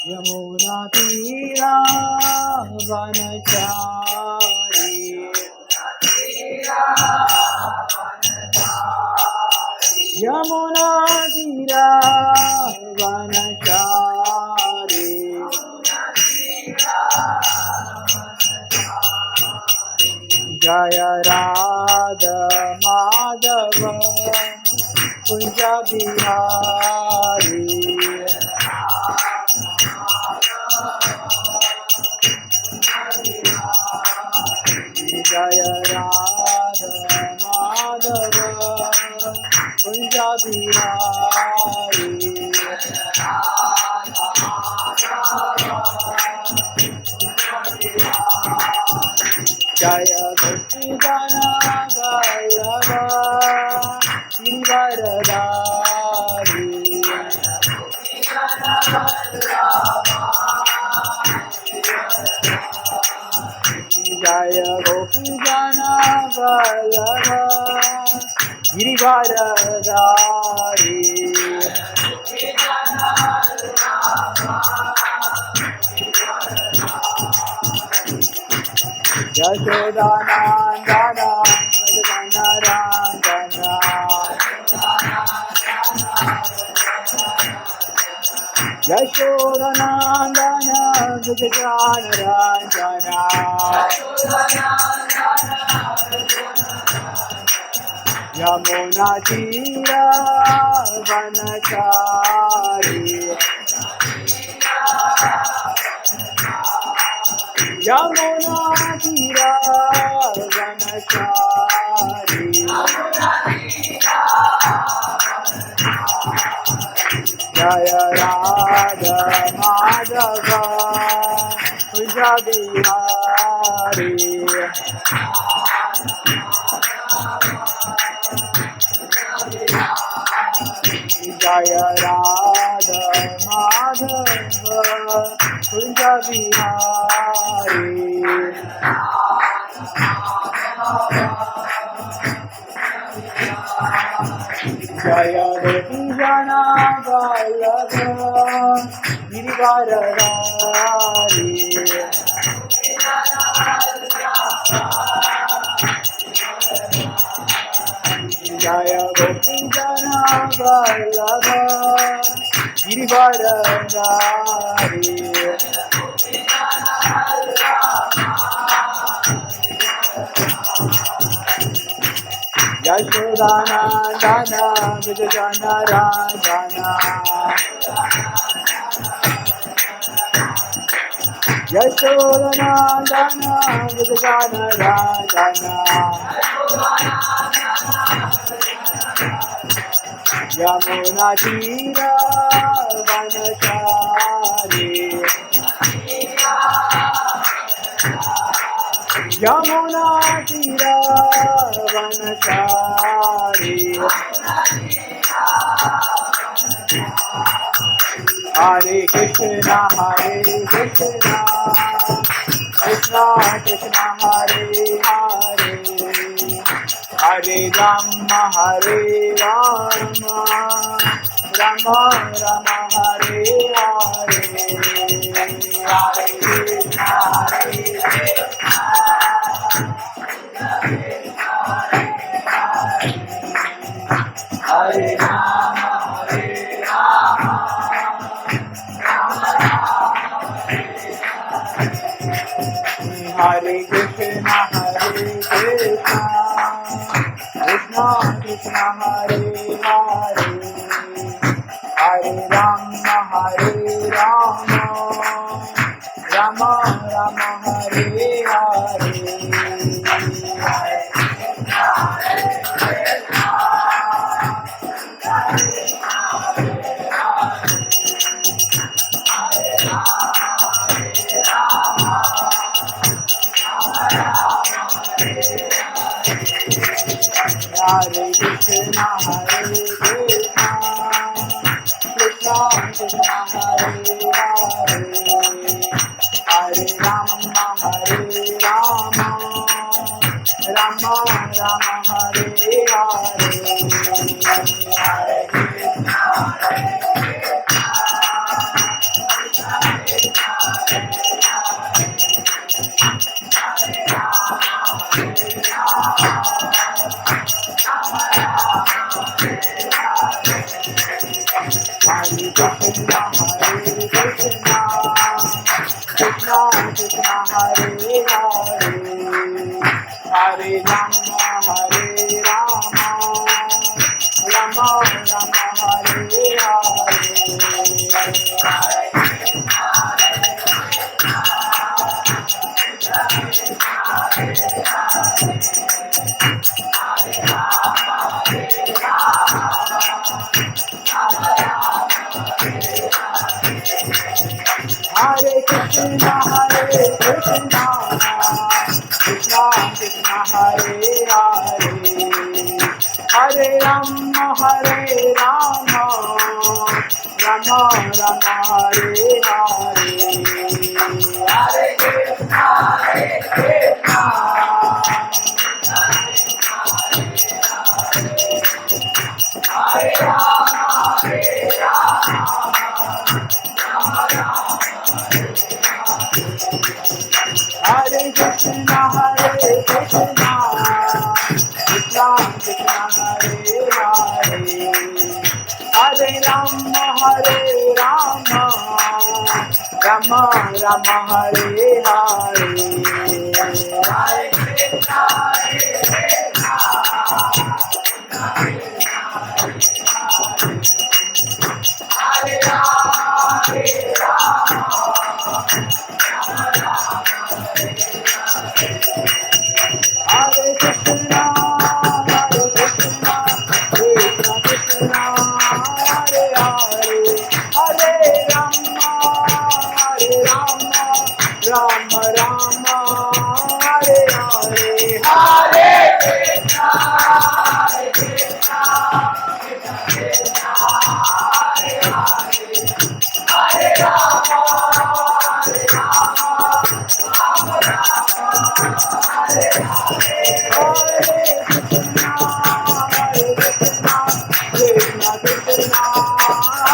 Yamuna Tira Vanachari Yamuna Tira Vanachari Jaya Radha Madhava Kunja Bihari Jaya Radha Madhava Kunja Bihari Jaya Bhakti Jana Vallabha Girivaradari Jaya Gopi Jana Vallabha Girivaradari Yashodanandana Madhavanarandana Yashodanandana Madhavanarandana Yamuna Tira Vanachari Yamuna Tira Vanachari Jaya Radha Madhava Kunja Bihari Jaya Radha Madhava Kunja Bihari Jaya Gopi Jana Vallabha Girivaradari Jaya Gopi Jana Vallabha Girivaradari Yashodanandana Vijayanarandana Yashodanandana Vijayanarandana Yamuna Tira Vanachari Yamuna Tira Vanachari Hare Krishna Krishna Krishna Hare Hare Hare Rama Rama Rama Hare Hare Hare Krishna Hare Rama Hare Krishna Krishna Krishna Hare Hare Hare Rama Rama Rama Hare Hare Hare Krishna Krishna Krishna Hare Hare Hare Rama Rama Rama Hare Hare Hare Krishna Hare Krishna Krishna Krishna Hare Hare Hare Rama Hare Rama Rama Rama Hare Hare Krishna Krishna Krishna Hare Hare Hare Rama Hare Rama Rama Rama Hare Hare Hare Krishna Hare Rama Hare Krishna Krishna Krishna Hare Hare Hare Rama Hare Rama Rama Rama Hare Hare Hare Krishna Hare Krishna Krishna Krishna Hare Hare Hare Rama Rama Rama Hare Hare Hare Krishna Hare Rama Krishna Krishna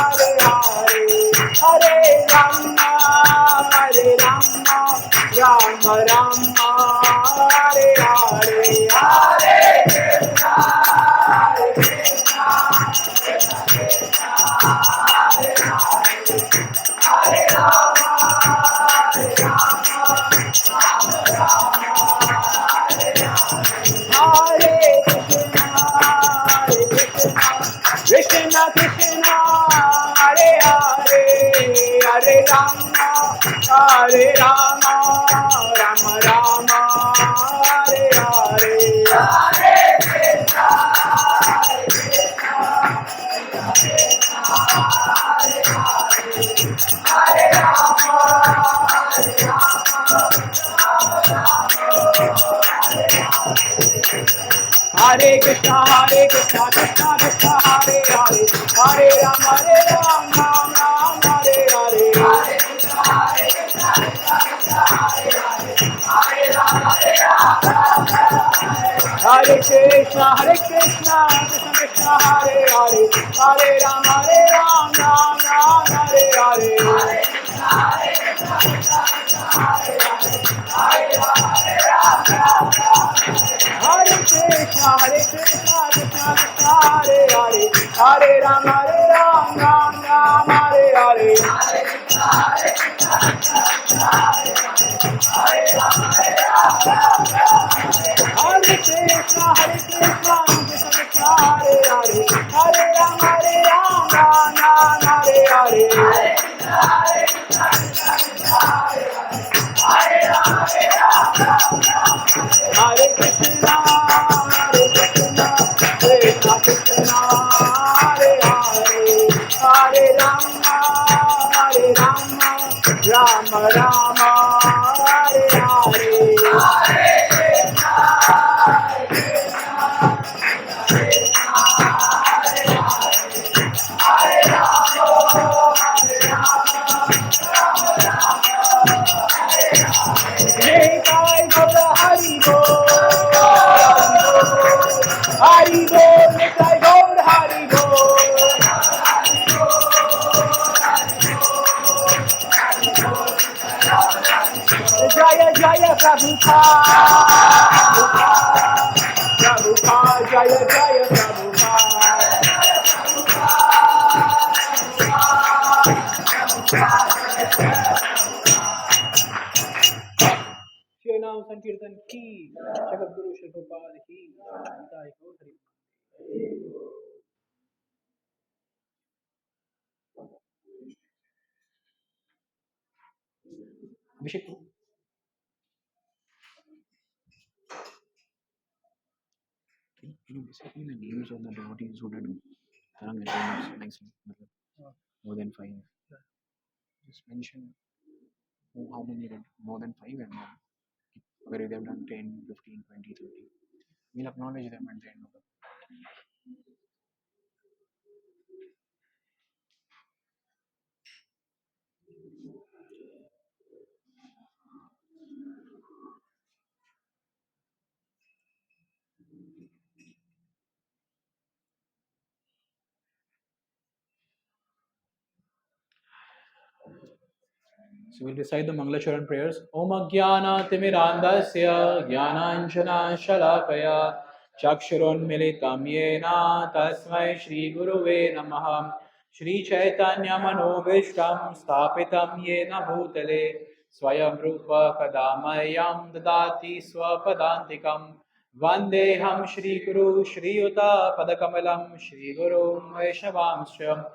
Hare Hare Hare Rama Rama Rama Hare Hare Hare Krishna Hare Rama Hare Krishna Krishna Hare Hare Hare Rama Rama Rama Hare Hare Hare Krishna Hare Rama Hare Krishna Krishna Krishna Hare Hare Hare Rama Rama Hare Hare Hare Krishna Krishna Krishna Hare Hare Hare Rama Hare Hare Hare Krishna Krishna Krishna Hare Hare Hare Rama Hare Hare Hare Krishna Krishna Krishna Hare Hare Hare Rama Hare Hare Hare Krishna Krishna Krishna Hare Hare Hare Rama Rama Rama Hare Hare Nitai Gaura Hari Bol Nitai Gaur Hari Bol. Jaya Jaya Prabhupada, Prabhupada, Jaya Jaya Prabhupada. Shri Nam Sankirtan ki, Jagat Guru Shri Prabhupada ki, Nitai Gaur Hari Bol. Abhishek, can you basically the names of the devotees who did Tarang and next more than five? Just mention how many did more than five and whether they've done 10, 15, 20, 30. We'll acknowledge them at the end of the. So we'll recite the Mangalacharan prayers. Om Ajnana Timirandasya Jnananjana Shalakaya Chakshurun Militam Yena Tasmai Shri Guruve Namaha Shri Chaitanya Manovishtam Sthapitam Yena Bhutale Swayam Rupa Kadamayam Dadati Swapadantikam Vandeham Shri Guru Shri Yuta Padakamalam Shri Guru Vaishnavamshyam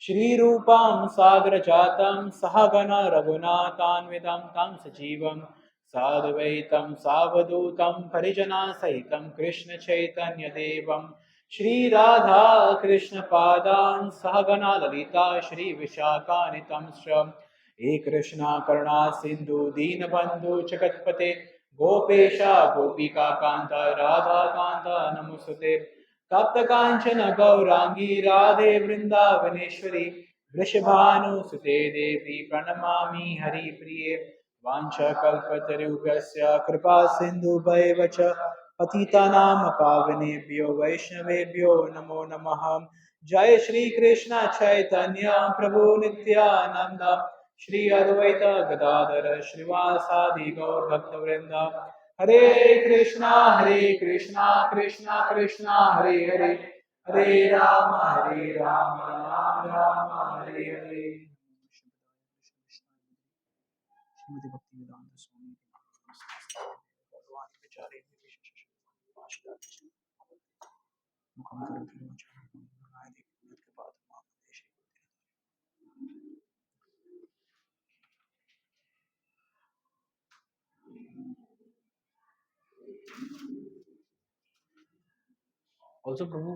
श्रीरूपां सागरजातं सहगण रघुनाथान्वितं तं सजीवं साद्वैतं सावधूतं परिजनासहितं कृष्णचैतन्यदेवं श्रीराधा कृष्णपादान् सहगणा ललिता श्रीविशाखानितं च हे कृष्णा करुणा सिन्धु दीनबन्धु जगत्पते गोपेश गोपिकान्त राधाकान्त नमोऽस्तुते तप्तकाञ्चन गौराङ्गी राधे वृन्दावनेश्वरी वृषभानुसुते देवी प्रणमामि हरिप्रिये वाञ्छकल्पतरुभ्यस्य कृपा सिन्धुभैव च पतितानां पावनेभ्यो वैष्णवेभ्यो नमो नमः जय श्री कृष्ण चैतन्य प्रभु नित्यानंद श्री अद्वैत गदाधर श्रीवासादि गौर भक्तवृंद हरे कृष्णा कृष्णा कृष्णा हरे हरे हरे राम राम राम हरे हरे श्रीमति भक्ति वेदांत स्वामी भगवान विचारे मुखम करोति वाचालं नायते कृपात् मामदेशे. Also, Prabhu,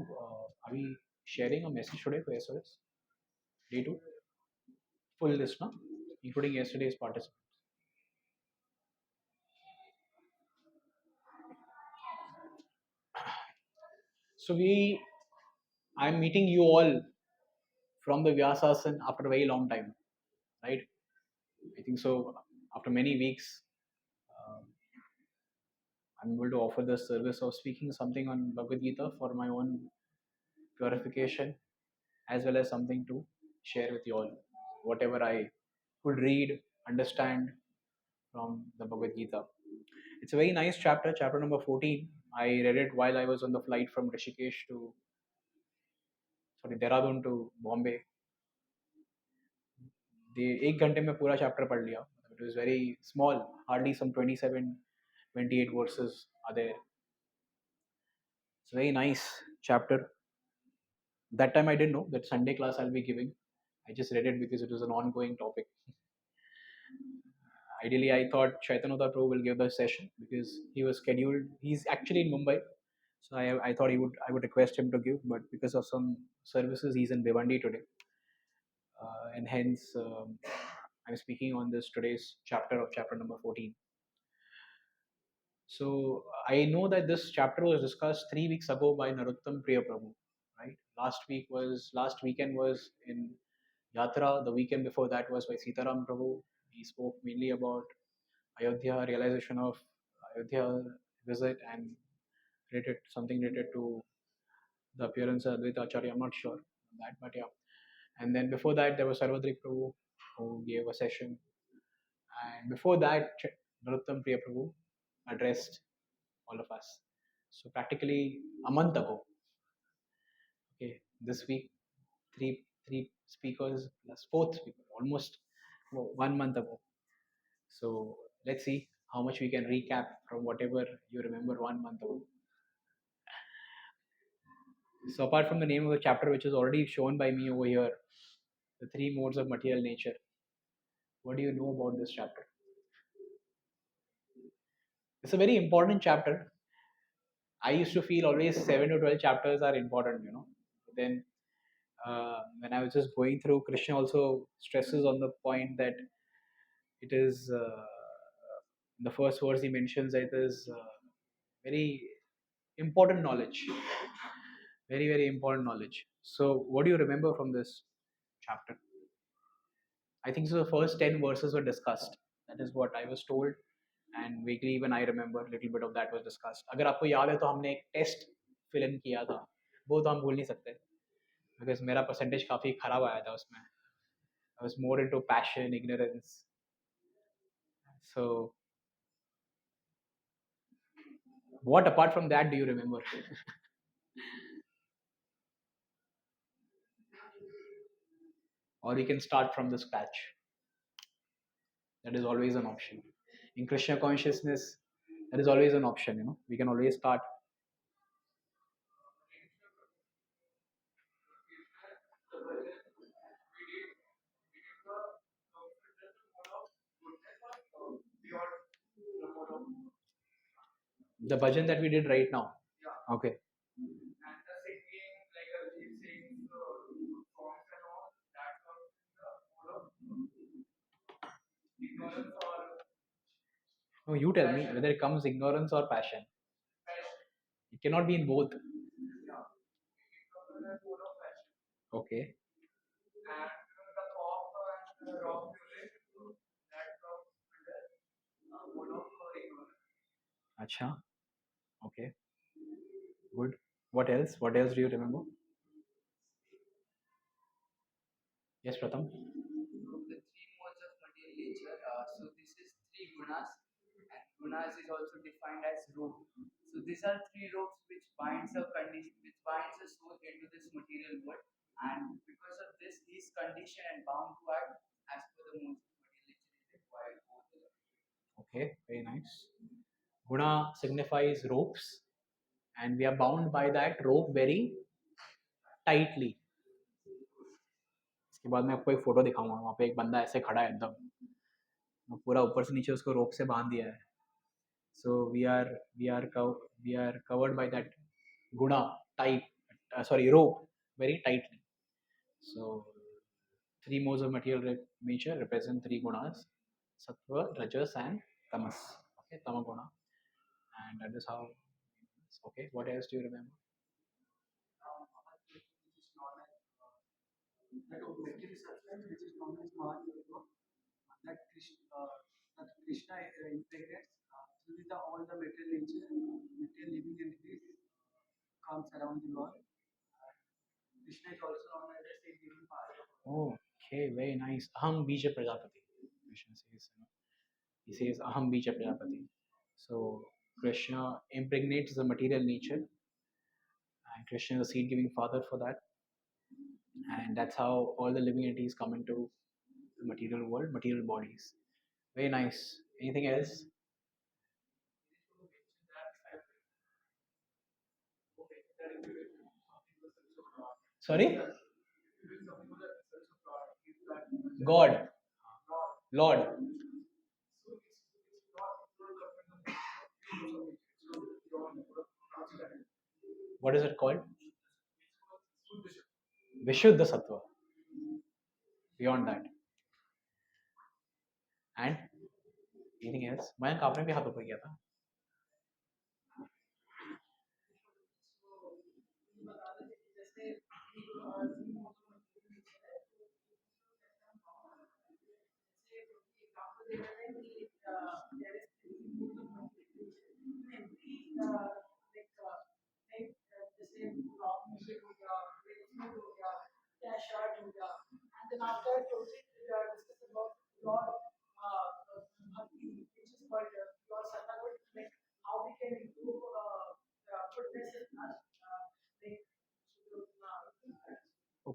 are we sharing a message today for SOS? Day 2? Full list, no? Including yesterday's participants. So I'm meeting you all from the Vyasasan after a very long time, right? I think so. After many weeks, uh, I'm able to offer the service of speaking something on Bhagavad Gita for my own purification, as well as something to share with you all, whatever I could read, understand from the Bhagavad Gita. It's a very nice chapter, chapter number 14. I read it while I was on the flight from Rishikesh to, sorry, Dehradun to Bombay. The 1 घंटे में पूरा chapter पढ़ लिया. It was very small, hardly some 27, 28 verses are there. It's a very nice chapter. That time I didn't know that Sunday class I'll be giving. I just read it because it was an ongoing topic. Ideally, I thought Chaitanya Prabhu will give the session because he was scheduled. He's actually in Mumbai, so I thought I would request him to give, but because of some services, he's in Bhiwandi today, and hence I'm speaking on this today's chapter of chapter number 14. So I know that this chapter was discussed 3 weeks ago by Narottam Priya Prabhu, right? Last weekend was in Yatra. The weekend before that was by Sitaram Prabhu. He spoke mainly about Ayodhya, realization of Ayodhya visit, and something related to the appearance of Advaita Acharya. I'm not sure on that, but yeah. And then before that, there was Sarvadri Prabhu who gave a session. And before that, Narottam Priya Prabhu addressed all of us. So practically a month ago, okay, this week, three speakers plus fourth speaker, almost 1 month ago. So let's see how much we can recap from whatever you remember 1 month ago. So apart from the name of the chapter, which is already shown by me over here, the three modes of material nature, what do you know about this chapter? It's a very important chapter. I used to feel always 7 to 12 chapters are important, But then when I was just going through, Krishna also stresses on the point that it is the first verse he mentions that it is very important knowledge, very very important knowledge. So, what do you remember from this chapter? I think so. The first 10 verses were discussed. That is what I was told, and vaguely even I remember a little bit of that was discussed. अगर आपको याद है तो हमने एक test fill in किया था, वो तो हम भूल नहीं सकते because मेरा percentage काफी खराब आया था उसमें. I was more into passion, ignorance. So, what apart from that do you remember? Or you can start from the scratch. That is always an option. In Krishna consciousness, that is always an option. We can always start. The bhajan that we did right now. Okay. No, you tell me whether it comes ignorance or passion. It cannot be in both. Okay. Acha. Okay. Good. What else? What else do you remember? Yes, Pratham. Okay, very nice. Guna signifies ropes, and we are bound by that rope very tightly. इसके बाद मैं आपको एक photo दिखाऊंगा. वहाँ पे एक बंदा ऐसे खड़ा है एकदम, पूरा ऊपर से नीचे उसको रोप से बांध दिया है. So we are covered by that guna type, rope very tightly. So three modes of material nature represent three gunas: sattva, rajas, and tamas. Okay, tamaguna, and that is how. Okay, what else do you remember? Okay, very nice. Aham bija prajapati. Krishna says, he says Aham bija prajapati. So Krishna impregnates the material nature, and Krishna is the seed-giving father for that, and that's how all the living entities come into the material world, material bodies. Very nice. Anything else? Sorry? God, Lord. What is it called? Vishuddha Sattva. Beyond that. And anything else? मैं आपने भी हाथ ऊपर किया था.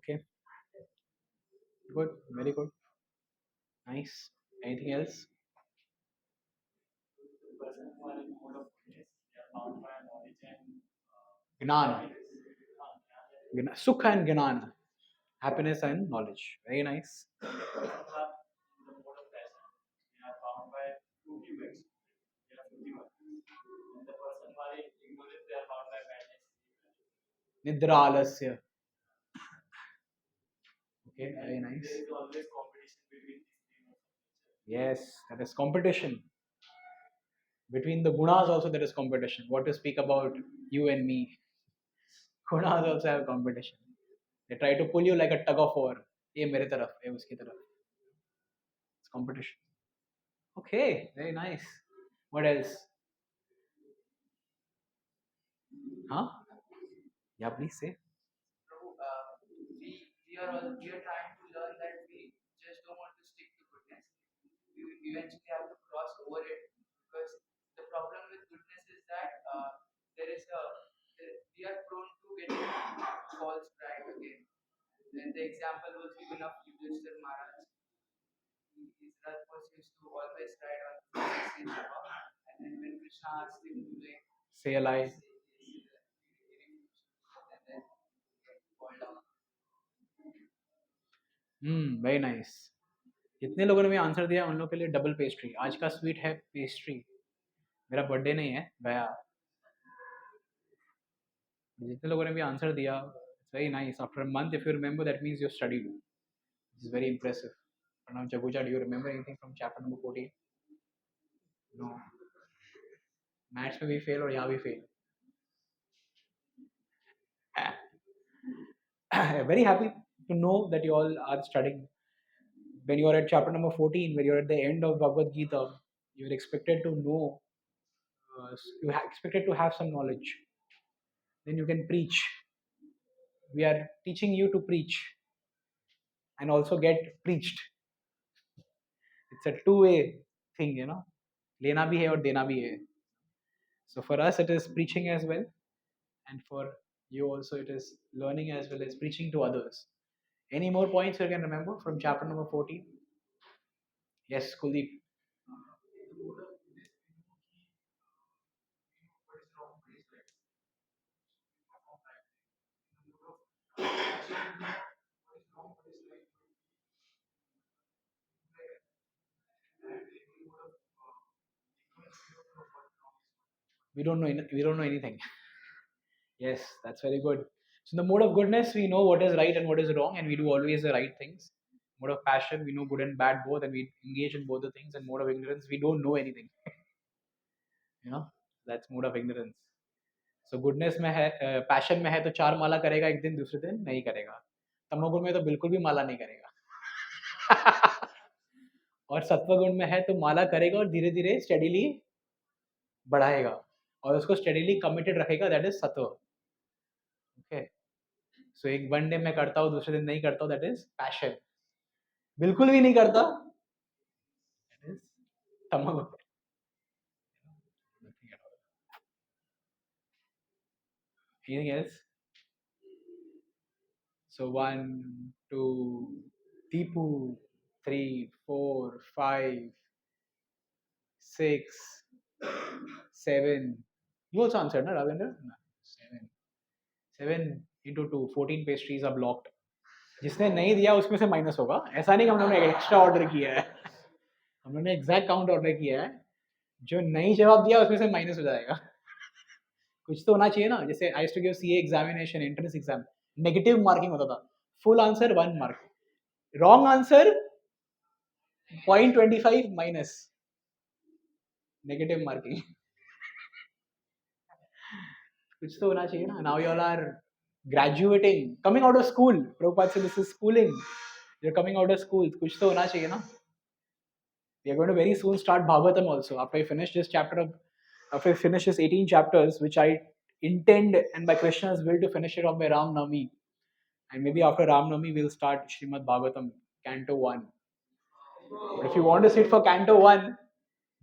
Okay, good, very good, nice. Anything else? Gnan, Sukha and Gnan, happiness and knowledge. Very nice. Nidra Alasya. Okay, very nice. Yes, that is competition. Between the gunas also there is competition. What to speak about you and me. Gunas also have competition. They try to pull you like a tug of war. ये मेरे तरफ, ये उसकी तरफ. It's competition. Okay, very nice. What else? Huh? Yeah, please say. Say a lie. Very nice. जितने लोगों ने भी आंसर दिया उन लोगों के लिए डबल पेस्ट्री. आज का स्वीट है पेस्ट्री. मेरा बर्थडे नहीं है भैया. जितने लोगों ने भी आंसर दिया, it's very nice. After a month, if you remember, that means you studied. It's very impressive. Now, Jaguja, do you remember anything from chapter number 14? No. Maths में भी fail और यहाँ भी fail. Very happy to know that you all are studying. When you are at chapter number 14, when you are at the end of Bhagavad Gita, you are expected to know, you are expected to have some knowledge. Then you can preach. We are teaching you to preach and also get preached. It's a two-way thing, you know. लेना भी है और देना भी है. So for us, it is preaching as well, and for you also, it is learning as well as preaching to others. Any more points you can remember from chapter number 14? Yes, Kuldeep. We don't know. We don't know anything. Yes, that's very good. So in the mode of goodness, we know what is right and what is wrong, and we do always the right things. Mode of passion, we know good and bad both, and we engage in both the things. And mode of ignorance, we don't know anything. You know, that's mode of ignorance. So goodness में है, passion में है तो 4 माला करेगा एक दिन, दूसरे दिन नहीं करेगा. तमोगुण में तो बिल्कुल भी माला नहीं करेगा. और सत्वगुण में है तो माला करेगा और धीरे धीरे स्टेडीली बढ़ाएगा और उसको स्टेडीली कमिटेड रखेगा. दैट इज सत्व. ओके. सो एक वन डे में करता हूँ, दूसरे दिन नहीं करता हूँ, दैट इज पैशन. बिल्कुल भी नहीं करता, दैट इज तमोगुण. Anything else? So 1, 2, Deepu, 3, 4, 5, 6, 7. You also answered, na, Ravindra? No. 7. 7 into 2, 14 pastries are blocked. जिसने नहीं दिया उसमें से माइनस होगा. ऐसा नहीं कि हम लोगों ने एक्स्ट्रा ऑर्डर किया है. हम लोगों ने एग्जैक्ट काउंट ऑर्डर किया है. जो नहीं जवाब दिया उसमें से माइनस हो जाएगा. कुछ तो होना चाहिए ना. जैसे I used to give CA examination, entrance exam, negative marking होता था. Full answer 1 mark, wrong answer 0.25 minus, negative marking. कुछ तो होना चाहिए ना. Now you all are graduating, coming out of school. Prabhupada said this is schooling. You're coming out of school. कुछ तो होना चाहिए ना. We are going to very soon start Bhagavatam also. After I finish this chapter of, after I finish this 18 chapters, which I intend and by Krishna's will to finish it off by Ram Navami. And maybe after Ram Navami, we'll start Srimad Bhagavatam, Canto 1. But if you want to sit for Canto 1,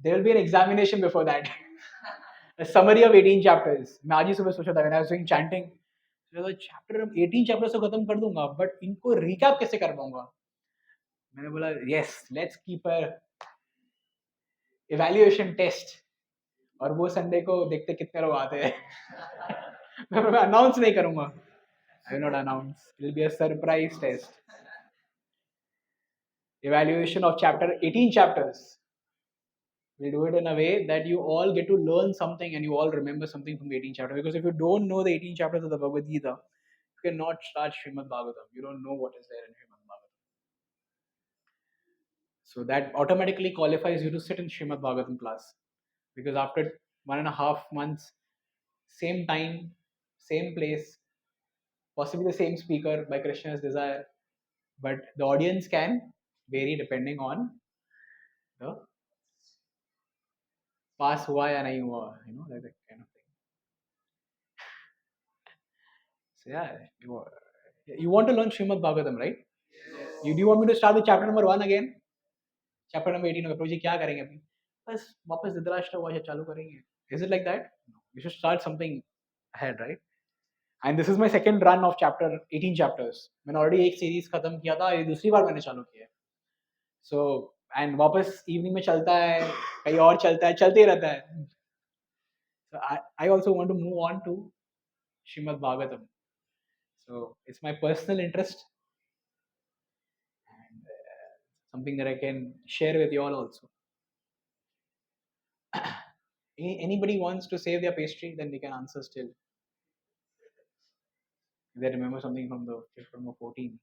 there will be an examination before that. A summary of 18 chapters. मैं आज ही सुबह सोचा था, when I was doing chanting, तो chapter 18 chapter से खत्म कर दूंगा, बट इनको रिकैप कैसे कर पाऊंगा? मैंने बोला yes, let's keep a evaluation test, और वो संडे को देखते कितने लोग आते हैं। मैं अनाउंस नहीं करूंगा, I will not announce, it will be a surprise test, evaluation of chapter 18 chapters. We do it in a way that you all get to learn something and you all remember something from the 18 chapter. Because if you don't know the 18 chapters of the Bhagavad Gita, you cannot start Srimad Bhagavatam. You don't know what is there in Srimad Bhagavatam. So that automatically qualifies you to sit in Srimad Bhagavatam class. Because after 1.5 months, same time, same place, possibly the same speaker by Krishna's desire, but the audience can vary depending on the pass hua ya nahi hua, like that kind of thing. So yeah, you want to learn Srimad Bhagavatam, right? Yes. Do you want me to start with chapter number 1 again? Chapter number 18 होगा, प्रभु जी क्या करेंगे अभी? बस वापस धृतराष्ट्र वाचा चालू करेंगे. Is it like that? No. You should start something ahead, right? And this is my second run of chapter 18 chapters. मैंने already एक series खत्म किया था, ये दूसरी बार मैंने चालू किया है. So and वापस evening में चलता है, कहीं और चलता है, चलते ही रहता है. So I also want to move on to Srimad Bhagavatam. So it's my personal interest and something that I can share with you all also. Anybody wants to save their pastry, then we can answer still. If they remember something from the chapter number 14.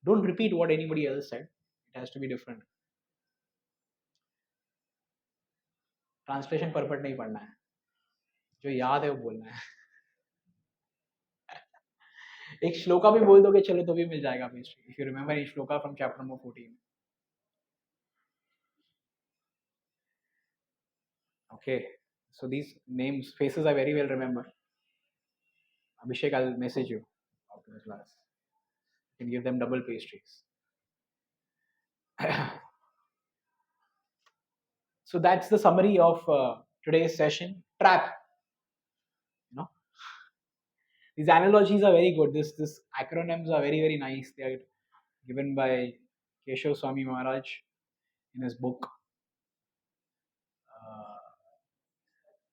Don't repeat what anybody else said. It has to be different. Translation purport नहीं पढ़ना है. जो याद है वो बोलना है. एक श्लोका भी बोल दोगे चलो तो भी मिल जाएगा pastry. If you remember a shloka from chapter number 14. Okay. So these names, faces I very well remember. Abhishek, I'll message you after the class. You can give them double pastries. So that's the summary of today's session. Trap. These analogies are very good. This acronyms are very nice. They are given by Keshav Swami Maharaj in his book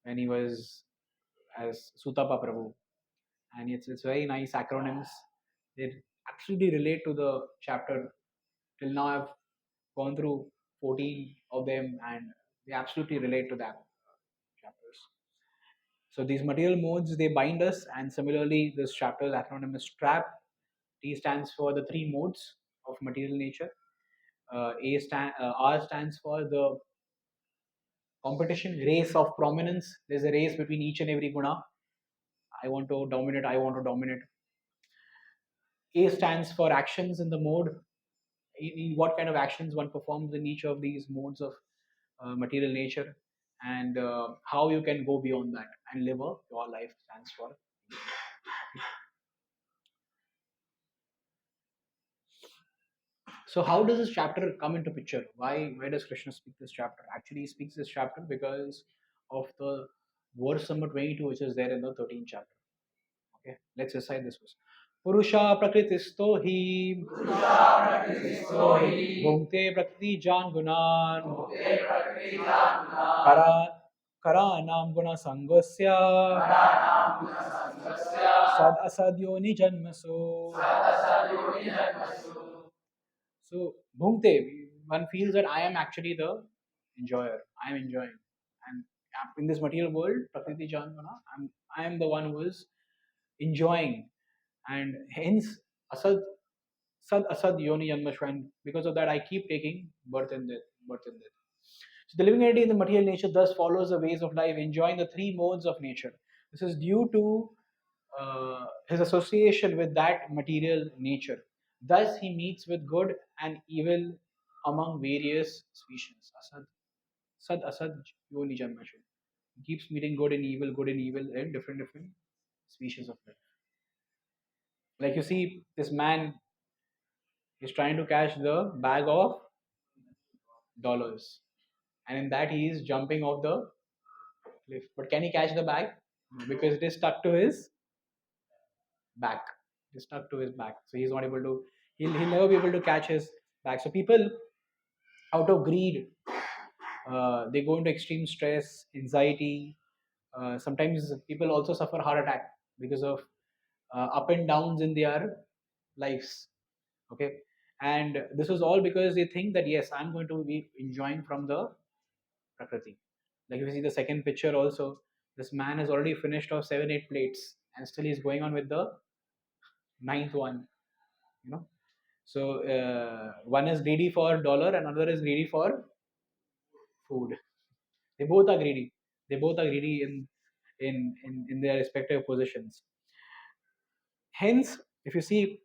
when he was as Sutapa Prabhu, and it's very nice acronyms. They absolutely relate to the chapter. Till now, I've gone through 14 of them, and they absolutely relate to that chapters. So these material modes, they bind us, and similarly, this chapter's acronym is TRAP. T stands for the three modes of material nature. R stands for the competition, race of prominence. There's a race between each and every guna. I want to dominate, I want to dominate. A stands for actions in the mode. What kind of actions one performs in each of these modes of material nature, and how you can go beyond that and live a your life stands for. So how does this chapter come into picture? Why does Krishna speak this chapter? Actually, he speaks this chapter because of the verse number 22, which is there in the 13th chapter. Okay, let's recite this verse. Purusha prakritisto hi bhukte prakriti jan gunan kara nam guna sangasya sad asadyo janmaso. So bhukte, one feels that I am actually the enjoyer. I am enjoying, and in this material world, prakriti jan guna, I am the one who is enjoying, and hence asad sad asad yoni janmashva, and because of that I keep taking birth and death, birth and death. So the living entity in the material nature thus follows the ways of life, enjoying the three modes of nature. This is due to his association with that material nature. Thus he meets with good and evil among various species. Sad asad yoni janmashva. He keeps meeting good and evil in different species of life. Like you see, this man is trying to catch the bag of dollars, and in that he is jumping off the cliff. But can he catch the bag? No, because it is stuck to his back. He's stuck to his back, so he's not able to. He'll never be able to catch his back. So people, out of greed, they go into extreme stress, anxiety. Sometimes people also suffer heart attack because of up and downs in their lives. Okay, and this was all because they think that yes, I'm going to be enjoying from the prakriti. Like if you see the second picture also, this man has already finished off 7 8 plates and still he's going on with the ninth one. You know, so one is greedy for dollar and another is greedy for food. They both are greedy. They both are greedy in their respective positions. Hence, if you see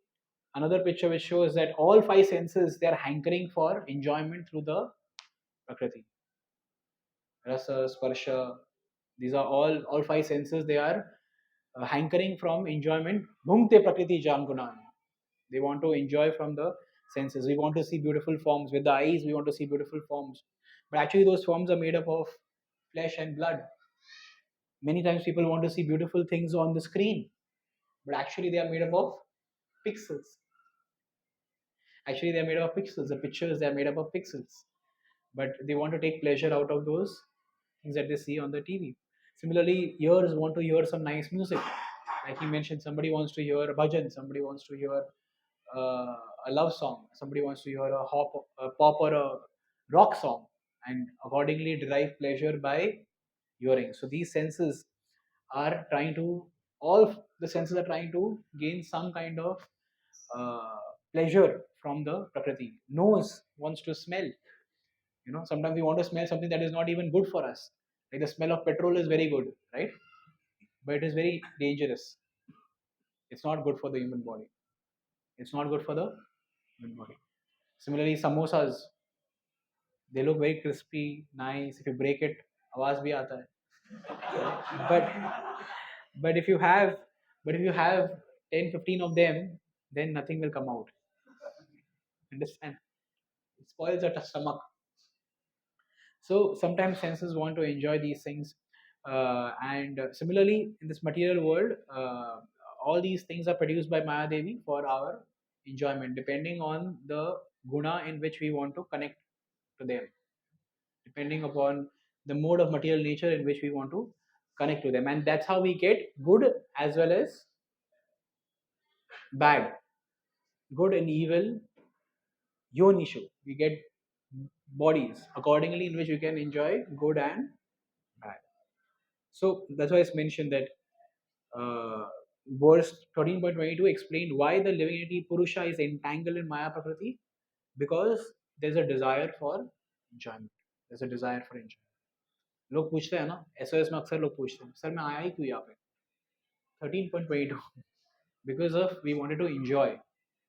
another picture which shows that all five senses, they are hankering for enjoyment through the prakriti. Rasa, sparsha, these are all five senses. They are hankering from enjoyment. Bhungte prakriti jam gunan. They want to enjoy from the senses. We want to see beautiful forms with the eyes. We want to see beautiful forms, but actually those forms are made up of flesh and blood. Many times people want to see beautiful things on the screen, but actually they are made up of pixels. Actually, they're made up of pixels. The pictures, they're made up of pixels. But they want to take pleasure out of those things that they see on the TV. Similarly, ears want to hear some nice music. Like you mentioned, somebody wants to hear a bhajan, somebody wants to hear a love song, somebody wants to hear a pop or a rock song, and accordingly derive pleasure by hearing. So these senses are trying to, all the senses are trying to gain some kind of uh, pleasure from the prakriti. Nose wants to smell. You know, sometimes we want to smell something that is not even good for us. Like the smell of petrol is very good, right? But it is very dangerous. It's not good for the human body. It's not good for the human body. Similarly, samosas, they look very crispy, nice. If you break it, आवाज भी आता है. But if you have but if you have 10 15 of them, then nothing will come out. Understand? It spoils your stomach. So sometimes senses want to enjoy these things, and similarly in this material world, all these things are produced by Maya Devi for our enjoyment, depending on the guna in which we want to connect to them, depending upon the mode of material nature in which we want to connect to them, and that's how we get good as well as bad, good and evil yonishu. We get bodies accordingly in which we can enjoy good and bad. So that's why it's mentioned that uh, verse 13.22 explained why the living entity Purusha is entangled in Maya Prakriti, because there's a desire for enjoyment. There's a desire for enjoyment. लोग पूछते हैं ना, SOS में अक्सर लोग पूछते हैं sir मैं आया ही क्यों यहाँ पे. 13.22, because of we wanted to enjoy,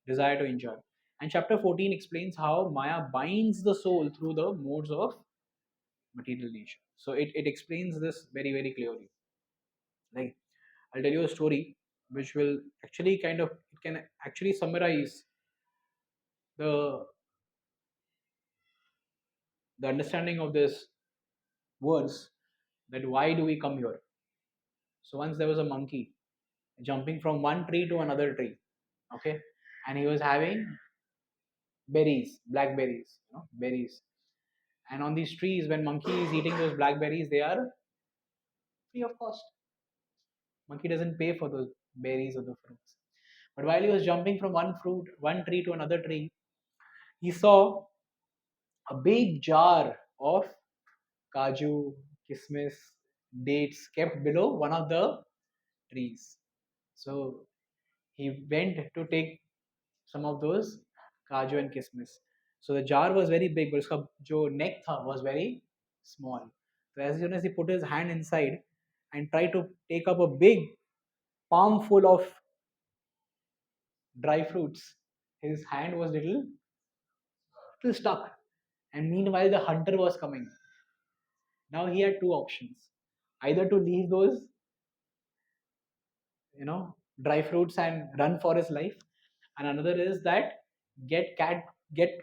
desire to enjoy. And chapter 14 explains how Maya binds the soul through the modes of material nature. So it explains this very very clearly. Like I'll tell you a story which will actually kind of, it can actually summarize the the understanding of this words, that why do we come here. So once there was a monkey jumping from one tree to another tree, okay, and he was having berries, blackberries, berries. And on these trees, when monkey is eating those blackberries, they are free of cost. Monkey doesn't pay for those berries or the fruits. But while he was jumping from one tree to another tree, he saw a big jar of kaju, kismis, dates kept below one of the trees. So he went to take some of those kaju and kismis. So the jar was very big, but uska jo neck tha was very small. So as soon as he put his hand inside and tried to take up a big palm full of dry fruits, his hand was little stuck. And meanwhile, the hunter was coming. Now he had two options: either to leave those, dry fruits and run for his life, and another is that get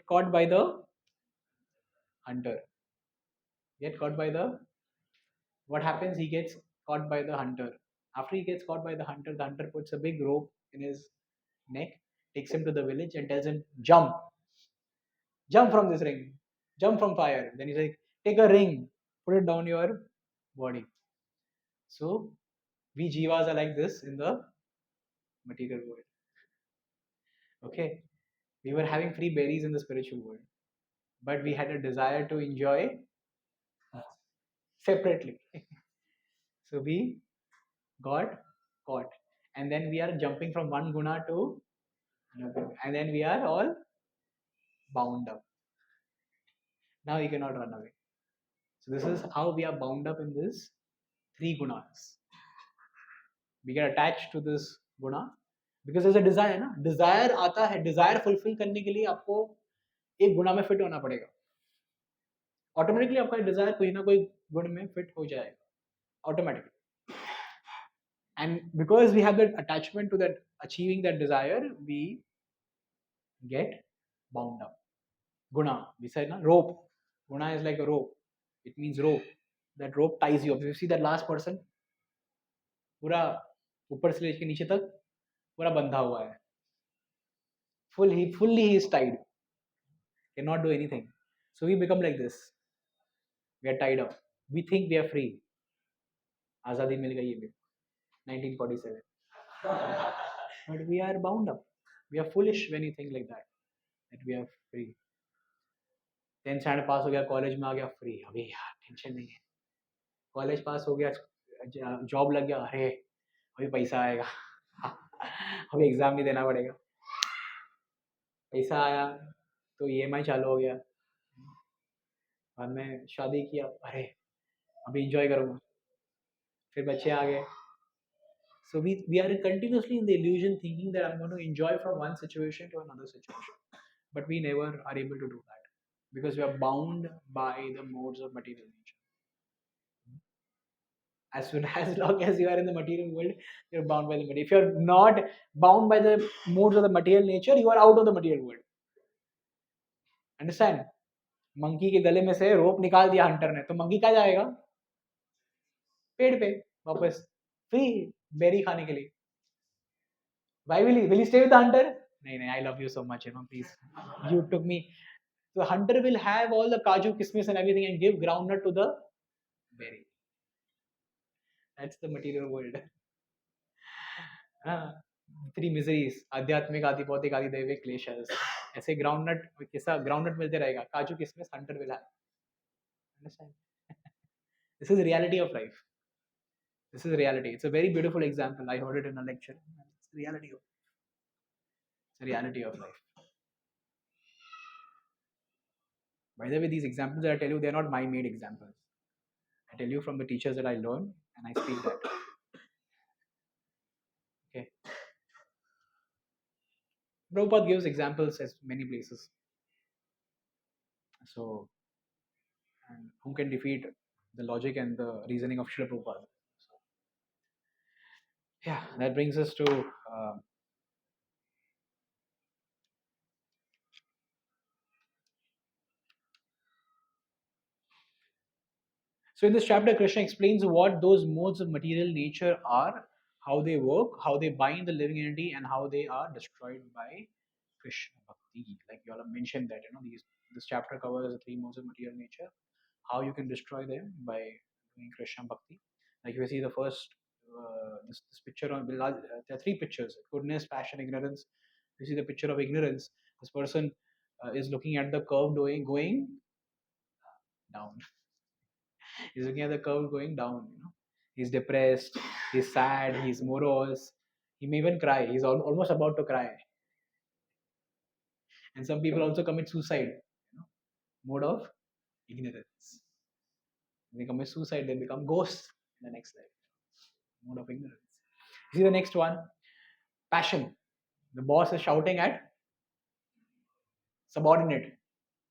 caught by the hunter. Get caught by the What happens? He gets caught by the hunter. After he gets caught by the hunter puts a big rope in his neck, takes him to the village and tells him, jump from this ring, jump from fire. Then he's like, take a ring, put it down your body. So we jivas are like this in the material world. Okay, we were having free berries in the spiritual world, but we had a desire to enjoy separately. So we got caught, and then we are jumping from one guna to another, and then we are all bound up. Now we cannot run away. So this is how we are bound up in this three gunas. We get attached to this guna because there's a desire ना. Desire आता है, desire fulfill करने के लिए आपको एक गुना में fit होना पड़ेगा. Automatically आपका desire कोई ना कोई गुण में fit हो जाएगा. Automatically. And because we have that attachment to that achieving that desire, we get bound up. Guna, we said na, rope. Guna is like a rope. It means rope. That rope ties you up. You see that last person, पूरा ऊपर से लेके नीचे तक पूरा बंधा हुआ है. Fully he is tied. Cannot do anything. So we become like this. We are tied up. We think we are free. आज़ादी मिल गई है 1947. But we are bound up. We are foolish when you think like that. That we are free. 10th standard पास हो गया, college में आ गया, free. अभी यार tension नहीं है. कॉलेज पास हो गया, जॉब लग गया, अरे अभी पैसा आएगा. अभी एग्जाम नहीं देना पड़ेगा. पैसा आया तो EMI चालू हो गया. बाद में शादी किया, अरे अभी इंजॉय करूँगा. फिर बच्चे आ गए. So we are continuously in the illusion thinking that I'm going to enjoy from one situation to another situation. But we never are able to do that because we are bound by the modes of material nature. As long as you are in the material world, you're bound by the material. If you're not bound by the modes of the material nature, you are out of the material world. Understand? Monkey के गले में से रोप निकाल दिया Hunter ने, तो monkey कहाँ जाएगा? पेड़ पे वापस फ्री बेरी खाने के लिए. Why will he stay with the hunter? नहीं, I love you so much, please. You took me. So the hunter will have all the kaju, kismis and everything and give groundnut to the berry. That's the material world. Three miseries. आध्यात्मिक आदि भौतिक आदि दैविक क्लेशस. ऐसे groundnut कैसा groundnut मिलते रहेगा. काजू किसमिस hunter will have. Understand? This is the reality of life. This is reality. It's a very beautiful example. I heard it in a lecture. It's the reality of. It's the reality of life. By the way, these examples that I tell you, they're not my made examples. I tell you from the teachers that I learned, and I speak that. Okay. Prabhupada gives examples as many places. So, and who can defeat the logic and the reasoning of Srila Prabhupada? So, yeah, that brings us to so in this chapter, Krishna explains what those modes of material nature are, how they work, how they bind the living entity, and how they are destroyed by Krishna Bhakti. Like you all have mentioned that, this chapter covers the three modes of material nature, how you can destroy them by doing Krishna Bhakti. Like you see the first, this picture on, there are three pictures: goodness, passion, ignorance. You see the picture of ignorance. This person is looking at the curve going down. He's looking at the curve going down. He's depressed, he's sad, he's morose. He may even cry. He's almost about to cry. And some people also commit suicide. Mode of ignorance. When they commit suicide, they become ghosts in the next life. Mode of ignorance. See the next one. Passion. The boss is shouting at subordinate.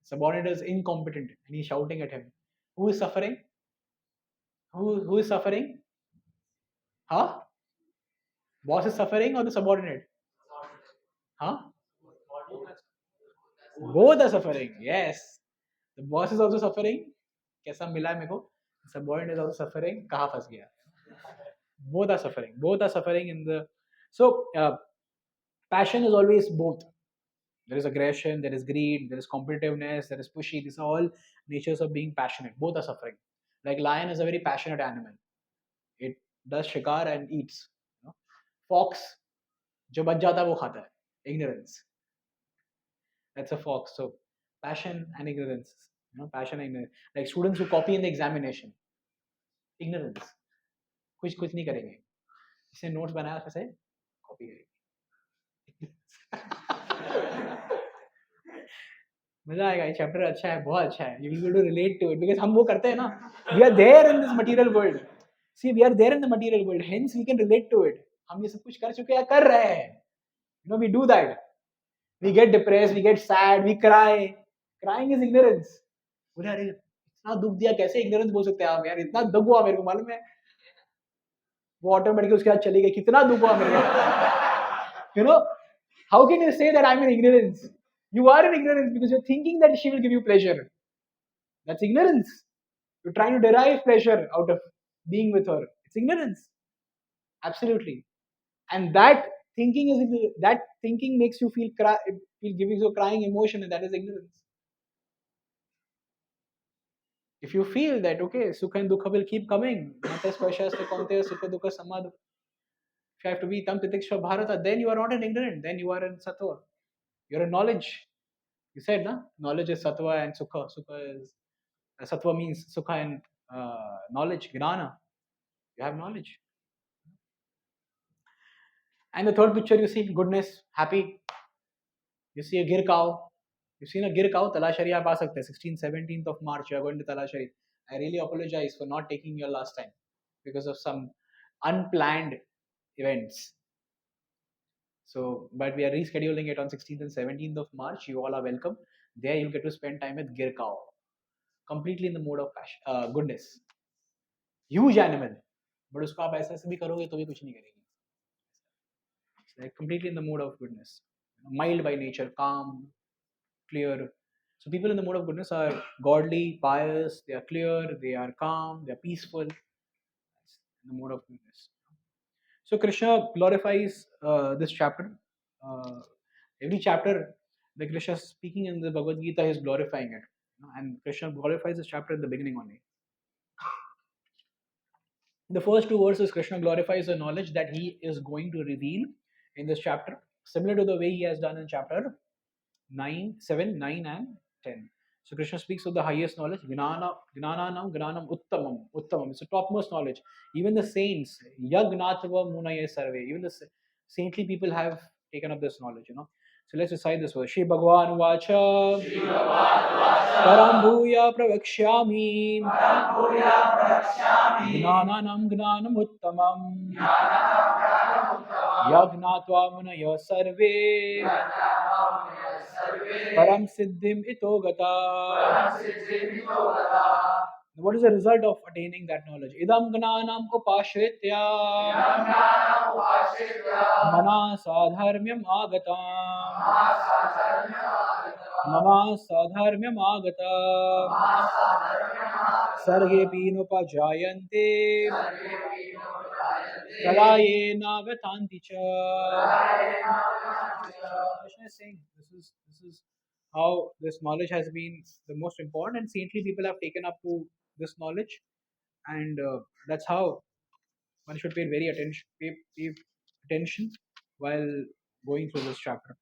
Subordinate is incompetent and he's shouting at him. Who is suffering? Who is suffering? Huh? Boss is suffering or the subordinate? Huh? Both are suffering. Yes. The boss is also suffering. कैसा मिला है मेरे को? Subordinate is also suffering. कहाँ फंस गया? Both are suffering. Both are suffering in the. So Passion is always both. There is aggression, there is greed, there is competitiveness, there is pushy. These are all natures of being passionate. Both are suffering. Like lion is a very passionate animal. It does shikar and eats. You know? Fox, जो बच जाता है वो खाता है. Ignorance. That's a fox. So passion and ignorance. Passion and ignorance. Like students who copy in the examination. Ignorance. कुछ नहीं करेंगे. इसने notes बनाया कैसे? Copy करेंगे. मजा आएगा. ये चैप्टर अच्छा है, बहुत अच्छा है. You will be able to relate to it because हम वो करते हैं ना. We are there in this material world. See, we are there in the material world. Hence, we can relate to it. हम ये सब कुछ कर चुके हैं, कर रहे हैं. We do that. We get depressed, we get sad, we cry. Crying is ignorance. बोले अरे इतना दुख दिया, कैसे ignorance बोल सकते हैं आप यार? इतना दुख हुआ मेरे को, मालूम है? वो ऑटोमेटिक उसके बाद चली गई. कितना दुख हुआ मेरे को. How can you say that I'm in ignorance? You are in ignorance because you're thinking that she will give you pleasure. That's ignorance. You're trying to derive pleasure out of being with her. It's ignorance. Absolutely. And that thinking makes you feel gives you a crying emotion, and that is ignorance. If you feel that okay, sukha and dukha will keep coming, if you have to be tam titiksha bharata, then you are not an ignorant, then you are in sattva. You're in knowledge. You said, na? Knowledge is sattva and sukha. Sattva means sukha and knowledge, gnana. You have knowledge. And the third picture you see, goodness, happy. You see a gir cow. You've seen a gir cow, Talashari aap aa sakte hain. 16th, 17th of March, you are going to Talashari. I really apologize for not taking your last time because of some unplanned events. So, but we are rescheduling it on 16th and 17th of March. You all are welcome. There you'll get to spend time with gir cow. Completely in the mode of passion, goodness. Huge animal. But usko aap aise bhi karoge to bhi kuch nahi karegi. Like completely in the mode of goodness. Mild by nature, calm, clear. So people in the mode of goodness are godly, pious, they are clear, they are calm, they are peaceful. That's in the mode of goodness. So Krishna glorifies this chapter. Every chapter that Krishna is speaking in the Bhagavad Gita is glorifying it. And Krishna glorifies this chapter in the beginning only. The first two verses, Krishna glorifies the knowledge that he is going to reveal in this chapter, similar to the way he has done in chapter 7, 9 and 10. So Krishna speaks of the highest knowledge, Gnananam Uttamam. It's the topmost knowledge. Even the saints, Yagnatva Munaya Sarve, even the saintly people have taken up this knowledge, So let's recite this verse. Shri Bhagwan Vacha Param Bhuya Pravakshyami Gnananam Gnanam Uttamam Yagnatva Munaya Sarve Param Siddhim Itogata. What is the result of attaining that knowledge? Idam Gnanam Upashritya Mana Sadharmyam Agatam Mama Sadharmyam Agata Sarge Pinopajayante Pralaye Nagatanticha. Krishna is saying this is how this knowledge has been the most important, and saintly people have taken up to this knowledge, and that's how one should pay very pay attention while going through this chapter.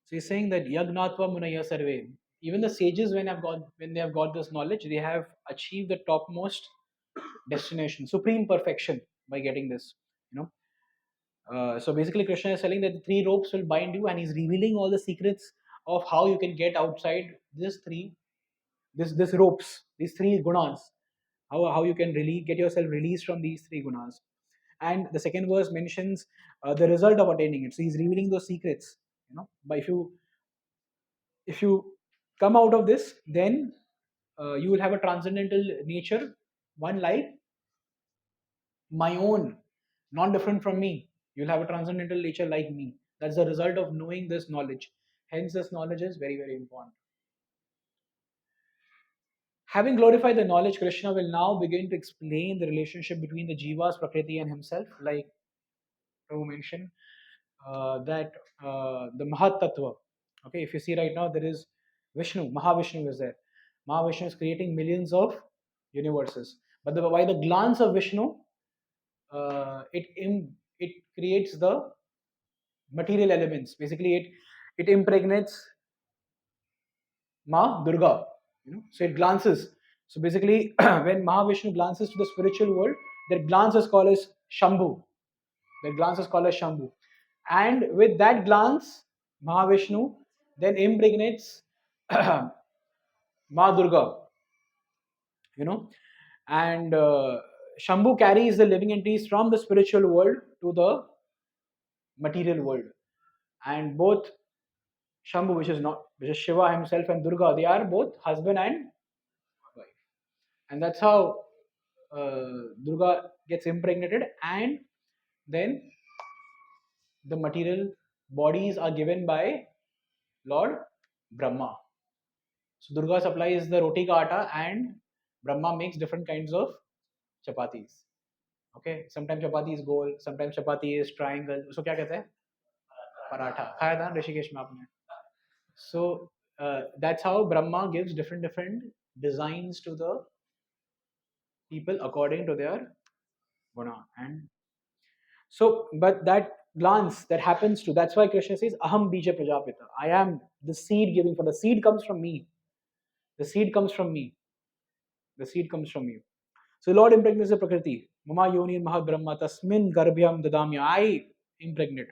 So he's saying that Yagnatva Munaya Sarve. Even the sages, when they have got this knowledge, they have achieved the topmost destination, supreme perfection by getting this. So basically, Krishna is telling that the three ropes will bind you, and he's revealing all the secrets of how you can get outside this ropes, these three gunas. How you can really get yourself released from these three gunas. And the second verse mentions the result of attaining it. So he's revealing those secrets. But if you come out of this, then you will have a transcendental nature, one life, my own, not different from me. You'll have a transcendental nature like me. That's the result of knowing this knowledge. Hence, this knowledge is very, very important. Having glorified the knowledge, Krishna will now begin to explain the relationship between the Jivas, Prakriti, and himself, like Prabhu mentioned, that the Mahat Tattva. Okay, if you see right now, there is Vishnu, Mahavishnu is there. Mahavishnu is creating millions of universes. But by the glance of Vishnu, it creates the material elements. Basically, it impregnates Ma Durga. So it glances. So basically, when Mahavishnu glances to the spiritual world, that glance is called as Shambhu. That glance is called as Shambhu. And with that glance, Mahavishnu then impregnates Ma Durga. You know, and Shambhu carries the living entities from the spiritual world to the material world, and both Shambhu, which is Shiva himself, and Durga, they are both husband and wife, and that's how Durga gets impregnated, and then the material bodies are given by Lord Brahma. So Durga supplies the roti ka atta, and Brahma makes different kinds of chapatis. Okay, sometimes chapati is goal, sometimes chapati is triangle. So क्या कहते हैं? पराठा खाया था ऋषिकेश में आपने. So that's how Brahma gives different designs to the people according to their guna. And so, but that glance that happens to, that's why Krishna says, Aham Bija Prajapita. I am the seed giving, for the seed comes from me. The seed comes from me. The seed comes from you. So Lord impregnates the Prakriti. Mama Yoni Mahad Brahma Tasmin Garbhyam Dadamya. I impregnate.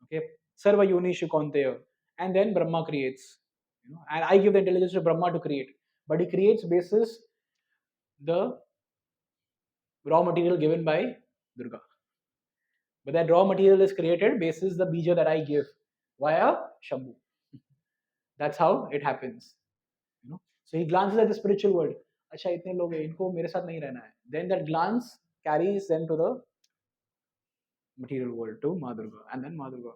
Okay. Sarva Yoni Shukonteya. And then Brahma creates. And I give the intelligence to Brahma to create. But he creates basis the raw material given by Durga. But that raw material is created basis the bija that I give via Shambhu. That's how it happens. So he glances at the spiritual world. अच्छा इतने लोग हैं इनको मेरे साथ नहीं रहना है. Then that glance carries them to the material world to Ma Durga, and then Ma Durga.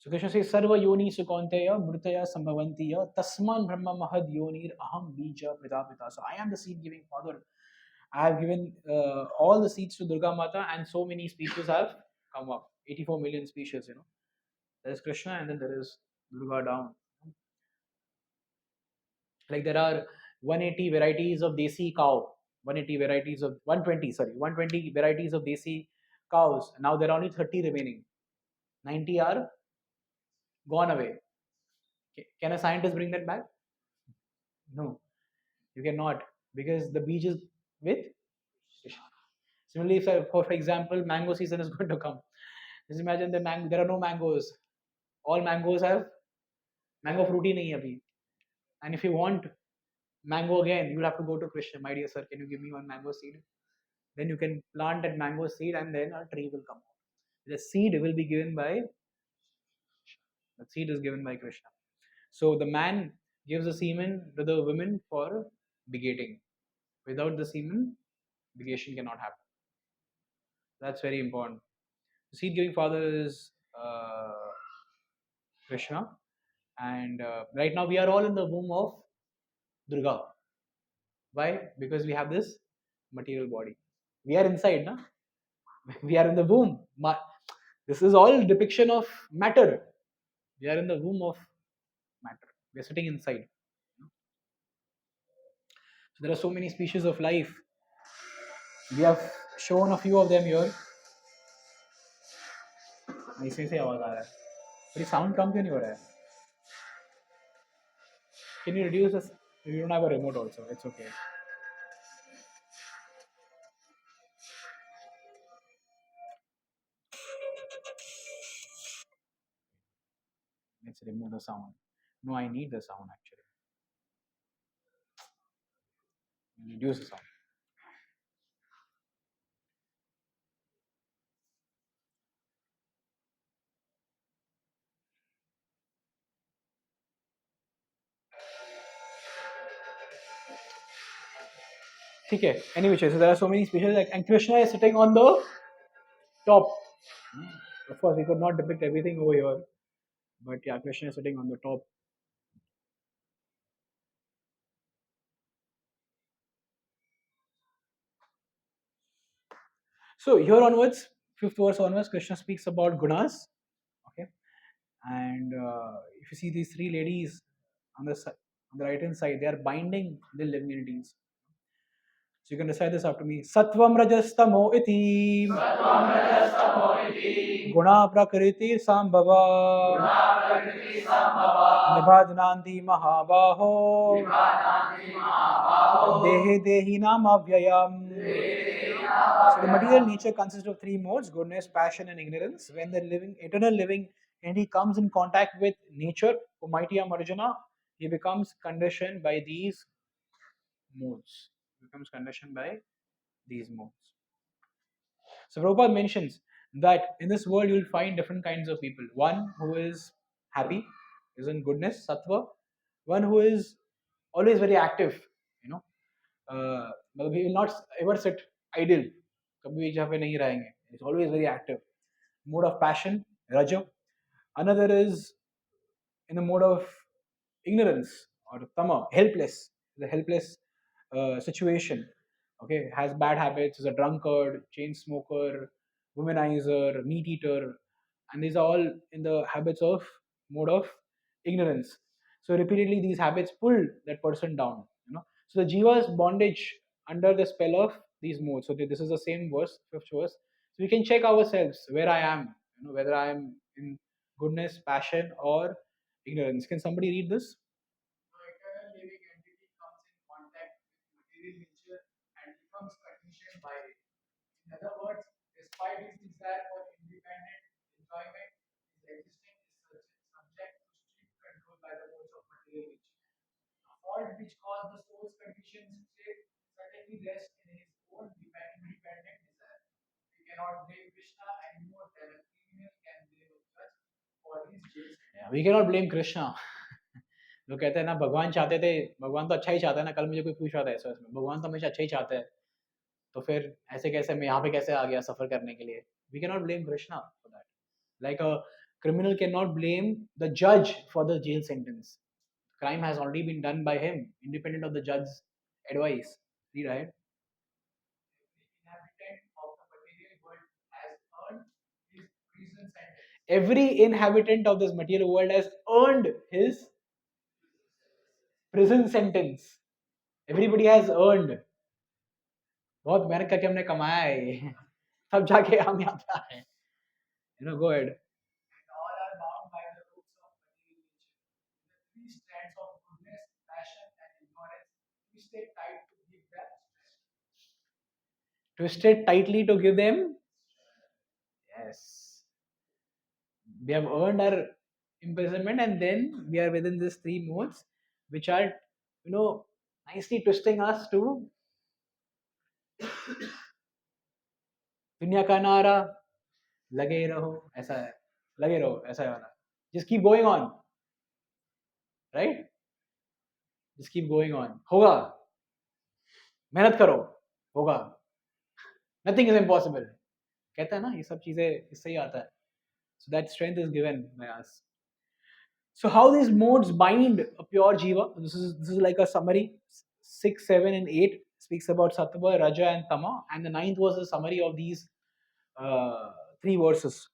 So Krishna says, Sarva Yoni Sukonteya Mrutaya Sambhavantiya Tasman Brahma Mahad Yonir Aham Bija Pita. So I am the seed giving father. I have given all the seeds to Durga Mata, and so many species have come up. 84 million species, There is Krishna, and then there is Durga down. Like there are 180 varieties of desi cow, 180 varieties of 120 varieties of desi cows. Now there are only 30 remaining. 90 are gone away. Can a scientist bring that back? No, you cannot, because the beach is with Krishna. Similarly, for example, mango season is going to come. Just imagine there are no mangoes. All mangoes have mango fruity nahi hai abhi. And if you want mango again, you'll have to go to Krishna. My dear sir, can you give me one mango seed? Then you can plant that mango seed, and then a tree will come out. The seed will be given by the seed is given by Krishna. So the man gives the semen to the women for begetting. Without the semen, begetting cannot happen. That's very important. The seed giving father is Krishna, and right now we are all in the womb of Durga. Why? Because we have this material body. We are inside, na? We are in the womb. This is all depiction of matter. We are in the womb of matter. We are sitting inside. So there are so many species of life. We have shown a few of them here. ऐसे से आवाज आ रहा है. But sound कम क्यों नहीं हो रहा है? Can you reduce this? You don't have a remote also. It's okay. Let's remove the sound. No, I need the sound actually. Reduce the sound. Okay. Anyway, so there are so many species, like, and Krishna is sitting on the top. Of course, we could not depict everything over here, but yeah, Krishna is sitting on the top. So here onwards, fifth verse onwards, Krishna speaks about gunas. Okay, and if you see these three ladies on the on the right hand side, they are binding the living entities. So you can recite this after me. Sattvam rajastamo iti guna prakriti sambhava nibhadnanti mahabaho dehe dehi nam avyayam. So the material nature consists of three modes: goodness, passion, and ignorance. When the living, eternal living entity comes in contact with nature, Almighty Arjuna, he becomes conditioned by these modes. Becomes conditioned by these modes. So Prabhupada mentions that in this world you will find different kinds of people. One who is happy, is in goodness, sattva. One who is always very active, you know. मतलब he will not ever sit idle. कभी भी जहाँ पे नहीं रहेंगे. He's always very active. Mode of passion, raja. Another is in the mode of ignorance or tama, helpless, the helpless situation. Okay, has bad habits, is a drunkard, chain smoker, womanizer, meat eater, and these are all in the habits of mode of ignorance. So repeatedly these habits pull that person down. So the jiva's bondage under the spell of these modes. So this is the same verse, fifth verse. So we can check ourselves where I am. Whether I am in goodness, passion, or ignorance. Can somebody read this? The eternal living entity comes in contact with material nature and becomes conditioned by it. In other words, despite his desire for independent enjoyment, his existence is subject to strict control by the modes of material nature. The fault which caused the soul's conditioned state certainly rests in his own independent desire. We cannot blame Krishna any more than a criminal can blame a judge for his jail. Yeah, we cannot blame Krishna. लोग कहते हैं ना भगवान चाहते थे, भगवान तो अच्छा ही चाहता है ना. कल मुझे कोई पूछ रहा था ऐसा, भगवान तो हमेशा अच्छा ही चाहता है, तो फिर ऐसे कैसे मैं यहाँ पे कैसे आ गया सफर करने के लिए. We can not blame Krishna for that. Like a criminal cannot blame the judge for the jail sentence. Crime has already been done by him, independent of the judge's advice. See, right? Every inhabitant of this material world has earned his prison sentence. Everybody has earned. बहुत मेहनत करके हमने कमाया है ये. तब जाके हम यहाँ पे आए. Go ahead. And all are bound by the ropes of material nature. The three strands of goodness, passion, and ignorance twisted tight to give them strength. Twisted tightly to give them. Yes. We have earned our imprisonment, and then we are within these three modes, which are, nicely twisting us to दुनिया का नारा लगे रहो ऐसा है, लगे रहो ऐसा वाला. Just keep going on, right? Just keep going on. होगा, मेहनत करो, होगा. Nothing is impossible. कहता है ना, ये सब चीजें इससे ही आता है. So that strength is given by us. So how these modes bind a pure jiva? This is like a summary. 6, 7, and 8 speaks about sattva, raja, and tama, and the ninth was a summary of these three verses.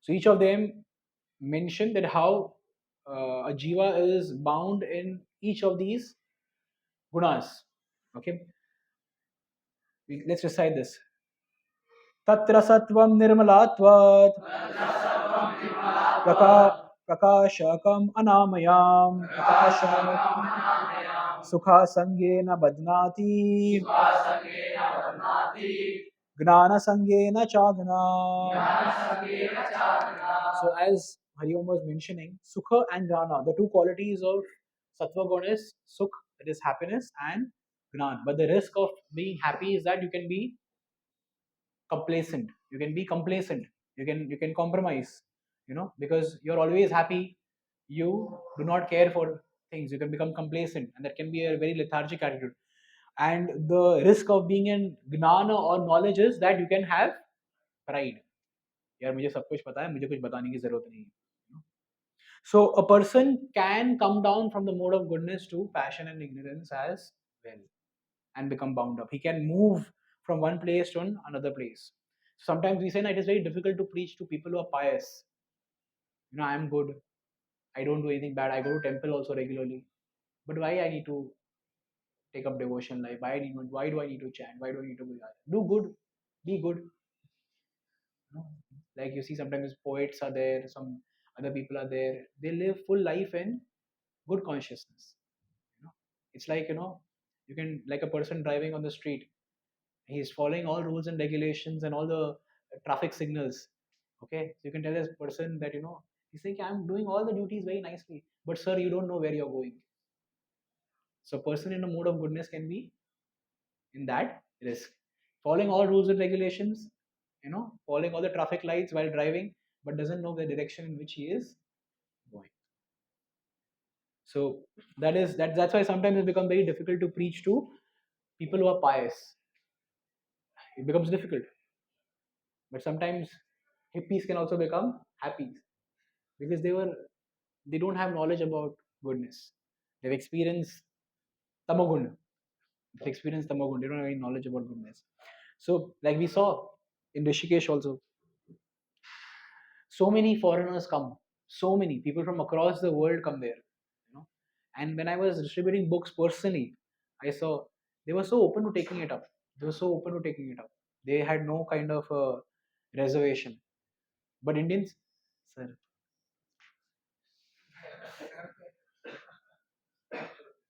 So each of them mentioned that how a jiva is bound in each of these gunas. Okay, let's recite this. Tatra sattvam nirmalatvat prakashakam anamayam sukha sangena badnati gnana sangena chagna. So as Hariom was mentioning, sukha and gnana, the two qualities of sattva guna is sukh, that is happiness, and gnan. But the risk of being happy is that you can be complacent. You can be complacent. You can compromise. Because you're always happy. You do not care for things. You can become complacent, and that can be a very lethargic attitude. And the risk of being in gnana or knowledge is that you can have pride. यार मुझे सब कुछ पता है, मुझे कुछ बताने की जरूरत नहीं है. So a person can come down from the mode of goodness to passion and ignorance as well, and become bound up. He can move from one place to another place. Sometimes we say it is very difficult to preach to people who are pious. I am good. I don't do anything bad. I go to temple also regularly. But why I need to take up devotion life? Why do I need to chant? Why do I need to do good? Be good. Like you see, sometimes poets are there, some other people are there. They live full life in good consciousness. It's like you can, like a person driving on the street. He's following all rules and regulations and all the traffic signals. Okay, so you can tell this person that he's saying I'm doing all the duties very nicely, but sir, you don't know where you're going. So, a person in a mode of goodness can be in that risk, following all rules and regulations, following all the traffic lights while driving, but doesn't know the direction in which he is going. So that's why sometimes it becomes very difficult to preach to people who are pious. It becomes difficult. But sometimes hippies can also become happy because they don't have knowledge about goodness. They've experienced tamagun. They've experienced tamagun. They don't have any knowledge about goodness. So, like we saw in Rishikesh also, so many foreigners come. So many people from across the world come there. And when I was distributing books personally, I saw they were so open to taking it up. They were so open to taking it up. They had no kind of reservation. But Indians, sir,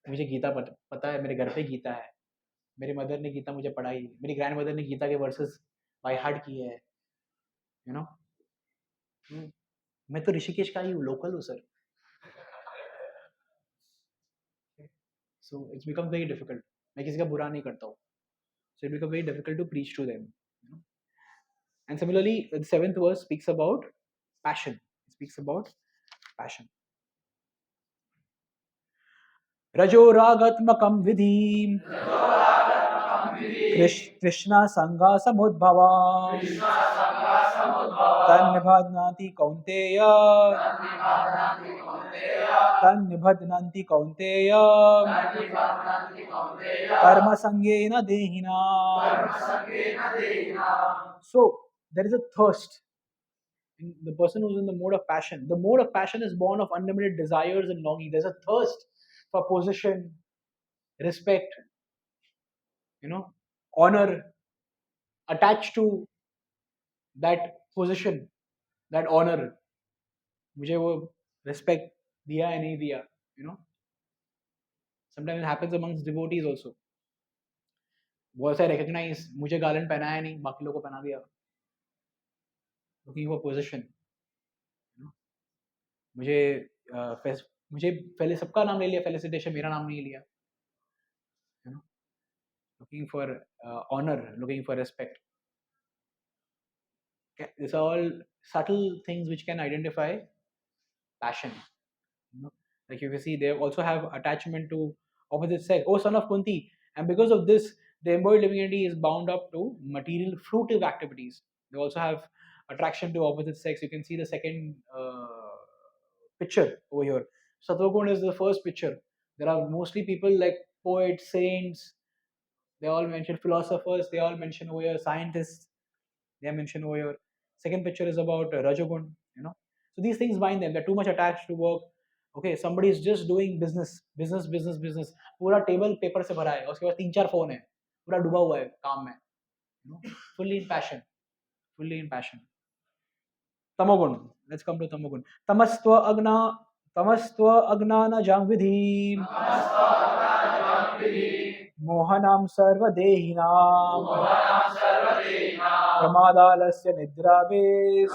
मुझे गीता पता है, मेरे घर पे गीता है, मेरी mother ने गीता मुझे पढ़ाई, मेरी ग्रैंड मदर ने गीता के वर्सेस बाय हार्ट किए हैं. यू नो मैं तो ऋषिकेश का ही हूँ, लोकल हूँ sir. So it's become very difficult. मैं किसी का बुरा नहीं करता हूँ. So it becomes very difficult to preach to them. And similarly, the seventh verse speaks about passion. It speaks about passion. रजोरागात्मकं विधि कृष्ण संगा समुद्भवा तन्निबध्नाति कौन्तेय तन्निबध्नाति कौन्तेय कर्म संगेन देहिना. So there is a thirst in the person who's in the mode of passion. The mode of passion is born of unlimited desires and longing. There's a thirst for position, respect, honor, attached to that position, that honor. मुझे वो respect दिया है नहीं दिया, Sometimes it happens amongst devotees also. बहुत सारे recognize मुझे garland पहनाया नहीं, बाकी लोगों को पहना दिया. Looking for position. मुझे पहले सबका नाम ले लिया, felicitation, मेरा नाम नहीं लिया. Looking for honor, looking for respect. Okay. These are all subtle things which can identify passion. Like you can see, they also have attachment to opposite sex. Oh, son of Kunti. And because of this, the embodied living entity is bound up to material fruitive activities. They also have attraction to opposite sex. You can see the second picture over here. Sattva is the first picture. There are mostly people like poets, saints. They all mention philosophers. They all mention over here scientists. They are mentioned over here. Second picture is about Rajogun. So these things bind them. They're too much attached to work. Okay, somebody is just doing business. पूरा table paper से भरा है, उसके बाद 3-4 phone है, पूरा डूबा हुआ है काम में. Fully in passion. तमोगुण. Let's come to तमोगुण. तमस्त्व अज्ञान जांविधि Mohanam सर्वदेहिनां प्रमादालस्य निद्रावेश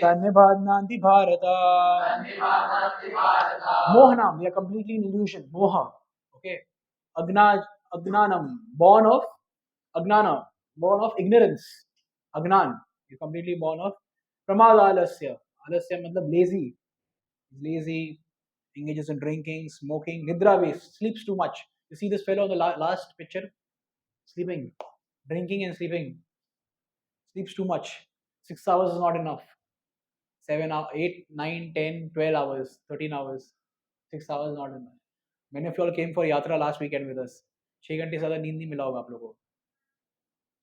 तन्निबध्नाति Bharat. Mohanam, they are completely in illusion. Moha. Okay. Agnanam, born of Agnana, born of ignorance. Agnan, you're completely born of Pramadalasya. Alasya matlab lazy. Lazy. engages in drinking, smoking, nidra waste, sleeps too much. You see this fellow on the last picture, sleeping, drinking and sleeping, sleeps too much. 6 hours is not enough. 7 hours, 8, 9, 10, 12 hours, 13 hours, 6 hours is not enough. Many of you all came for yatra last weekend with us. 6 घंटे से ज़्यादा नींद नहीं मिला होगा आप लोगों को.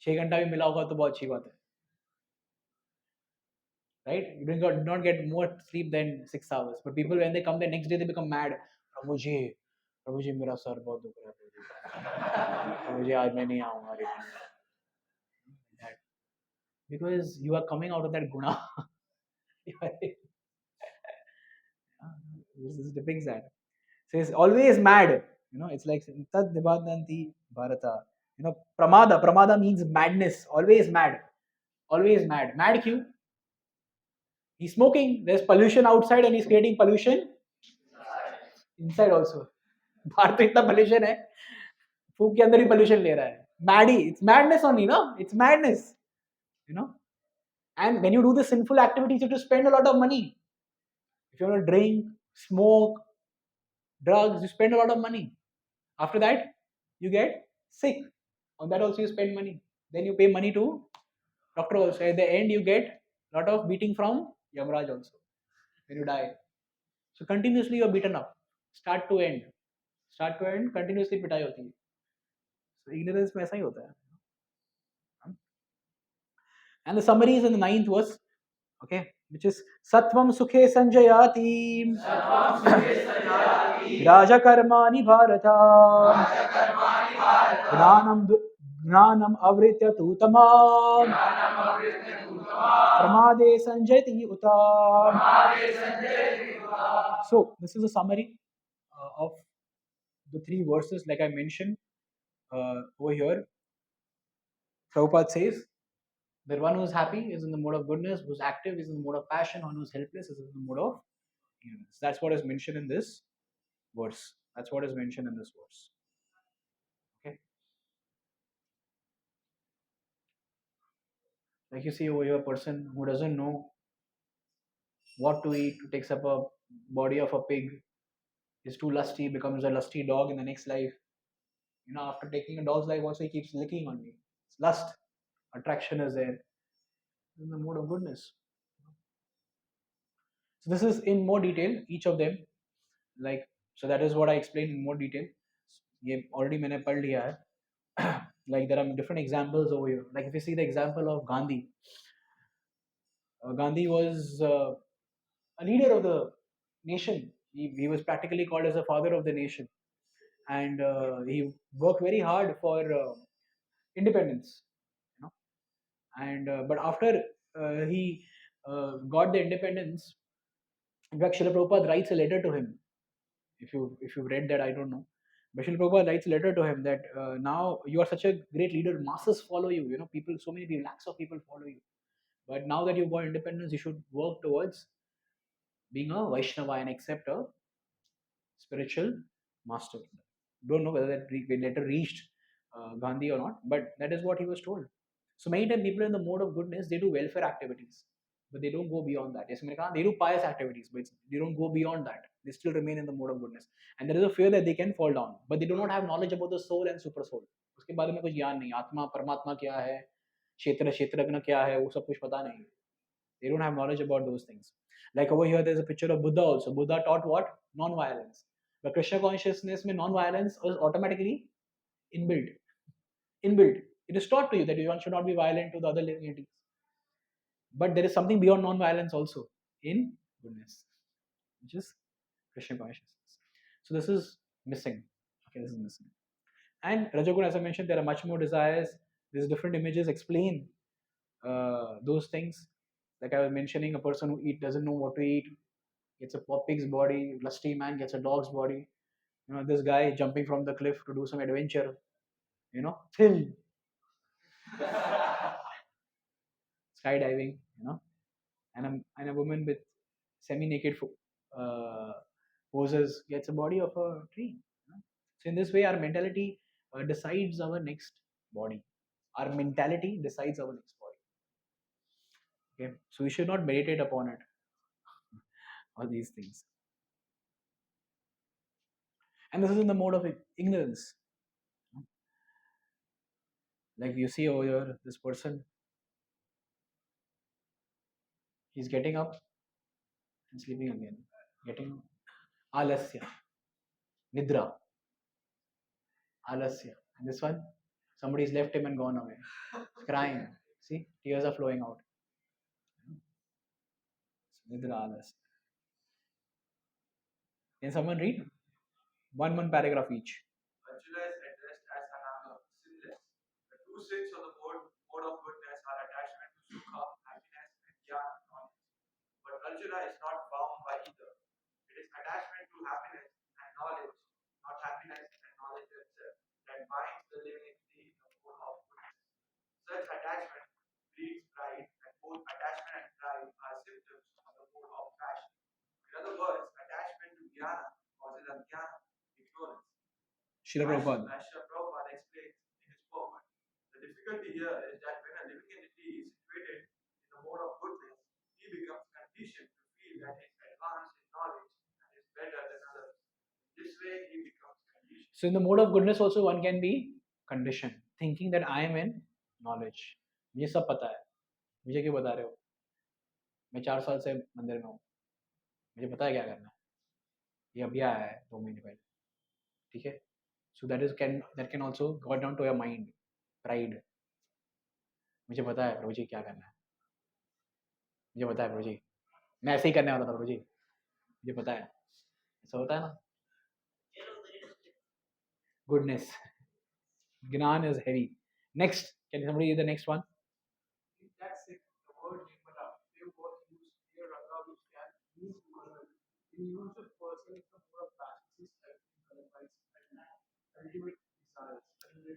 6 घंटा भी मिला होगा तो बहुत अच्छी बात है. Right? You do not get more sleep than 6 hours. But people, when they come the next day, they become mad. प्रभु जी मेरा सर बहुत दुख रहा है. प्रभु जी आज मैं नहीं आऊँगा. Because you are coming out of that guna. This depicts that. So it's always mad. It's like Tad Nibadanti Bharata. Pramada means madness. Always mad. Always mad. Mad क्यों? He's smoking. There's pollution outside and he's creating pollution inside also. बाहर तो इतना pollution है. फूक के अंदर ही pollution ले रहा है. Maddy. It's madness only, no? It's madness. And when you do the sinful activities, you have to spend a lot of money. If you want to drink, smoke, drugs, you spend a lot of money. After that, you get sick. On that also you spend money. Then you pay money to doctor also. At the end, you get a lot of beating from Yamraj also when you die. So continuously you are beaten up. Start to end. Start to end, continuously पिटाई होती है. So ignorance में ऐसा ही होता है. And the summary is in the 9th verse. Okay, which is Satvam Sukhe Sanjayati Raja Karmani Bharata Gnanam Avritya Tutamam Pramade Sanjayati Utam. So, this is a summary of the 3 verses, like I mentioned over here. Prabhupada says that one who is happy is in the mode of goodness, who is active is in the mode of passion, one who is helpless is in the mode of ignorance. That's what is mentioned in this verse. That's what is mentioned in this verse. Okay. Like you see over here, a person who doesn't know what to eat, who takes up a body of a pig, is too lusty, becomes a lusty dog in the next life. After taking a dog's life, also he keeps licking on me. It's lust. Attraction is there. In the mode of goodness. So this is in more detail, each of them. So that is what I explained in more detail. ये already मैंने पढ़ लिया है. Like there are different examples over here. Like if you see the example of Gandhi. Gandhi was a leader of the nation. He was practically called as the father of the nation. And he worked very hard for independence. And but after he got the independence, in fact, Srila Prabhupada writes a letter to him. If you've read that, I don't know. But Srila Prabhupada writes a letter to him that now you are such a great leader, masses follow you. People, so many people, lakhs of people follow you. But now that you've got independence, you should work towards being a Vaishnava and accept a spiritual master. Don't know whether that letter reached Gandhi or not, but that is what he was told. So many times people in the mode of goodness, they do welfare activities, but they don't go beyond that. They do pious activities, but they don't go beyond that. They still remain in the mode of goodness. And there is a fear that they can fall down, but they do not have knowledge about the soul and super soul. उसके बारे में कुछ ज्ञान नहीं, आत्मा परमात्मा क्या है, क्षेत्रज्ञ क्या है, वो सब कुछ पता नहीं. They don't have knowledge about those things. Like over here, there's a picture of Buddha also. Buddha taught what? Non-violence. But Krishna consciousness में non-violence is automatically inbuilt. Inbuilt. It is taught to you that one should not be violent to the other living entities. But there is something beyond non-violence also in goodness, which is Krishna consciousness. So this is missing. Okay, this is missing. And Rajoguna, as I mentioned, there are much more desires. These different images explain those things. Like I was mentioning, a person who doesn't know what to eat, gets a pig's body. Lusty man gets a dog's body. This guy jumping from the cliff to do some adventure. Thrill. Skydiving. And a woman with semi-naked poses gets a body of a tree. So in this way, our mentality decides our next body. Our mentality decides our next body. Okay, so we should not meditate upon it. All these things. And this is in the mode of ignorance. Like you see over here, this person, he's getting up and sleeping again. Getting alasya, nidra, alasya. And this one, somebody's left him and gone away. He's crying. See, tears are flowing out. Nidra, alasya. Can someone read? One paragraph each. Arjuna is addressed as Ananga, sinless. The two sins of the mode of goodness are attachment to sukha, happiness, and jnana, knowledge. But Arjuna is not bound by either. It is attachment to happiness and knowledge, not happiness and knowledge itself, that binds the living entity in the mode of goodness. Such attachment breeds pride, and both attachment and pride are symptoms of the mode of passion. In other words, attachment to jnana causes ajnana, ignorance. Srila Prabhupada. Srila Prabhupada explains in his poem. The difficulty here is that when a living entity is situated in the mode of goodness, he becomes conditioned to feel that he is advanced in knowledge and is better than others. This way, he becomes conditioned. So in the mode of goodness also one can be conditioned, thinking that I am in knowledge. मुझे सब पता है. मुझे क्यों बता रहे हो? मैं 4 साल से मंदिर में हूँ. मुझे पता है क्या करना है. ये अभी आया है 2 महीने पहले. ठीक है? So that can also go down to your mind, pride. मुझे पता है प्रभु जी क्या करना है. मुझे पता है प्रभु जी. मैं ऐसे ही करने वाला था प्रभु जी. मुझे पता है. ऐसा होता है ना? Goodness. Gnan is heavy. Next, can somebody read the next one? In that sense, the word Nirmala, they were used here Ranga, which can mean color. In use of person is the mode of passion, is colorifies and ultimate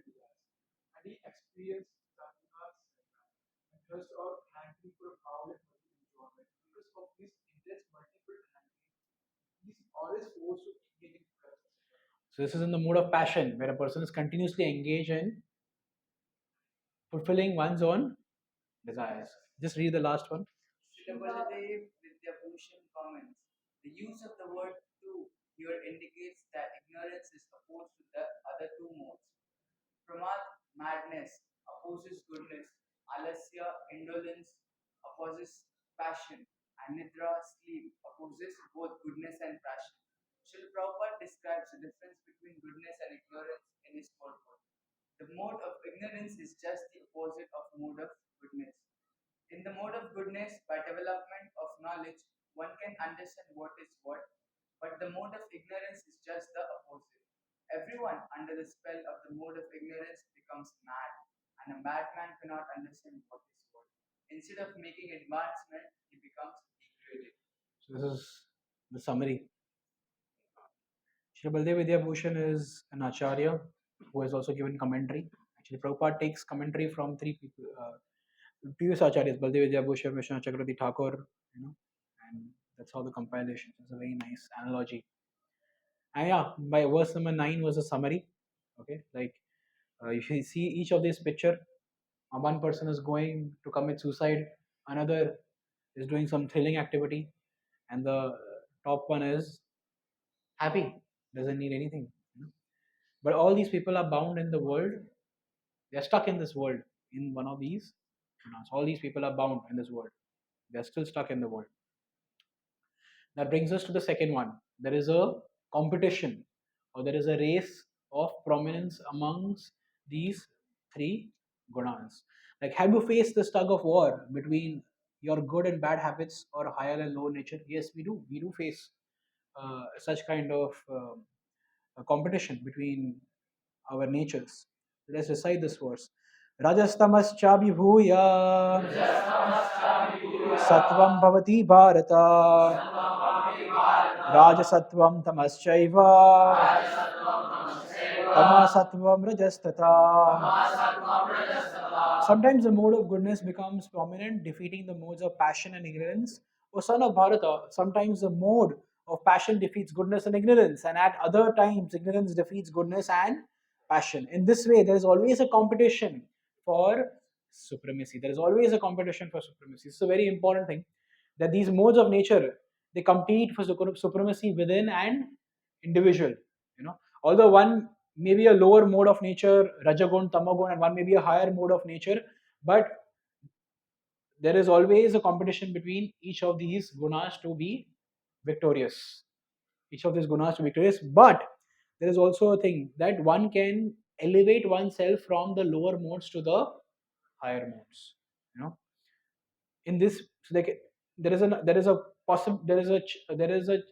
desires, and he experienced Dhankas and thus our hankering for power and enjoyment. Because of this intense multiple hankering, he is always forced to engage in presence. So this is in the mode of passion, where a person is continuously engaged in fulfilling one's own desires. Just read the last one. Srila Vidyabhushan comments. The use of the word two here indicates that ignorance is opposed to the other two modes. Pramad, madness, opposes goodness. Alasya, indolence, opposes passion. And Nidra, sleep, opposes both goodness and passion. Srila Prabhupada describes the difference between goodness and ignorance in his purport. The mode of ignorance is just the opposite of mode of goodness. In the mode of goodness, by development of knowledge, one can understand what is what, but the mode of ignorance is just the opposite. Everyone under the spell of the mode of ignorance becomes mad, and a madman cannot understand what is what. Instead of making advancement, he becomes degraded. So this is the summary. Shri Baldev Vidyabhushan is an acharya who has also given commentary. Actually, Prabhupada takes commentary from 3 people. Previous acharyas, Baldev Vidyabhushan, Vishnu Chakravarti Thakur, and that's how the compilation. It's a very nice analogy. And yeah, by verse number 9 was a summary. Okay, like you see each of this picture. One person is going to commit suicide, another is doing some thrilling activity, and the top one is happy, doesn't need anything. But all these people are bound in the world. They are stuck in this world in one of these. So all these people are bound in this world. They are still stuck in the world. That brings us to the second one. There is a competition, or there is a race of prominence amongst these 3 gunas. Like, have you faced this tug of war between your good and bad habits or higher and low nature? Yes, we do. We do face such kind of a competition between our natures. Let's recite this verse. Rajastamascha vibhuya Satvam bhavati bharata Rajasatvam tamaschaiva Tamasatvam rajastata. Sometimes the mode of goodness becomes prominent, defeating the modes of passion and ignorance. O son of Bharata, sometimes the mode of passion defeats goodness and ignorance, and at other times ignorance defeats goodness and passion. In this way, there is always a competition for supremacy. There is always a competition for supremacy. It's a very important thing that these modes of nature, they compete for supremacy within an individual. Although one may be a lower mode of nature, Rajagun, Tamagun, and one may be a higher mode of nature, but there is always a competition between each of these gunas to be victorious. Each of these gunas to be victorious, but there is also a thing that one can elevate oneself from the lower modes to the higher modes. You know, in this, so like there is a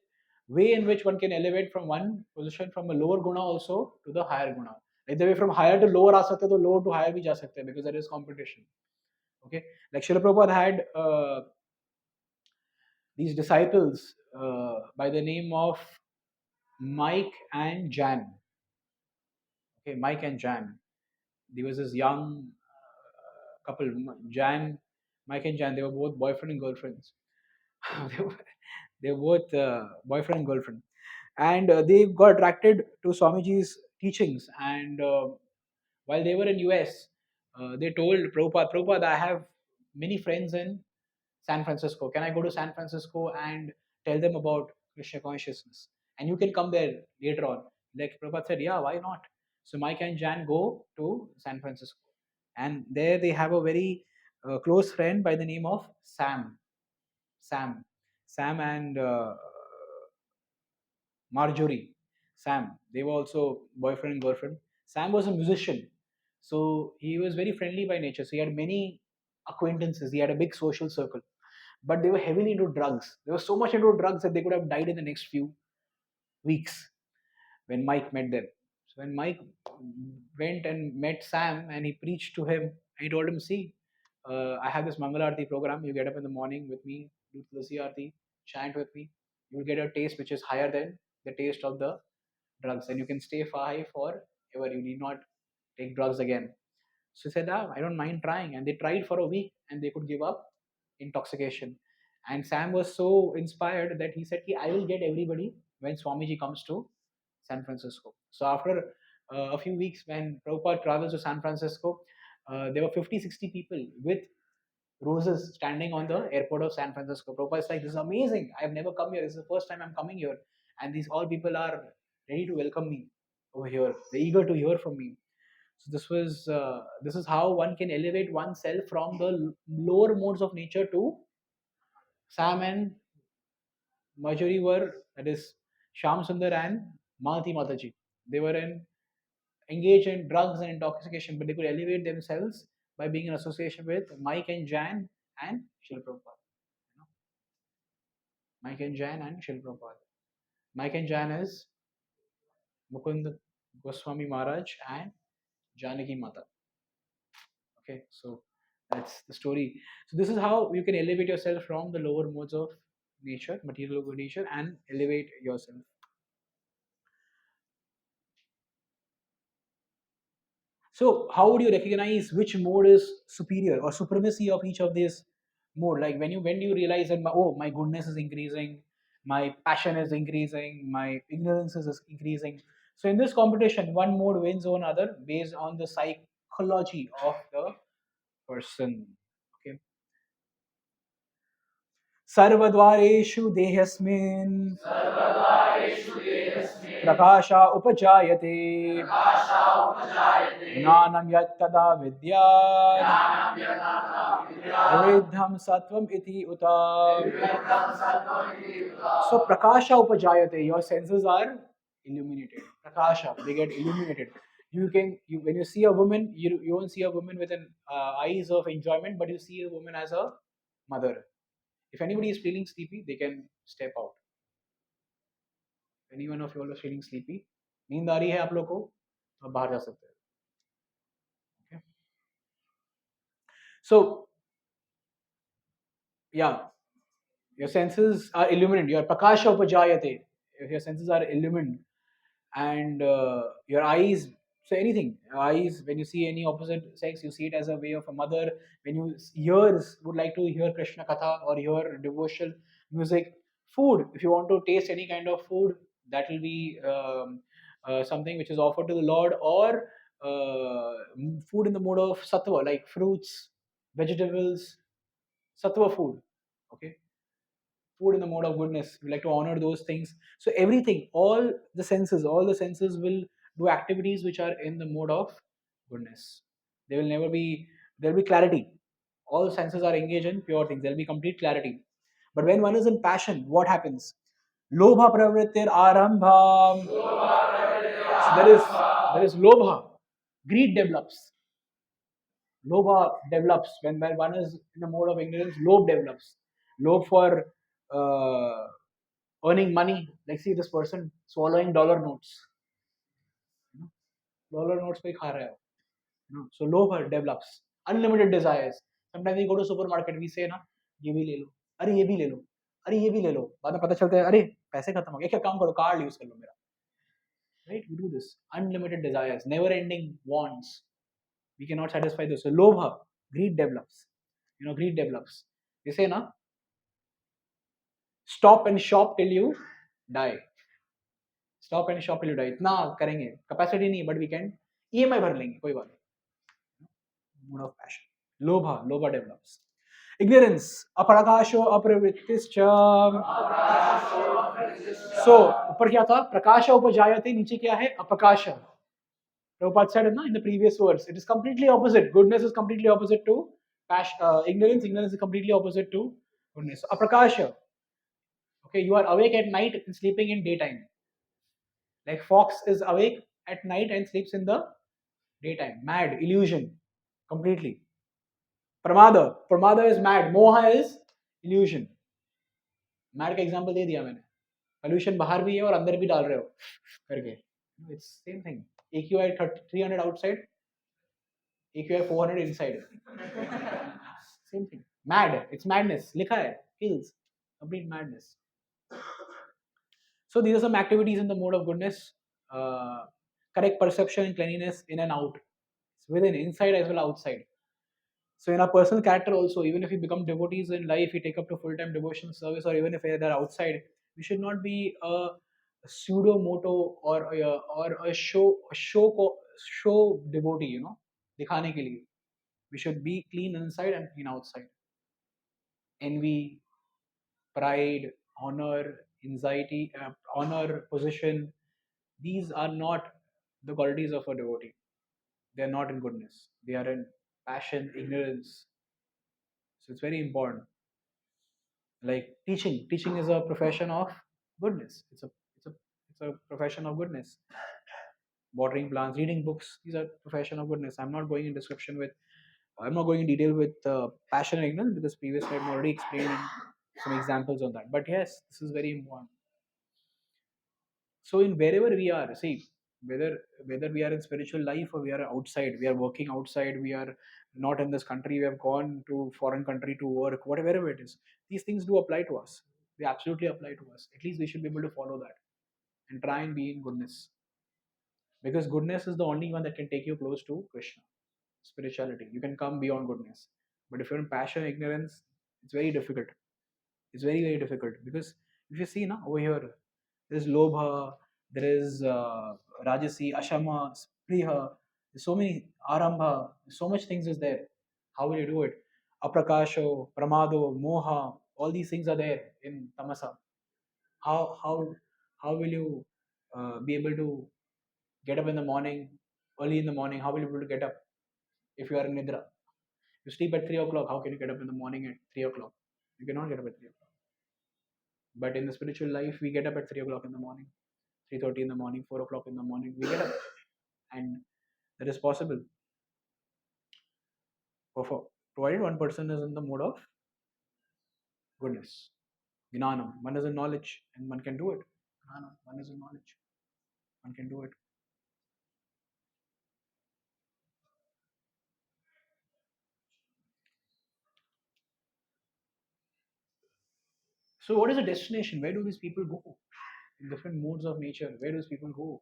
way in which one can elevate from one position from a lower guna also to the higher guna. Like the way from higher to lower aa sakte, to lower to higher bhi ja sakte, because there is competition. Okay, like Srila Prabhupada had these disciples by the name of Mike and Jan. Okay, Mike and Jan. There was this young couple, Mike and Jan. They were both boyfriend and girlfriends. they, were, they were both boyfriend and girlfriend, and they got attracted to Swamiji's teachings. And while they were in US, they told Prabhupada, I have many friends in San Francisco. Can I go to San Francisco and tell them about Krishna consciousness? And you can come there later on. Like Prabhupada said, yeah, why not? So Mike and Jan go to San Francisco. And there they have a very close friend by the name of Sam. Sam. Sam and Marjorie. Sam. They were also boyfriend and girlfriend. Sam was a musician. So he was very friendly by nature. So he had many acquaintances. He had a big social circle, but they were heavily into drugs. They were so much into drugs that they could have died in the next few weeks when Mike met them. So when Mike went and met Sam and he preached to him, and he told him, see, I have this Mangalarti program. You get up in the morning with me, do Tulsi Arti, chant with me. You'll get a taste which is higher than the taste of the drugs, and you can stay high forever. You need not take drugs again. So he said, I don't mind trying. And they tried for a week and they could give up intoxication. And Sam was so inspired that he said, I will get everybody when Swamiji comes to San Francisco. So after a few weeks, when Prabhupada travels to San Francisco, there were 50, 60 people with roses standing on the airport of San Francisco. Prabhupada is like, this is amazing. I've never come here. This is the first time I'm coming here. And these all people are ready to welcome me over here. They're eager to hear from me. So this is how one can elevate oneself from the lower modes of nature to Sam and Marjorie were, that is Sham Sundar and Malati Mataji. They were engaged in drugs and intoxication, but they could elevate themselves by being in association with Mike and Jan and Srila Prabhupada. You know, Mike and Jan and Srila Prabhupada. Mike and Jan is Mukund Goswami Maharaj and Janaki Mata. Okay, so that's the story. So this is how you can elevate yourself from the lower modes of nature, material nature, and elevate yourself. So how would you recognize which mode is superior or supremacy of each of these mode? Like when you realize that my goodness is increasing, my passion is increasing, my ignorance is increasing. So in this competition, one mode wins over another based on the psychology of the person. Okay. सर्वद्वारेषु देहस्मिन् प्रकाश उपजायते ज्ञानं यत्तदा विद्यात् विविधं सत्वम इति उत. So prakasha upajayate, your senses are illuminated. Prakasha, they get illuminated. When you see a woman, you don't see a woman with an eyes of enjoyment, but you see a woman as a mother. If anybody is feeling sleepy, they can step out. Anyone of you all is feeling sleepy, नींद आ रही है आप लोग को, तो आप बाहर जा सकते हैं. Okay. So yeah, your senses are illumined. Your prakasha upajayate. If your senses are illumined, and your eyes, so anything, eyes, when you see any opposite sex, you see it as a way of a mother. When you ears would like to hear Krishna katha or hear devotional music. Food, if you want to taste any kind of food, that will be something which is offered to the Lord, or food in the mode of sattva, like fruits, vegetables, sattva food. Okay. food in the mode of goodness. We like to honor those things. So everything, all the senses will do activities which are in the mode of goodness. They will never be. There will be clarity. All the senses are engaged in pure things. There will be complete clarity. But when one is in passion, what happens? Lobha pravrittir arambha. So there is lobha. Greed develops. Lobha develops when one is in the mode of ignorance. Lobe develops. Lobe for uh, earning money. Like see this person swallowing dollar notes. You know, dollar notes पे खा रहा है. So lobe develops. Unlimited desires. Sometimes we go to supermarket. We say ना ये भी ले लो. अरे ये भी ले लो. अरे ये भी ले लो. बाद में पता चलता है अरे पैसे खत्म हो गए. क्या काम करो कार्ड यूज कर लो मेरा. Right? We do this. Unlimited desires. Never ending wants. We cannot satisfy this. So lobha, greed develops. Greed develops. They say na, stop and shop till you die. Stop and shop till you die. इतना करेंगे. Capacity नहीं, but we can EMI भर लेंगे. कोई बात नहीं. Mood of passion. Lobha develops. Ignorance. Aprakasho aprivrittischa. So ऊपर क्या था? प्रकाशा उपजायते. नीचे क्या है? अपकाशा. Prabhupada said in the previous verse, it is completely opposite. Goodness is completely opposite to ignorance. Ignorance is completely opposite to goodness. So, aprakasha. Okay, you are awake at night and sleeping in daytime. Like fox is awake at night and sleeps in the daytime. Mad, illusion, completely. Pramada. Pramada is mad. Moha is illusion. Mad का example दे दिया मैंने. Pollution बाहर भी है और अंदर भी डाल रहे हो करके. It's same thing. AQI 300 outside. AQI 400 inside. Same thing. Mad. It's madness. Likha hai. Kills. Complete madness. So these are some activities in the mode of goodness. Correct perception and cleanliness in and out. It's within, inside as well outside. So in our personal character also, even if we become devotees in life, we take up to full-time devotion service, or even if they're outside, we should not be a pseudo moto or a show devotee. दिखाने के लिए. We should be clean inside and clean outside. Envy, pride, honor, anxiety, honor, position, these are not the qualities of a devotee. They are not in goodness. They are in passion, ignorance. So it's very important. Like teaching. Teaching is a profession of goodness. It's a profession of goodness. Watering plants, reading books, these are profession of goodness. I'm not going in detail with passion and ignorance because previously I've already explained some examples on that. But yes, this is very important. So in wherever we are, see whether we are in spiritual life or we are outside, we are working outside, we are not in this country, we have gone to foreign country to work, whatever it is, these things do apply to us. They absolutely apply to us. At least we should be able to follow that and try and be in goodness. Because goodness is the only one that can take you close to Krishna. Spirituality. You can come beyond goodness. But if you're in passion, ignorance, it's very difficult. It's very, very difficult. Because if you see now over here, there is Lobha, there is Rajasi, Ashama, Spriha, there's so many Arambha, so much things is there. How will you do it? Aprakasho, Pramado, Moha, all these things are there in Tamasa. How will you be able to get up in the morning, early in the morning? How will you be able to get up if you are in Nidra? You sleep at 3 o'clock, how can you get up in the morning at 3 o'clock? You cannot get up at 3 o'clock. But in the spiritual life, we get up at 3 o'clock in the morning, 3:30 in the morning, 4 o'clock in the morning, we get up. And that is possible. Provided one person is in the mode of goodness. Gnanam. One is in knowledge and one can do it. Gnanam. One is in knowledge. One can do it. So what is the destination? Where do these people go? In different modes of nature, where do these people go?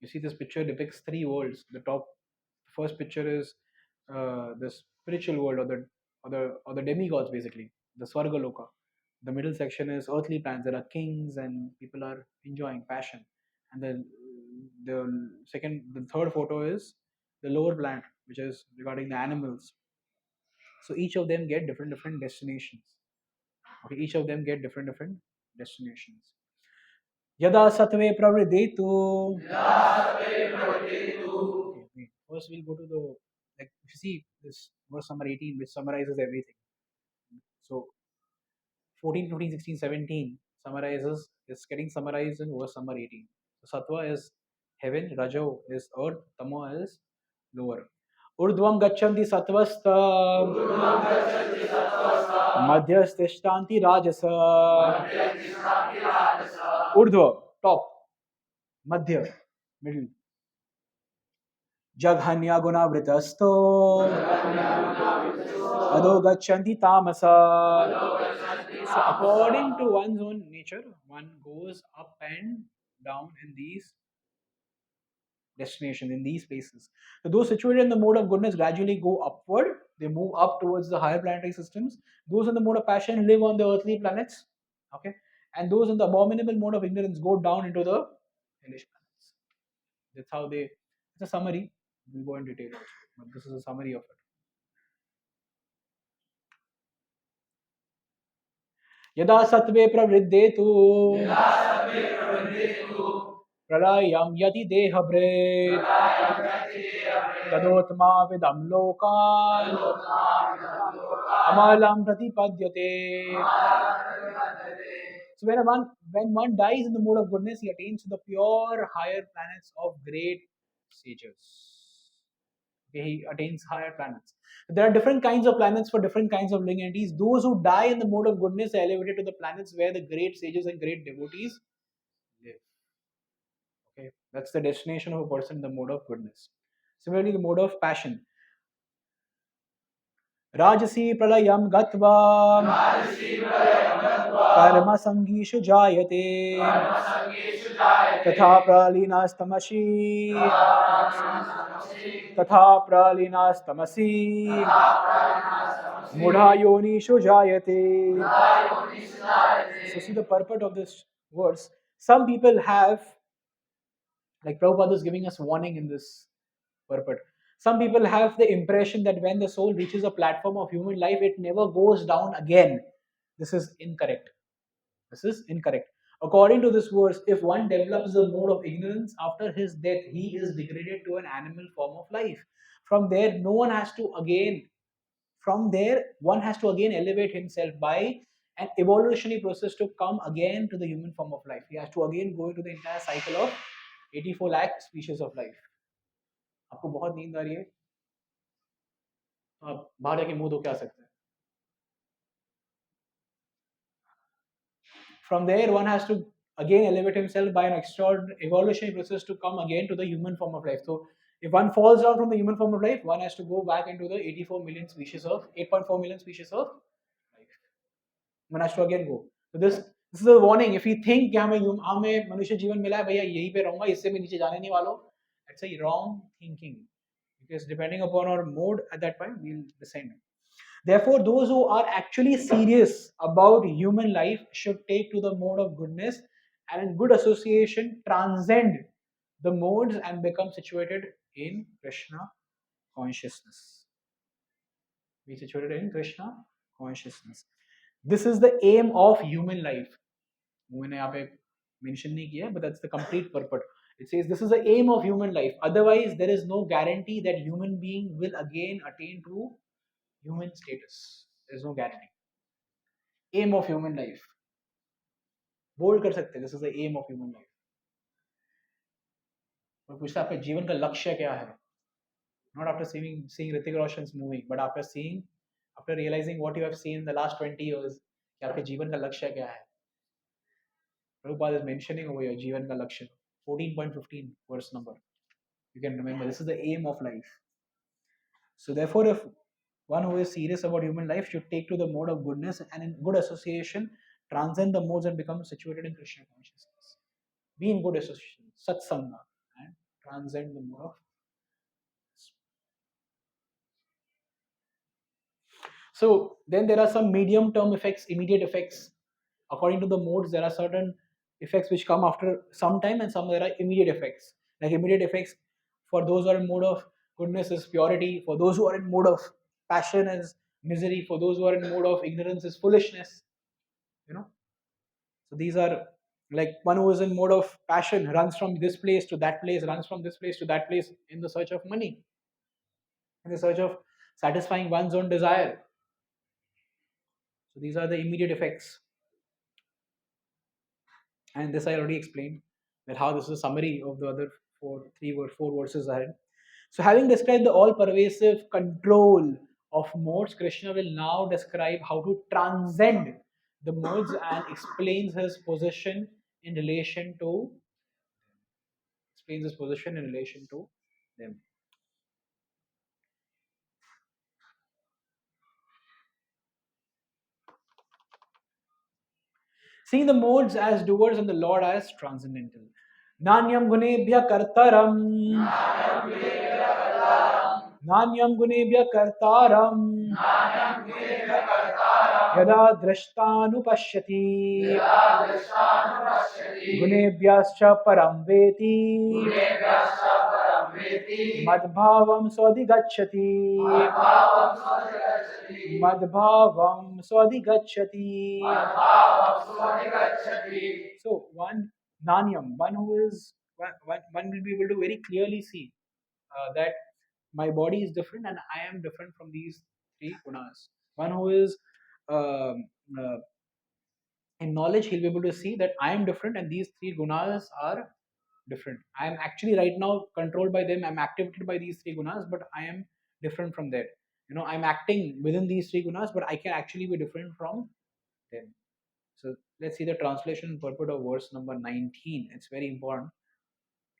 You see, this picture depicts three worlds. The first picture is the spiritual world, or the demigods, basically, the Swarga Loka. The middle section is earthly planets. There are kings and people are enjoying passion. And then the third photo is the lower planet, which is regarding the animals. So each of them get different destinations. Okay, each of them get different destinations. Yada satve pravridetu. Okay, wait. First we'll go to the, like, if you see this verse number 18, which summarizes everything. So 14, 15, 16, 17 summarizes, is getting summarized in verse number 18. So sattva is heaven, rajo is earth, tamo is lower. Urdhvam gachanti sattvasta, madhyasthishtanti rajasa. Urdhva, top, madhya, middle. Jaghanya gunavritasto, adho gachanti tamasa. So according to one's own nature, one goes up and down in these destinations, in these places. So those situated in the mode of goodness gradually go upward. They move up towards the higher planetary systems. Those in the mode of passion live on the earthly planets. Okay. And those in the abominable mode of ignorance go down into the hellish planets. That's how they, it's a summary. We'll go in detail also. But this is a summary of it. यदा सत्वे प्रवृद्धेतु प्रलयं यदि देहभृत् तदोत्मा विदं लोकान् अमलं प्रतिपद्यते. So when one dies in the mode of goodness, he attains to the pure higher planets of great sages. Okay, he attains higher planets. There are different kinds of planets for different kinds of living entities. Those who die in the mode of goodness are elevated to the planets where the great sages and great devotees live. Okay, that's the destination of a person in the mode of goodness. Similarly, the mode of passion. Rajasi pralayam gatva karma sangishu jayate तथा प्रलीनास्तमसि तथा प्रलीनास्तमसि मूढ़ा योनिषु जायते. So see the purport of this verse. Some people have, like Prabhupada is giving us warning in this purport. Some people have the impression that when the soul reaches a platform of human life, it never goes down again. This is incorrect. This is incorrect. According to this verse, if one develops the mode of ignorance after his death, he is degraded to an animal form of life. From there, one has to again elevate himself by an evolutionary process to come again to the human form of life. He has to again go into the entire cycle of 84 lakh species of life. आपको बहुत नींद आ रही है तो आप बाहर जाके मुंह धो के आ सकते हैं. From there, one has to again elevate himself by an extraordinary evolutionary process to come again to the human form of life. So, if one falls down from the human form of life, one has to go back into the 8.4 million species of life. One has to again go. So this is a warning. If you think कि हमें मनुष्य जीवन मिला है भैया यहीं पे रहूंगा इससे मैं नीचे जाने नहीं वाला हूँ, that's a wrong thinking, because depending upon our mode at that point we'll descend. Therefore, those who are actually serious about human life should take to the mode of goodness and in good association transcend the modes and become situated in Krishna consciousness. Be situated in Krishna consciousness. This is the aim of human life. मैंने यहाँ पे mention नहीं किया, but that's the complete purport. It says this is the aim of human life. Otherwise, there is no guarantee that human being will again attain to human status. There is no guarantee. Aim of human life. Bold कर सकते हैं, this is the aim of human life. मैं पूछता आपके जीवन का लक्ष्य क्या है? Not after seeing Hrithik Roshan's movie, but after realizing what you have seen in the last 20 years, कि आपके जीवन का लक्ष्य क्या है? Prabhupada is mentioning over here जीवन का लक्ष्य 14.15 verse number. You can remember this is the aim of life. So therefore, if one who is serious about human life should take to the mode of goodness and in good association transcend the modes and become situated in Krishna consciousness. Be in good association, satsanga, and transcend the mode of. So then there are some medium-term effects, immediate effects. According to the modes, there are certain effects which come after some time, and some there are immediate effects. Like immediate effects for those who are in mode of goodness is purity. For those who are in mode of passion is misery. For those who are in mode of ignorance is foolishness. You know. So these are like one who is in mode of passion runs from this place to that place, runs from this place to that place in the search of money, in the search of satisfying one's own desire. So these are the immediate effects. And this I already explained that how this is a summary of the other four verses ahead. So having described the all-pervasive control of modes, Krishna will now describe how to transcend the modes and explains his position in relation to them. Seeing the modes as doers and the Lord as transcendental. Nanyam gunebhya kartaram. Nanyam gunebhya kartaram. Yada drashtanupashyati. Gunebhyascha param veti. Madbhavam swadhigacchati. Madbhavam swadhigacchati. So one Nanyam, one who is one will be able to very clearly see that my body is different and I am different from these three gunas. One who is um, uh, in knowledge, he'll be able to see that I am different and these three gunas are different. I am actually right now controlled by them. I'm activated by these three gunas, but I am different from that. You know, I'm acting within these three gunas, but I can actually be different from them. So let's see the translation and purport of verse number 19. It's very important.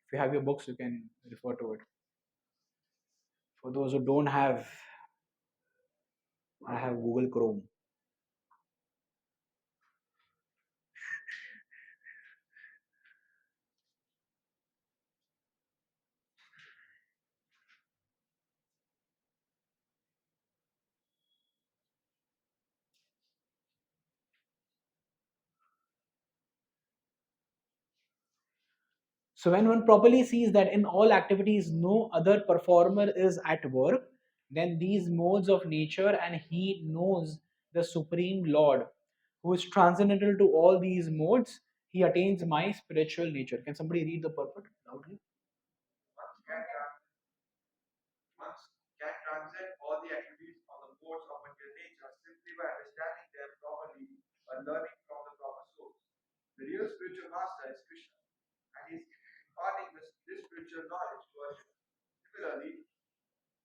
If you have your books, you can refer to it. For those who don't have, I have Google Chrome. So when one properly sees that in all activities no other performer is at work, then these modes of nature and he knows the Supreme Lord who is transcendental to all these modes, he attains my spiritual nature. Can somebody read the purport loudly? One can, one can transcend all the attributes of the modes of material nature simply by understanding them properly or learning from the proper source. The real spiritual master is Krishna, and he is imparting this spiritual knowledge to us. Similarly,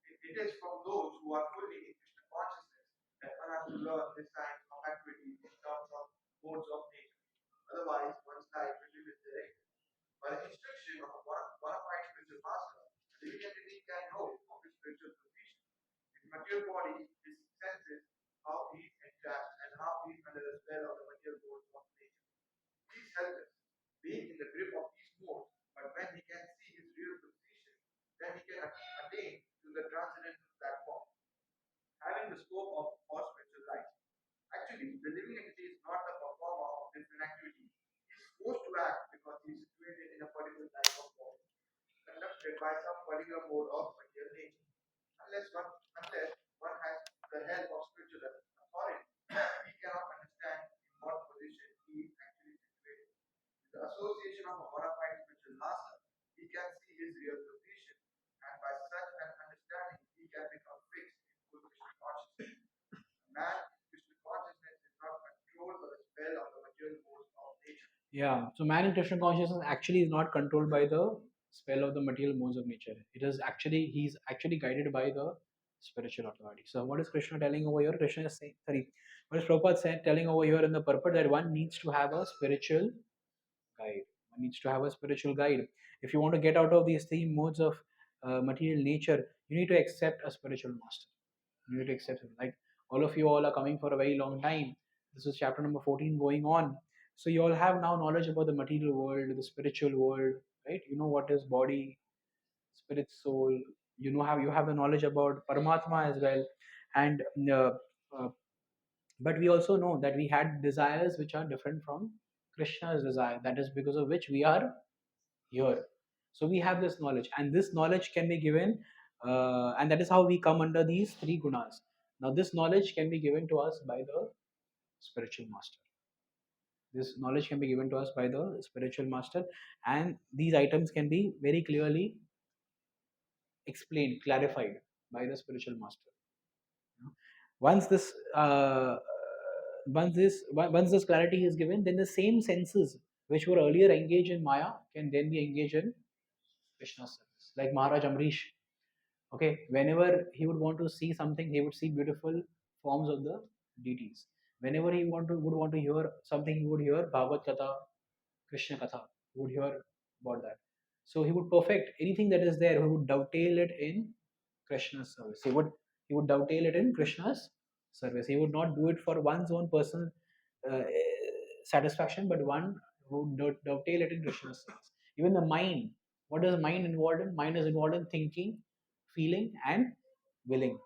it is from those who are fully in Krishna consciousness that one has to learn this kind of activity in terms of modes of nature. Otherwise, one's life will be misdirected. By the instruction of a bona fide spiritual master, the living entity can know of his spiritual position. His material body, his senses, how he is entrapped, and how he is under the spell of the material modes of nature. These help us, being in the grip of these modes, but when he can see his real position, then he can attain to the transcendental platform, having the scope of all spiritual life. Actually, the living entity is not the performer of different activities. He is forced to act because he is situated in a particular type of body, conducted by some particular mode of material nature. Unless one has the help of spiritual authority, he cannot understand in what position he is actually situated. With the association of a bona fide spiritual master, he can see his real position, and by such an understanding, he can become fixed in full Krishna consciousness. Man in Krishna consciousness is not controlled by the spell of the material modes of nature. Yeah, so man in Krishna consciousness actually is not controlled by the spell of the material modes of nature. It is actually, he's actually guided by the spiritual authority. So what is Krishna telling over here? Krishna is saying, sorry, what is Prabhupada saying, telling over here in the purport that one needs to have a spiritual guide. One needs to have a spiritual guide. If you want to get out of these three modes of material nature, you need to accept a spiritual master. You need to accept him. Like all of you all are coming for a very long time. This is chapter number 14 going on. So you all have now knowledge about the material world, the spiritual world, right? You know what is body, spirit, soul. You have the knowledge about Paramatma as well, and uh, but we also know that we had desires which are different from Krishna's desire. That is because of which we are here. So we have this knowledge, and this knowledge can be given, and that is how we come under these three gunas. Now, this knowledge can be given to us by the spiritual master. This knowledge can be given to us by the spiritual master, and these items can be very clearly explained, clarified by the spiritual master. You know, Once this once this clarity is given, then the same senses which were earlier engaged in Maya can then be engaged in Krishna's service. Like Maharaj Amrish, okay, whenever he would want to see something, he would see beautiful forms of the deities. Whenever he would want to hear something, he would hear Bhagavad Katha, Krishna Katha, he would hear about that. So he would perfect anything that is there. He would dovetail it in Krishna's service. He would dovetail it in Krishna's service. He would not do it for one's own personal uh, satisfaction, but one who would dovetail it in Krishna's service. Even the mind. What is mind involved in? Mind is involved in thinking, feeling, and willing.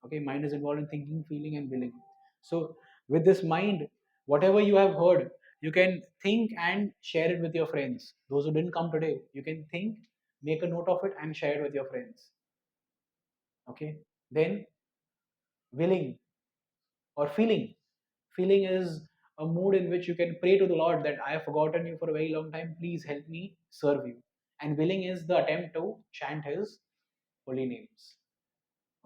Okay, mind is involved in thinking, feeling, and willing. So with this mind, whatever you have heard, you can think and share it with your friends. Those who didn't come today, you can think, make a note of it, and share it with your friends. Okay, then willing or feeling. Feeling is a mood in which you can pray to the Lord that I have forgotten you for a very long time, please help me serve you. And willing is the attempt to chant his holy names.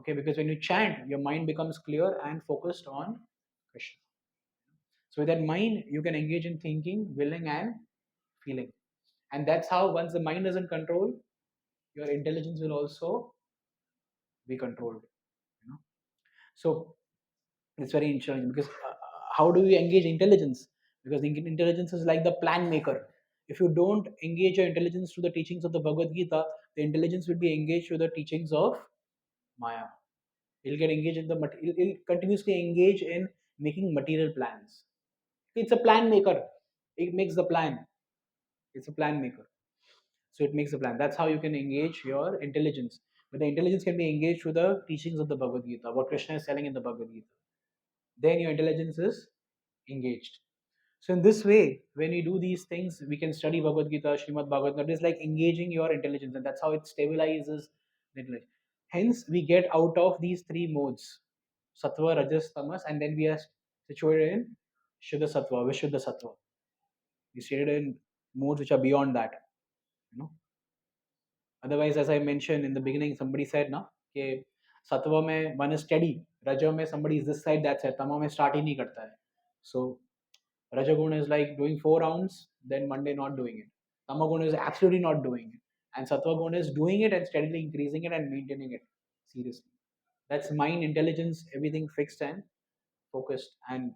Okay, because when you chant, your mind becomes clear and focused on Krishna. So with that mind, you can engage in thinking, willing, and feeling. And that's how once the mind is in control, your intelligence will also be controlled. You know? So it's very interesting because how do we engage intelligence? Because intelligence is like the plan maker. If you don't engage your intelligence to the teachings of the Bhagavad Gita, the intelligence will be engaged to the teachings of Maya. It'll get engaged in it'll continuously engage in making material plans. It's a plan maker. It makes the plan. It's a plan maker. So it makes a plan. That's how you can engage your intelligence. But the intelligence can be engaged through the teachings of the Bhagavad Gita, what Krishna is telling in the Bhagavad Gita. Then your intelligence is engaged. So in this way, when we do these things, we can study Bhagavad Gita, Srimad Bhagavatam. It is like engaging your intelligence, and that's how it stabilizes the intellect. Hence, we get out of these three modes: Sattva, Rajas, Tamas, and then we are situated in Shuddha Sattva, Vishuddha Sattva. We stated in modes which are beyond that. You know. Otherwise, as I mentioned in the beginning, somebody said, "Na, कि Sattva में one is steady, Raja में somebody is this side, that side, Tama में start ही नहीं करता है." So Rajaguna is like doing 4 rounds, then Monday not doing it. Tamaguna is absolutely not doing it. And Sattva is doing it and steadily increasing it and maintaining it seriously. That's mind, intelligence, everything fixed and focused and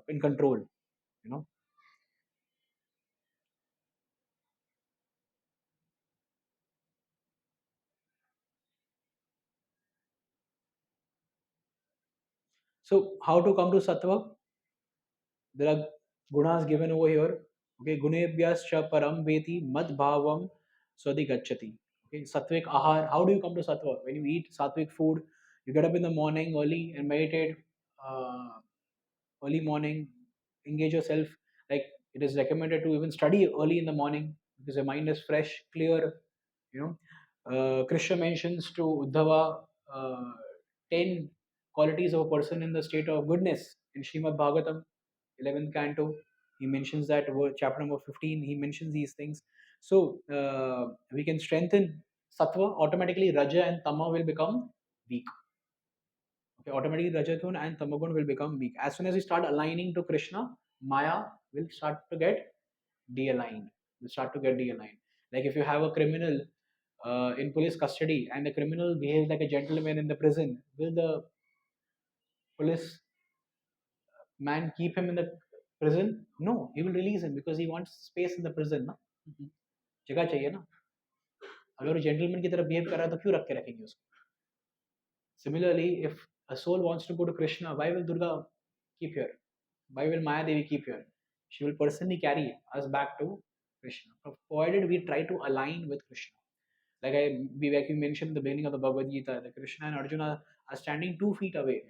in control, you know. So, how to come to Sattva? There are gunas given over here. Okay, gunebhyascha param veti mad bhavam swadi gachati. Okay, sattvic ahar. How do you come to sattva? When you eat sattvic food, you get up in the morning early and meditate. Uh, Early morning, engage yourself. Like it is recommended to even study early in the morning because your mind is fresh, clear. You know, Krishna mentions to Uddhava 10 qualities of a person in the state of goodness in Srimad Bhagavatam, 11th canto. He mentions that chapter number 15. He mentions these things. So we can strengthen sattva. Automatically, raja and tama will become weak. Okay, automatically Rajagun and Tamagun will become weak. As soon as we start aligning to Krishna, Maya will start to get de-aligned. Will start to get de-aligned. Like if you have a criminal in police custody and the criminal behaves like a gentleman in the prison, will the police man keep him in the prison? No, he will release him because he wants space in the prison. ना? जगह चाहिए ना. अगर वो gentleman की तरह behave कर रहा है तो क्यों रख के रखेंगे उसको? Similarly, if a soul wants to go to Krishna, why will Durga keep here? Why will Maya Devi keep here? She will personally carry us back to Krishna, provided we try to align with Krishna. Like we mentioned in the beginning of the Bhagavad Gita, that Krishna and Arjuna are standing 2 feet away,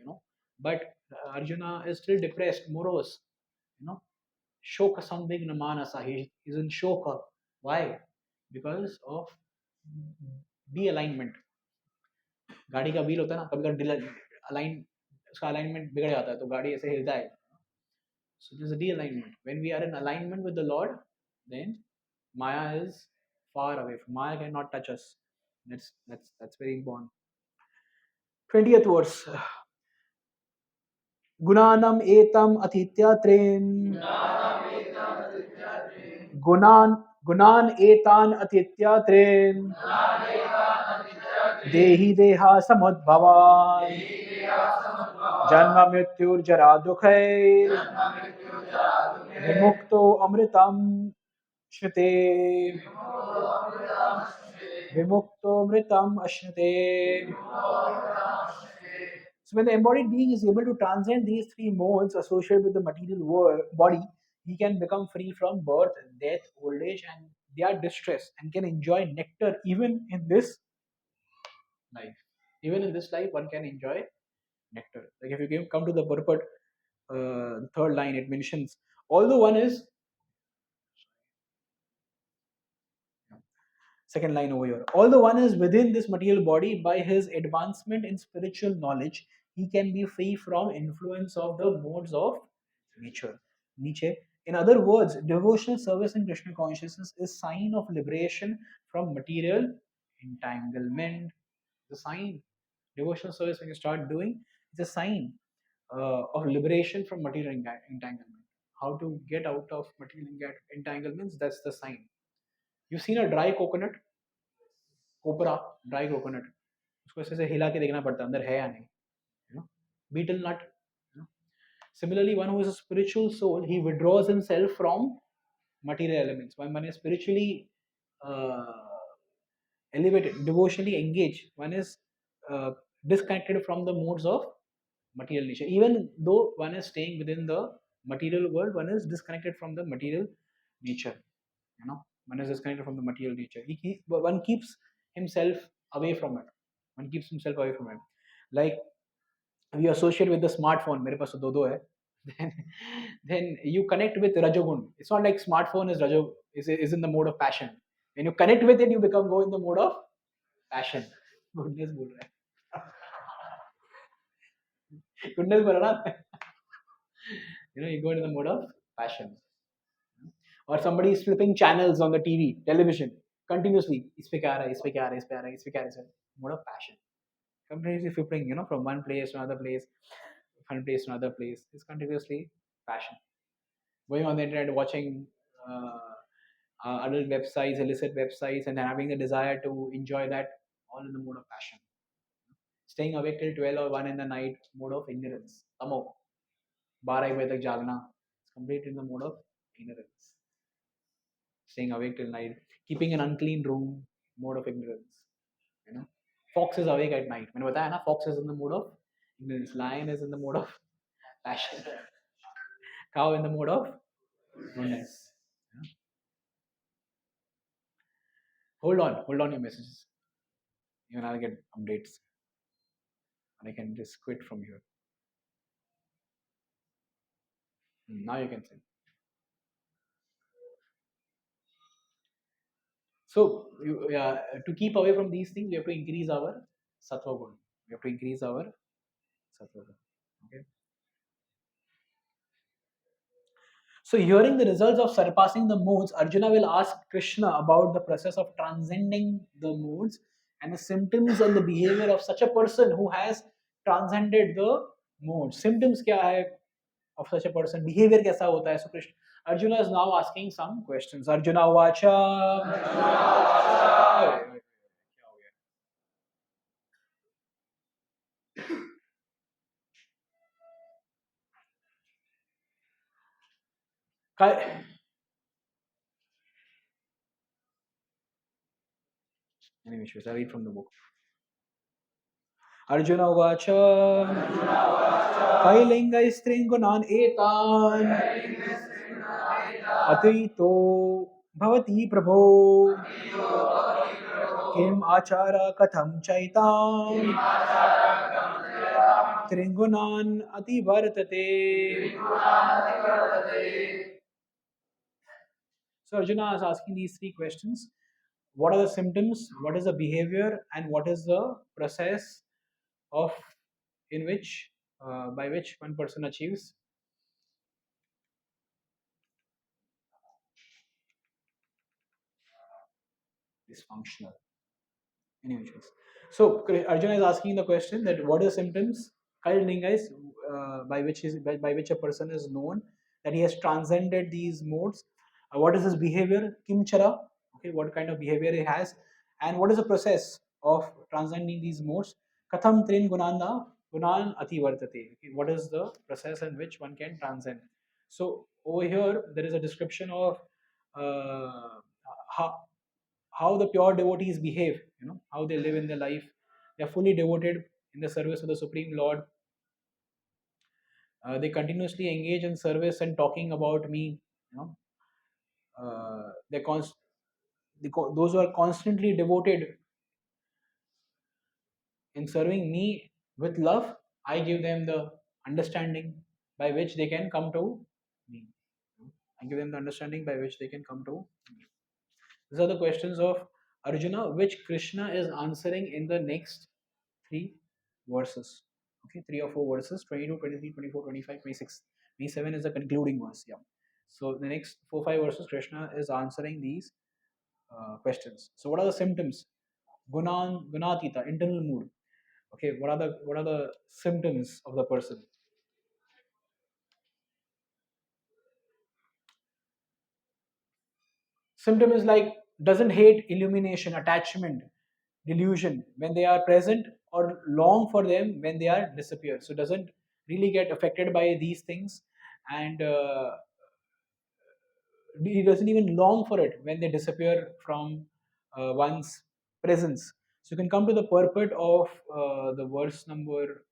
but Arjuna is still depressed, morose, you know, shoka sambhigna manasa. He is in shoka. Why? Because of de-alignment. गाड़ी का wheel होता है ना, कभी कभी align, उसका alignment बिगड़ जाता है तो गाड़ी ऐसे हिलता है. So there's a de-alignment. When we are in alignment with the Lord, then Maya is far away. Maya cannot touch us. That's very important. 20th verse. Gunanam etam atitya गुणान एतान अतिथ्यात्रेन देहि देहा समुद्भवान जन्म मृत्युर्जरा दुखैर विमुक्तो अमृतम श्नुते विमुक्तो अमृतम अश्नुते. So when the embodied being is able to transcend these three modes associated with the material world, body, he can become free from birth, death, old age, and their distress, and can enjoy nectar even in this life. Even in this life, one can enjoy nectar. Like if you come to the purport, third line, it mentions, although one is, second line over here, although one is within this material body, by his advancement in spiritual knowledge, he can be free from influence of the modes of nature. Nietzsche. In other words, devotional service in Krishna consciousness is sign of liberation from material entanglement. The sign, devotional service when you start doing, it's a sign of liberation from material entanglement. How to get out of material entanglements? That's the sign. You've seen a dry coconut, copra, dry coconut. उसको ऐसे हिला के देखना पड़ता है अंदर है या नहीं. You know, beetle nut. You know. Similarly, one who is a spiritual soul, he withdraws himself from material elements. When one is spiritually elevated, devotionally engaged, one is disconnected from the modes of material nature. Even though one is staying within the material world, one is disconnected from the material nature. You know, one is disconnected from the material nature. One keeps himself away from it. One keeps himself away from it. Like we associate with the smartphone. मेरे पास तो दो है. Then you connect with Rajogun. It's not like smartphone is in the mode of passion. When you connect with it, you go in the mode of passion. Goodness बोल रहा है. Goodness बोल रहा ना. You go into the mode of passion. Or somebody is flipping channels on the television, continuously. इस पे क्या आ रहा है, इस पे क्या आ रहा है, इस पे आ रहा है, इस पे क्या आ रहा है. Mode of passion. Continuously flipping, from one place to another place, one place to another place. It's continuously passion. Going on the internet, watching adult websites, illicit websites, and having the desire to enjoy that, all in the mode of passion. Staying awake till 12 or 1 in the night, mode of ignorance. Tamo. 12 बजे तक जागना. It's completely in the mode of ignorance. Staying awake till night, keeping an unclean room, mode of ignorance. Fox is awake at night. मैंने बताया ना, fox is in the mode of ignorance. Lion is in the mode of passion. Cow in the mode of goodness. Hold on your messages. Even I'll get updates. And I can just quit from here. Now you can send. So to keep away from these things, we have to increase our sattva gun. We have to increase our sattva gun. Okay. So hearing the results of surpassing the modes, Arjuna will ask Krishna about the process of transcending the modes and the symptoms and the behavior of such a person who has transcended the modes. Symptoms क्या है of such a person? Behavior कैसा होता है? So Krishna, Arjuna is now asking some questions. Arjuna vacha. Any issues? I read from the book. Arjuna vacha. Kailinga stringunan etan. अतीतो भवति प्रभो किम आचार कथम चैताम त्रिगुणान अतिवर्तते. So Arjuna is asking these three questions. What are the symptoms, what is the behavior, and what is the process of in which by which one person achieves dysfunctional. Anyways, so Arjuna is asking the question that what are symptoms? Kailinga is by which a person is known that he has transcended these modes. What is his behavior? Kimchara. Okay, what kind of behavior he has, and what is the process of transcending these modes? Katham trin gunanda gunan ati vartate. Okay, what is the process in which one can transcend? So over here there is a description of uh, how how the pure devotees behave, how they live in their life. They are fully devoted in the service of the Supreme Lord. They continuously engage in service and talking about me. You know, they those who are constantly devoted in serving me with love. I give them the understanding by which they can come to me. I give them the understanding by which they can come to me. These are the questions of Arjuna, which Krishna is answering in the next three verses. Okay, three or four verses 22, 23, 24, 25, 26. 27 is the concluding verse. Yeah. So the next 4 5 verses, Krishna is answering these questions. So, what are the symptoms? Gunatita, internal mood. Okay, what are the symptoms of the person? Symptom is like doesn't hate illumination, attachment, delusion when they are present, or long for them when they are disappear. So doesn't really get affected by these things, and he doesn't even long for it when they disappear from one's presence. So you can come to the purport of the verse number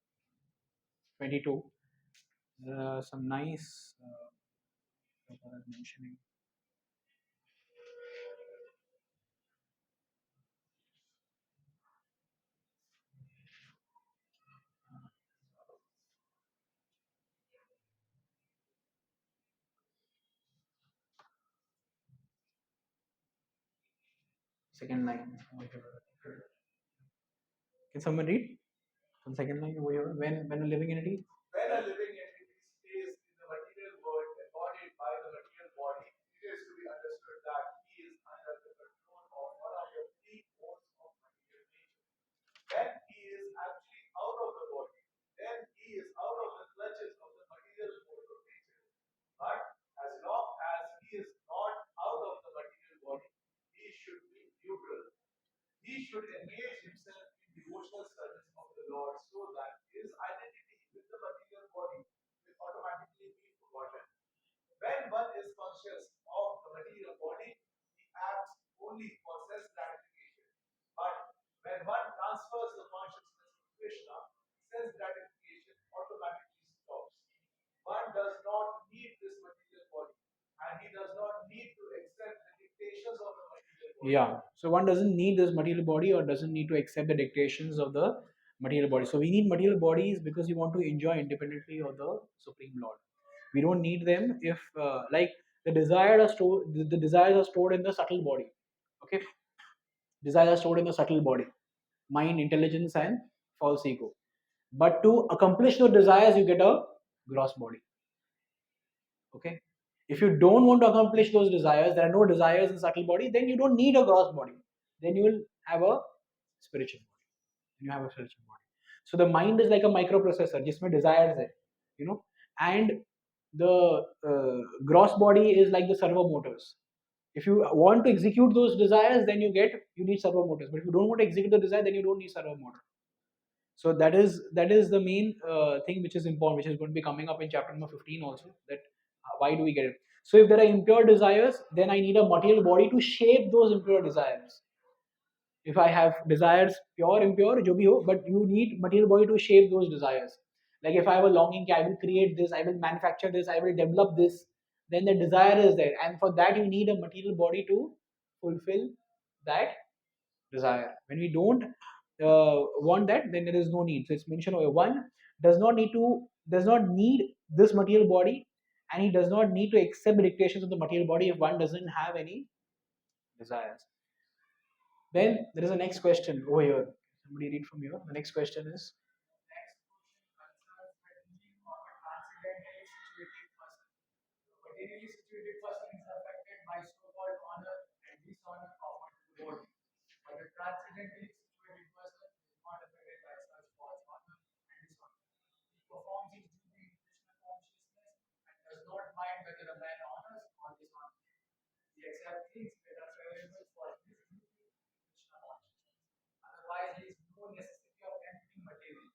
22. Some nice mentioning. Second line. Can someone read? From second line over here. When a living entity. When a living entity stays in the material world embodied by the material body, it is to be understood that he is under the control of one of the three modes of material nature. When he is actually out of the body, then he is out of the clutches of the material mode of nature. But as long as he is not out of the material body, he should be neutral. He should engage himself in devotional service of the Lord so that his identity with the material body will automatically be forgotten. When one is conscious of the material body, he acts only for sense gratification. But when one transfers the consciousness to Krishna, sense gratification automatically stops. One does not need this material body, and he does not need to accept the dictations of the material body. Yeah. So one doesn't need this material body or doesn't need to accept the dictations of the material body. So we need material bodies because we want to enjoy independently of the Supreme Lord. We don't need them if like the desires are stored. The desires are stored in the subtle body. Okay. Desires are stored in the subtle body, mind, intelligence, and false ego. But to accomplish those desires, you get a gross body. Okay. If you don't want to accomplish those desires, there are no desires in subtle body, then you don't need a gross body. Then you will have a spiritual body. You have a spiritual body. So the mind is like a microprocessor, जिसमें desires है, and the gross body is like the servo motors. If you want to execute those desires, then you need servo motors. But if you don't want to execute the desire, then you don't need servo motor. So that is the main thing which is important, which is going to be coming up in chapter number 15 also. That why do we get it? So if there are impure desires, then I need a material body to shape those impure desires. If I have desires, pure, impure, jo bhi ho, but you need material body to shape those desires. Like if I have a longing, I will create this, I will manufacture this, I will develop this. Then the desire is there, and for that you need a material body to fulfill that desire. When we don't want that, then there is no need. So it's mentioned over one does not need this material body, and he does not need to accept the dictations of the material body if one doesn't have any desires. Then there is a next question over here. Somebody read from here. The next question is. materially situated person is affected by so-called honor and dishonor offered to the Lord. But the transcendently situated person is not affected by such false honor and dishonor. He performs his duty in Krishna consciousness and does not mind whether a man honors or dishonors. He accepts things that are favorable for his duty in Krishna consciousness. Otherwise, there is no necessity of anything material,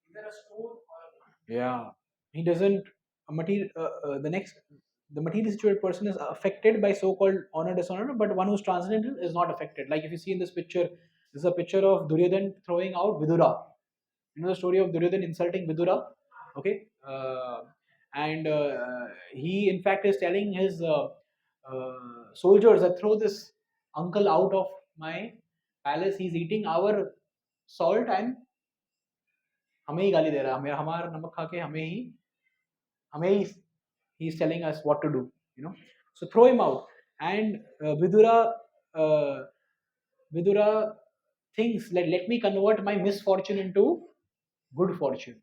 either a stone or a plant. Yeah, he doesn't. The materially situated person is affected by so-called honor dishonor, but one who's transcendental is not affected. Like if you see in this picture, this is a picture of Duryodhan throwing out Vidura. You know the story of Duryodhan insulting Vidura, okay? And he in fact is telling his soldiers that throw this uncle out of my palace. He's eating our salt and हमें ही गाली दे रहा है, हमें हमारा नमक खा के हमें ही he's telling us what to do, you know. So throw him out, and uh, Vidura thinks, let me convert my misfortune into good fortune.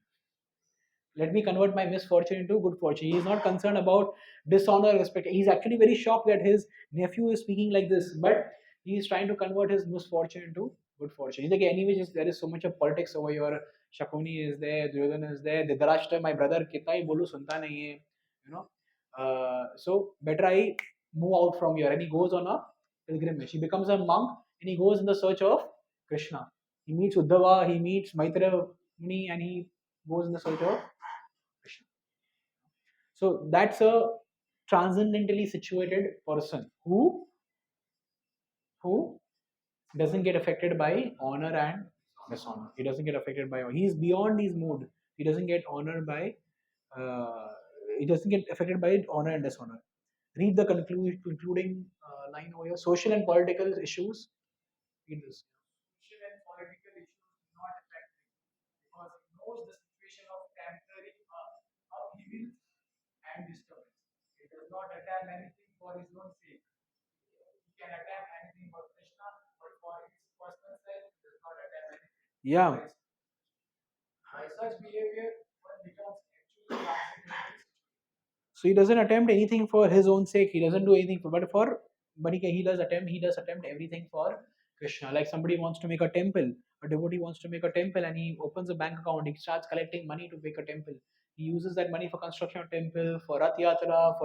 Let me convert my misfortune into good fortune. He is not concerned about dishonor or respect. He's actually very shocked that his nephew is speaking like this, but he is trying to convert his misfortune into good fortune. He's like, anyway, just, there is so much of politics over here. Shakuni is there, Duryodhana is there, Dhritarashtra, my brother, kitna hi bolu sunta nahi hai, you know. So better I move out from here. And he goes on a pilgrimage. He becomes a monk and he goes in the search of Krishna. He meets Uddhava, he meets Maitreya Muni, and he goes in the search of Krishna. So that's a transcendentally situated person who doesn't get affected by honor and dishonor. He doesn't get affected by. He's beyond his mood. He doesn't get honor by. Uh, he doesn't get affected by honor and dishonor. Read the concluding line over here. Social and political issues. Read this. Social and political issues do not affect him because he knows the situation of temporary upheaval and disturbance. He does not attempt anything for his own sake. He can attempt anything for Krishna, but for his personal self, he does not attempt anything. Yeah. By such behavior, one becomes actually transcendental. So he doesn't attempt anything for his own sake. He doesn't do anything for, but he does attempt. He does attempt everything for Krishna. Like somebody wants to make a temple, a devotee wants to make a temple, and he opens a bank account. He starts collecting money to make a temple. He uses that money for construction of temple, for Rath Yatra,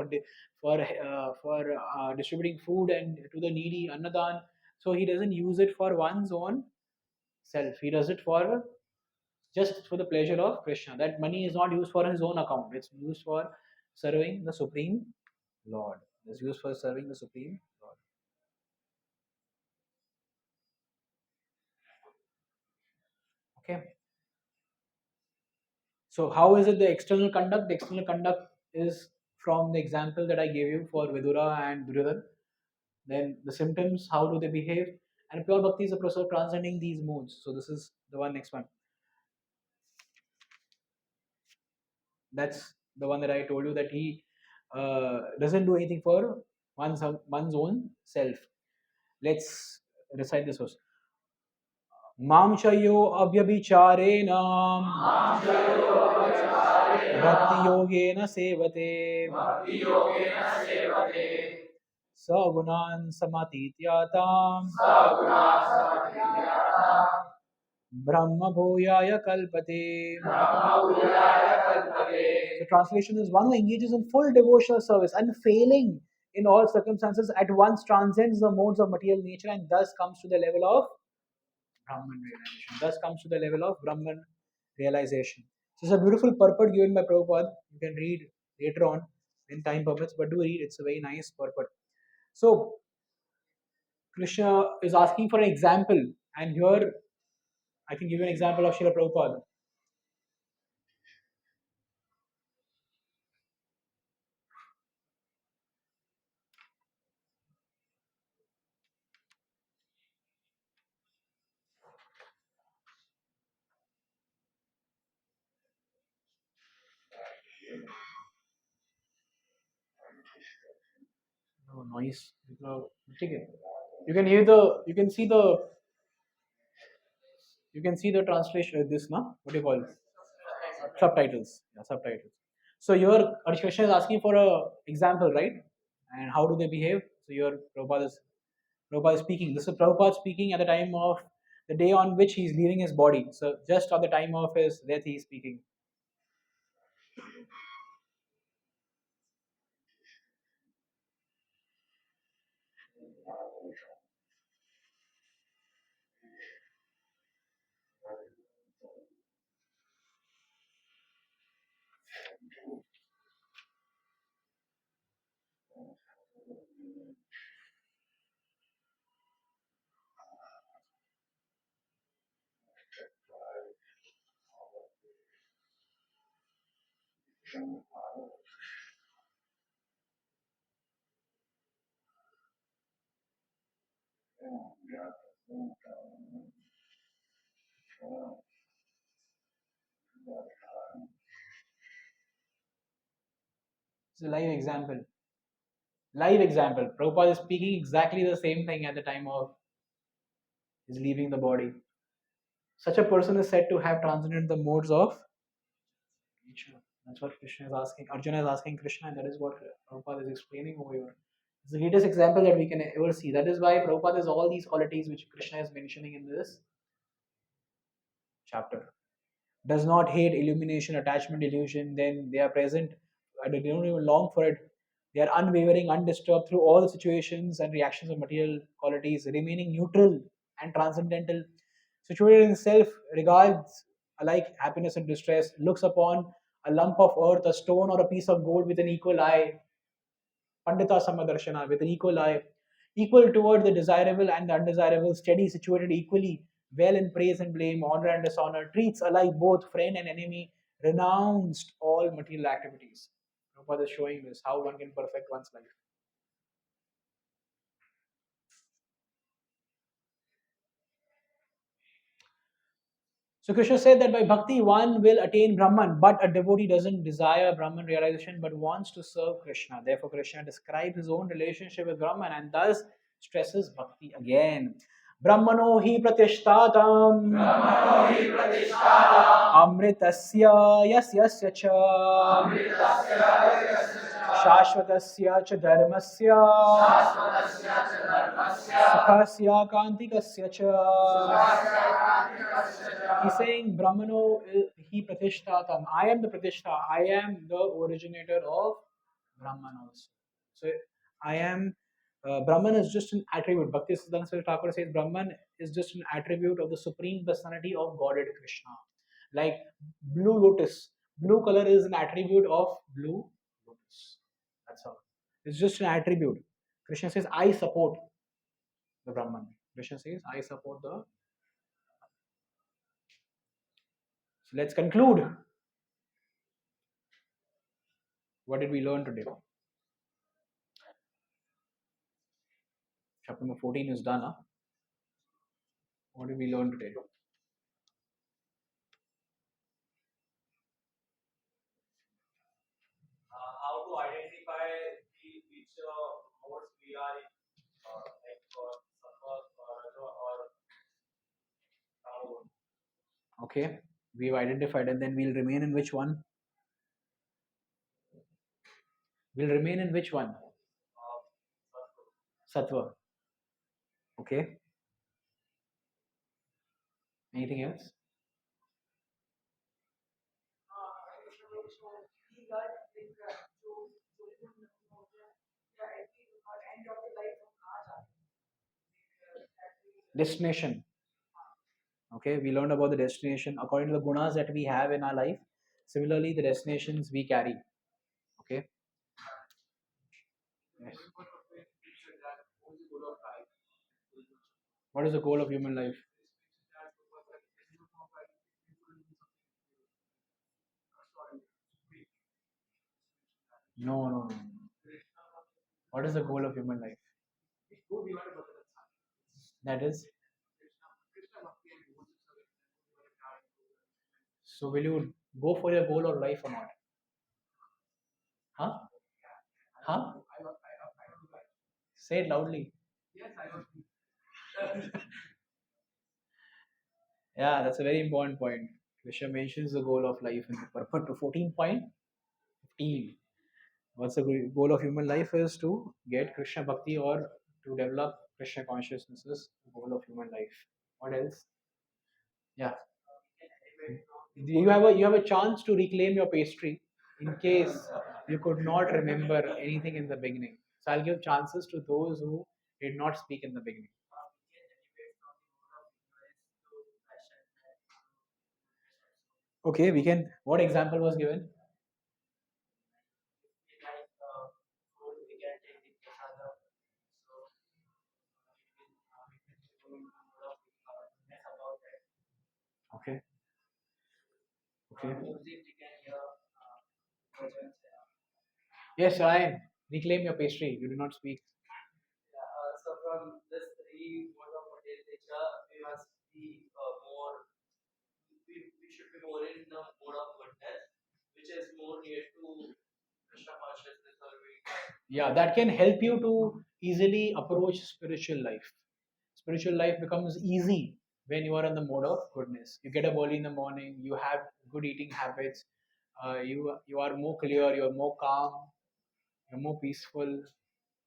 for distributing food and to the needy, Annadan. So he doesn't use it for one's own self. He does it for just for the pleasure of Krishna. That money is not used for his own account. It's used for serving the Supreme Lord. It's used for serving the Supreme Lord. Okay. So how is it the external conduct? The external conduct is from the example that I gave you for Vidura and Duryodhan. Then the symptoms, how do they behave? And pure bhakti is a process of transcending these moods. So this is the one next one. That's the one that I told you, that he doesn't do anything for one's own self. Let's recite this verse. Mamchayo abhyabhichareణ bhakti yogena sevate sagunan samatityatam brahma bhuyaya kalpate. The translation is, one who engages in full devotional service and failing in all circumstances at once transcends the modes of material nature and thus comes to the level of Brahman realization. Thus comes to the level of Brahman realization. So it's a beautiful purport given by Prabhupada. You can read later on when time permits, but do read. It's a very nice purport. So Krishna is asking for an example, and here I can give you an example of Srila Prabhupada. No noise. No, you can hear the. You can see the. You can see the translation. This, na? What do you call it? Subtitles. Yeah, subtitles. So your Krishna is asking for a example, right? And how do they behave? So your Prabhupada is speaking. This is Prabhupada speaking at the time of the day on which he is leaving his body. So just at the time of his death, he is speaking. It's a live example. Live example. Prabhupada is speaking exactly the same thing at the time of his leaving the body. Such a person is said to have transcended the modes of nature. That's what Krishna is asking. Arjuna is asking Krishna, and that is what Prabhupada is explaining over here. It's the greatest example that we can ever see. That is why Prabhupada has all these qualities which Krishna is mentioning in this chapter. Does not hate illumination, attachment, illusion, then they are present and they don't even long for it. They are unwavering, undisturbed through all the situations and reactions of material qualities, remaining neutral and transcendental, situated in self, regards alike happiness and distress, looks upon a lump of earth, a stone, or a piece of gold with an equal eye, Pandita Samadarshana, with an equal eye, equal toward the desirable and the undesirable, steady, situated equally, well in praise and blame, honor and dishonor, treats alike both friend and enemy, renounced all material activities. Prabhupada is showing this, how one can perfect one's life. So Krishna said that by bhakti one will attain Brahman, but a devotee doesn't desire Brahman realization but wants to serve Krishna. Therefore, Krishna describes his own relationship with Brahman and thus stresses bhakti again. Brahmano hi pratishtatam amritasya yasyasya cha shashvatasya cha dharmasya sukhasya kantikasya cha. He's saying Brahmano he pratishtatam. I am the pratishta. I am the originator of Brahman also. So I am Brahman is just an attribute. Bhakti Siddhanta Saraswati Thakur says Brahman is just an attribute of the supreme personality of Godhead Krishna. Like blue lotus. Blue color is an attribute of blue lotus. That's all. It's just an attribute. Krishna says, I support the Brahman. Krishna says, I support the. So let's conclude. What did we learn today? Chapter number 14 is done. Huh? What did we learn today? How to identify which modes we are in, like Sattva, Raja, or Tamo. Okay, we've identified, and then we'll remain in which one? We'll remain in which one? Sattva. Okay. Anything else? Destination. Okay, we learned about the destination according to the gunas that we have in our life. Similarly, the destinations we carry. Okay. Yes. What is the goal of human life? No, no, no. What is the goal of human life? That is. So, will you go for your goal or life or not? Huh? Huh? Say it loudly. Yeah, that's a very important point. Krishna mentions the goal of life in the purport to 14.15. team. What's the goal of human life is to get Krishna Bhakti or to develop Krishna consciousness is the goal of human life. What else? Yeah. You have a chance to reclaim your pastry in case you could not remember anything in the beginning. So I'll give chances to those who did not speak in the beginning. Okay, we can. What example was given? Okay. Okay. Yes, I reclaim your pastry. You do not speak. So from this three mode of nature, we must be more. We should be more in the mode of goodness, which is more near to Krishna consciousness or we Yeah, that can help you to easily approach spiritual life. Spiritual life becomes easy when you are in the mode of goodness. You get up early in the morning, you have good eating habits, you are more clear, you are more calm, you're more peaceful.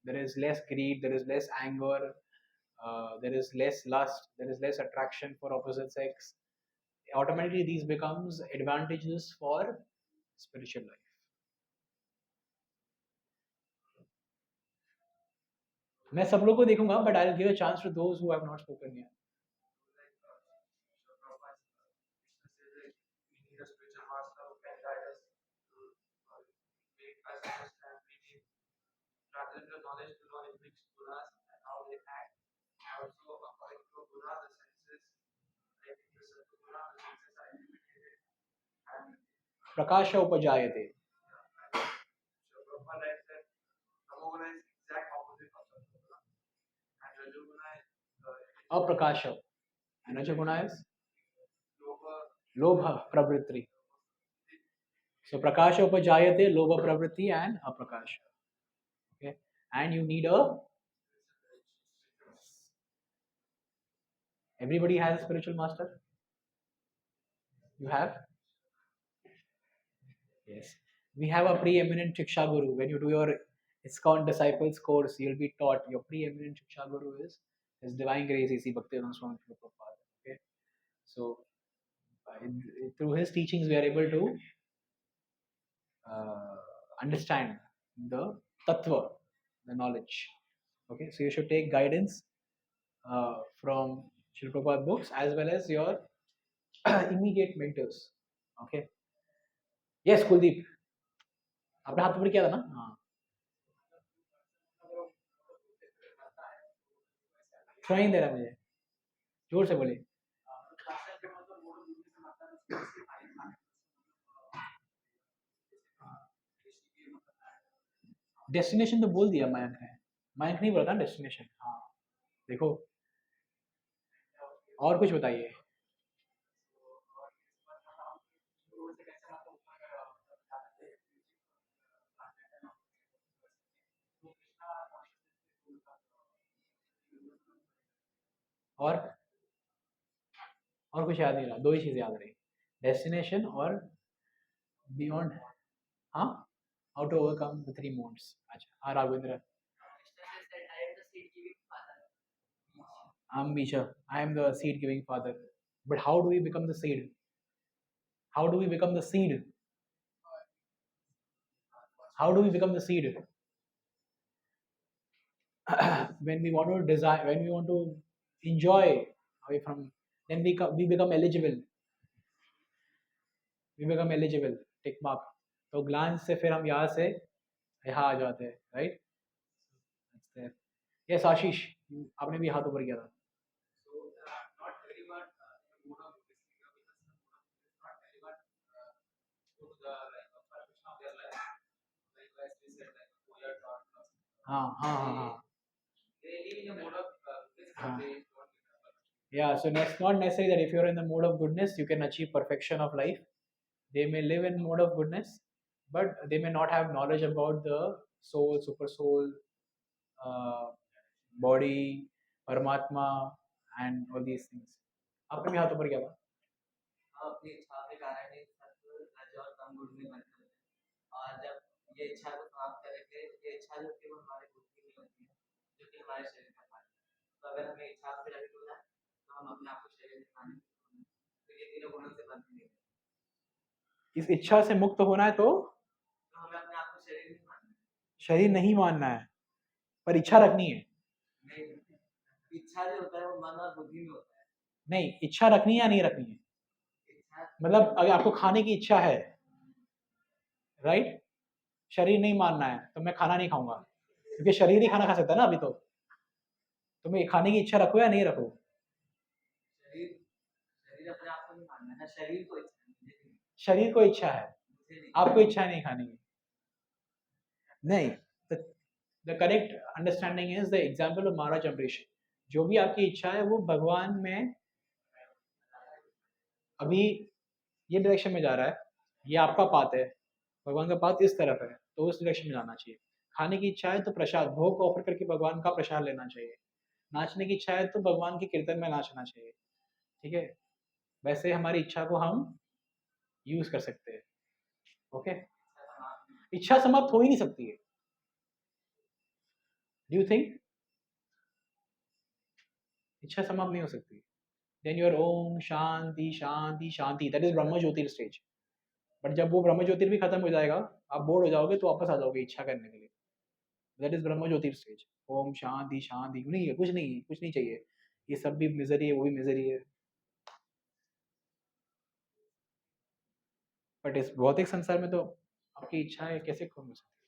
There is less greed, there is less anger, there is less lust, there is less attraction for opposite sex. Automatically, these becomes advantages for spiritual life. मैं सब लोग को देखूंगा, but I'll give a chance to those who have not spoken yet. We need a spiritual master who can guide us to make us understand. We need transcendental knowledge to know which gunas and how they act. Also, according to guna, the senses, like the sattva guna, the senses are eliminated. And Prakash उपजायते. so Prabhupada writes that tamoguna is exact opposite of sattva guna, and rajoguna is अप्रकाश. And Rajaguna is lower. lobha pravritti. So prakasha upajayate, lobha pravritti and aprakasha. Okay, and you need a. Everybody has a spiritual master. You have. Yes, we have a preeminent Shiksha Guru. When you do your ISKCON disciples course, you'll be taught your preeminent Shiksha Guru is His Divine Grace A.C. Bhaktivedanta Swami Prabhupada. Okay, so through his teachings, we are able to understand the tattva, the knowledge. Okay, so you should take guidance from Srila Prabhupada books as well as your immediate mentors. Okay. Yes, Kuldeep. आपने हाथ ऊपर किया था ना? हाँ. सुनाई नहीं दे रहा मुझे. जोर से बोलिए. डेस्टिनेशन तो बोल दिया मयंक ने. मयंक नहीं बोला था डेस्टिनेशन. हाँ. देखो. और कुछ बताइए. और कुछ याद नहीं रहा. दो ही चीजें याद रही. डेस्टिनेशन और बियॉन्ड. हाँ. How to overcome the three modes. अच्छा. हाँ Raghavendra. I'm Misha. I am the seed giving father. But how do we become the seed? How do we become the seed? How do we become the seed? When we want to desire, when we want to enjoy away from, then we become eligible. We become eligible. Tick mark. तो glance से फिर हम यहाँ से यहाँ आ जाते हैं, right? That's there. Yes, Ashish, आपने भी हाथ ऊपर किया था. So, not everyone mode of listening because not everyone go to the perfection of their life. Like as we said, like we are taught. हाँ. They live in a mode of this, हाँ. they don't get perfection. Yeah, so it's not necessary that if you're in the mode of goodness, you can achieve perfection of life. They may live in mode of goodness, but they may not have knowledge about the soul, super soul, uh, body, Paramatma, and all these things. आपने भी हाथ ऊपर किया था. अपनी इच्छा के कारण ही सत्व रज और तम गुण में बनते हैं और जब ये इच्छा को समाप्त करेंगे, ये इच्छा जो केवल हमारी बुद्धि में होती है, जो कि हमारे शरीर में खाती है। तो अगर हमें इच्छा से रहित होना है, तो हम अपने आप को शरीर में खाने तो ये तीनों गुणों से बंद नहीं है। इस इच्छा से मुक्त होना है तो हमें अपने आप को शरीर नहीं मानना है। शरीर नहीं मानना है, पर इच्छा रखनी है। नहीं, इच्छा जो होता है वो मन और बुद्धि में होता है। नहीं, इच्छा रखनी है या नहीं रखनी है? इच्छा मतलब अगर आपको खाने की इच्छा है, राइट, शरीर नहीं मानना है तो मैं खाना नहीं खाऊंगा, क्योंकि शरीर ही खाना खा सकता है ना अभी तो मैं खाने की इच्छा रखूं या नहीं रखूं? शरीर शरीर अपने आप को नहीं मानना है, शरीर को इच्छा नहीं। शरीर को इच्छा है, आपको इच्छा नहीं खाने की। नहीं, the correct understanding is the example of Maharaj Ambarish. जो भी आपकी इच्छा है वो भगवान में अभी ये डायरेक्शन में जा रहा है, ये आपका पाथ है, भगवान का पाथ इस तरफ है, तो उस डायरेक्शन में जाना चाहिए। खाने की इच्छा है तो प्रसाद भोग ऑफर करके भगवान का प्रसाद लेना चाहिए। नाचने की इच्छा है तो भगवान के कीर्तन में नाचना चाहिए। ठीक है, वैसे हमारी इच्छा को हम यूज कर सकते हैं। ओके, इच्छा समाप्त हो ही नहीं सकती है। डू यू थिंक इच्छा समाप्त नहीं हो सकती? देन योर ओम शांति शांति शांति, दैट इज ब्रह्म ज्योतिर स्टेज। बट जब वो ब्रह्म ज्योतिर भी खत्म हो जाएगा, आप बोर हो जाओगे तो वापस आ जाओगे इच्छा करने के लिए। दैट इज ब्रह्म ज्योतिर स्टेज। ओम शांति शांति नहीं है, कुछ नहीं, कुछ नहीं चाहिए। ये सब भी मिजरी है, वो भी मिजरी है। बट इस भौतिक संसार में तो आपकी इच्छाएं कैसे खत्म हो सकती है?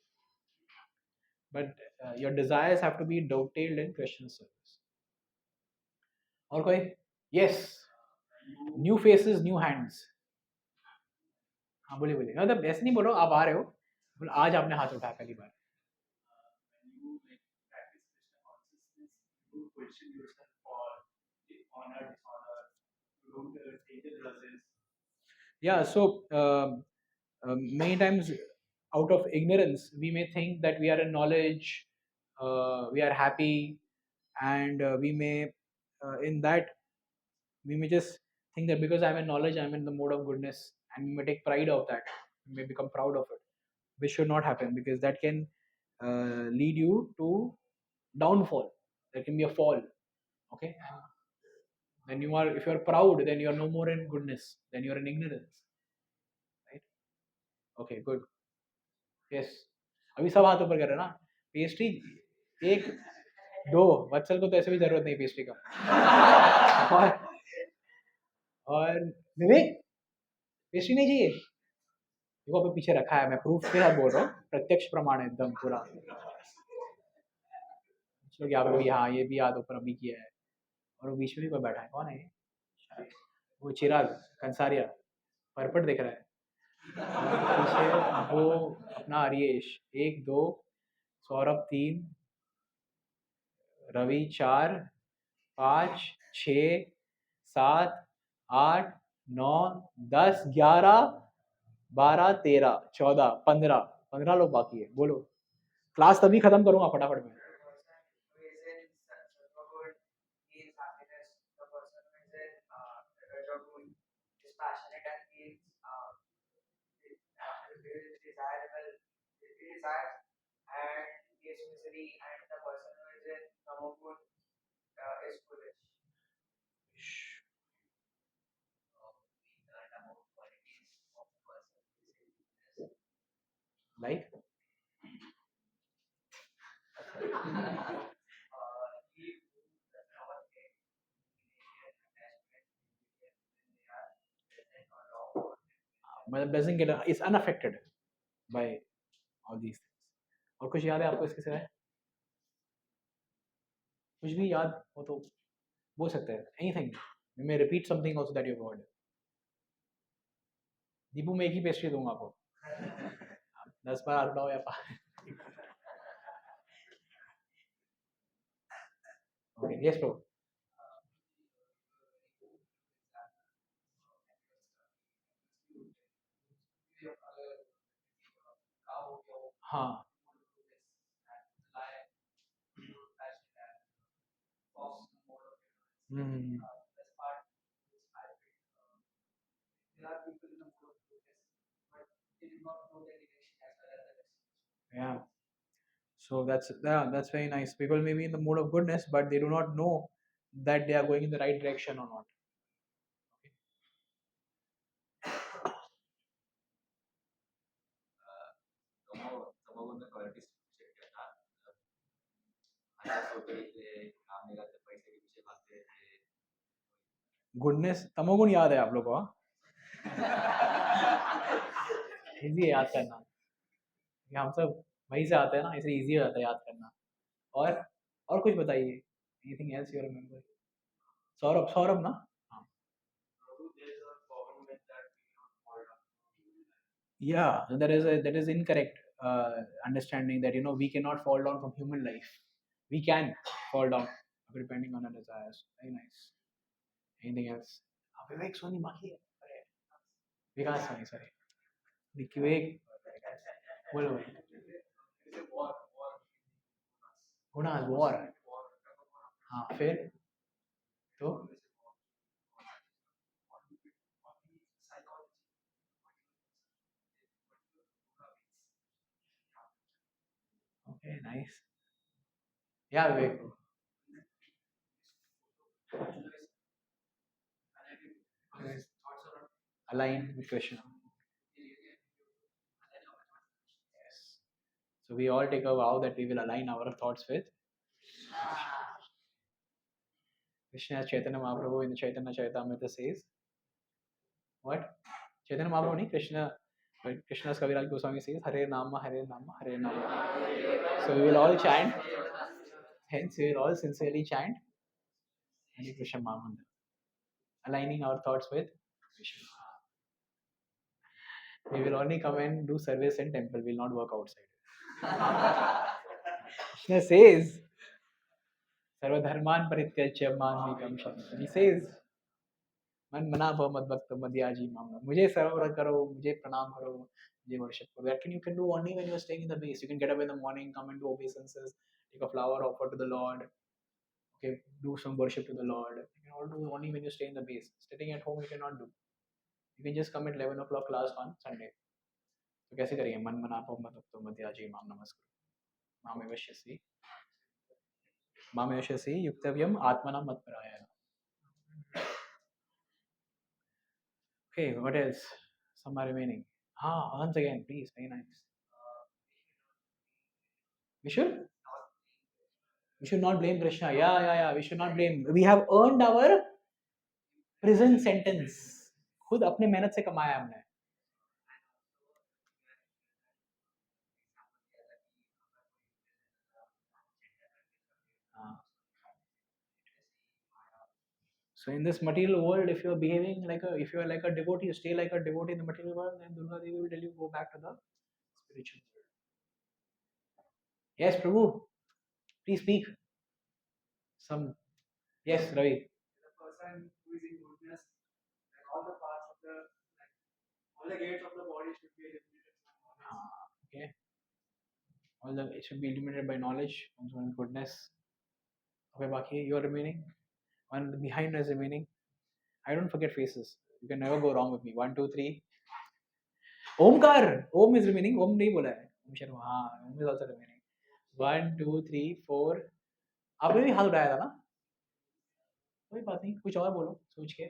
But your desires have to be dovetailed in Krishna service. और कोई? Yes, new faces new hands. हाँ बोलिए बोलिए, मतलब ऐसे नहीं बोलो आप आ रहे हो, बोलो आज आपने हाथ उठाया पहली बार। Yeah, so many times out of ignorance we may think that we are in knowledge, we are happy, and we may in that we may just think that because I'm in knowledge I'm in the mode of goodness, and we may take pride of that, we may become proud of it, which should not happen, because that can lead you to downfall. There can be a fall. Okay, then you are, if you are proud, then you are no more in goodness, then you are in ignorance, right? Okay, good. Yes, अभी सब हाथ ऊपर कर रहे हैं ना। Pastry एक दो, वत्सल को तो ऐसे भी जरूरत नहीं पेस्ट्री का। और विवेक पेस्ट्री नहीं चाहिए? देखो अभी पीछे रखा है, मैं प्रूफ के साथ बोल रहा हूँ, प्रत्यक्ष प्रमाण है एकदम पूरा। चलो यहाँ पे भी, हाँ ये भी हाथ ऊपर अभी किया है। और वो बीच में भी कोई बैठा है, कौन है? वो चिराग कंसारिया, परपट दिख रहा है पीछे। वो अपना आर्येश, एक दो, सौरभ तीन, रवि चार, पाँच, छ, सात, आठ, 9, 10, 11, 12, 13, 14, 15, 15 लोग बाकी है। बोलो, क्लास तभी खत्म करूंगा फटाफट में। Like मतलब doesn't get is unaffected by all these things. और कुछ याद है आपको इसके सिवाय? कुछ भी याद हो तो बोल सकते हैं, anything. You may repeat something also that you've heard. Deepu में एक ही पेस्ट्री दूंगा आपको, 10 बार हाथ उठाओ या okay, yes bro. हाँ, हम्म, Yeah. So that's very nice. People may be in the mood of goodness, but they do not know that they are going in the right direction or not. समोरून qualities check करना अच्छा सोते थे काम नहीं करते पैसे के पीछे भागते थे गुडनेस तमोगुण याद है आप लोग को? इजी है याद करना, ये हम सब वहीं से आते हैं ना, इसलिए इजी हो जाता है याद करना. और कुछ बताइए, anything else you remember? Saurabh, Saurabh ना? हाँ. Yeah, that is incorrect understanding that we cannot fall down from human life. We can fall down depending on our desires. Very nice. Anything else? Vivek Soni Maki. Vikas Soni, sorry. Vivek. बोलो. Gunas war. हाँ फिर तो okay, nice. Yeah, Vivek. Align with Krishna. Yes. So we all take a vow that we will align our thoughts with Krishna. As Chaitanya Mahaprabhu in the Chaitanya Charitamrita says, what? Chaitanya Mahaprabhu nahi, Krishna, but Krishna's Kaviraj Goswami says, Hare Nama, Hare Nama, Hare Nama. So we will all chant, hence we will all sincerely chant Hare Krishna Mahamantra, aligning our thoughts with Krishna. We will only come and do service in temple, we will not work outside. Krishna says, Sarvadharman Parityajya Mamekam Sharanam. He says, मन मना भव मद भक्त मध्याजी मामला, मुझे सर्व करो, मुझे प्रणाम करो, मुझे worship करो. That you can do only when you are staying in the base. You can get up in the morning, come and do obeisances, take a flower, offer to the Lord, okay, do some worship to the Lord. You can all do only when you stay in the base. Sitting at home you cannot do. You can just come at 11 o'clock class on Sunday. तो कैसे करेंगे? मन मना भव मद भक्त मध्याजी माम नमस्कार मामेवश्यसि युक्तव्यम आत्मना मत्परायण. Okay, what else? Some are remaining. Once again, please, very nice. We should not blame Krishna. Yeah. We should not blame. We have earned our prison sentence. खुद अपने मेहनत से कमाया हमने. So in this material world, if you are behaving if you are like a devotee, you stay like a devotee in the material world, then Durga Devi will tell you go back to the spiritual world. Yes, Prabhu, please speak. Some. Yes, Ravi. The person who is in goodness, like all the parts of the, like all the gates of the body should be illuminated by knowledge. Okay. It should be illuminated by knowledge. One goodness. Okay, Baki, you are remaining. One behind is remaining. I don't forget faces. You can never go wrong with me. 1, 2, 3. Omkar. Om is remaining. Om नहीं बोला है. Om Sharma. हाँ, Om is also remaining. 1, 2, 3, 4. आपने भी हाथ उठाया था ना? कोई बात नहीं. कुछ और बोलो सोच के.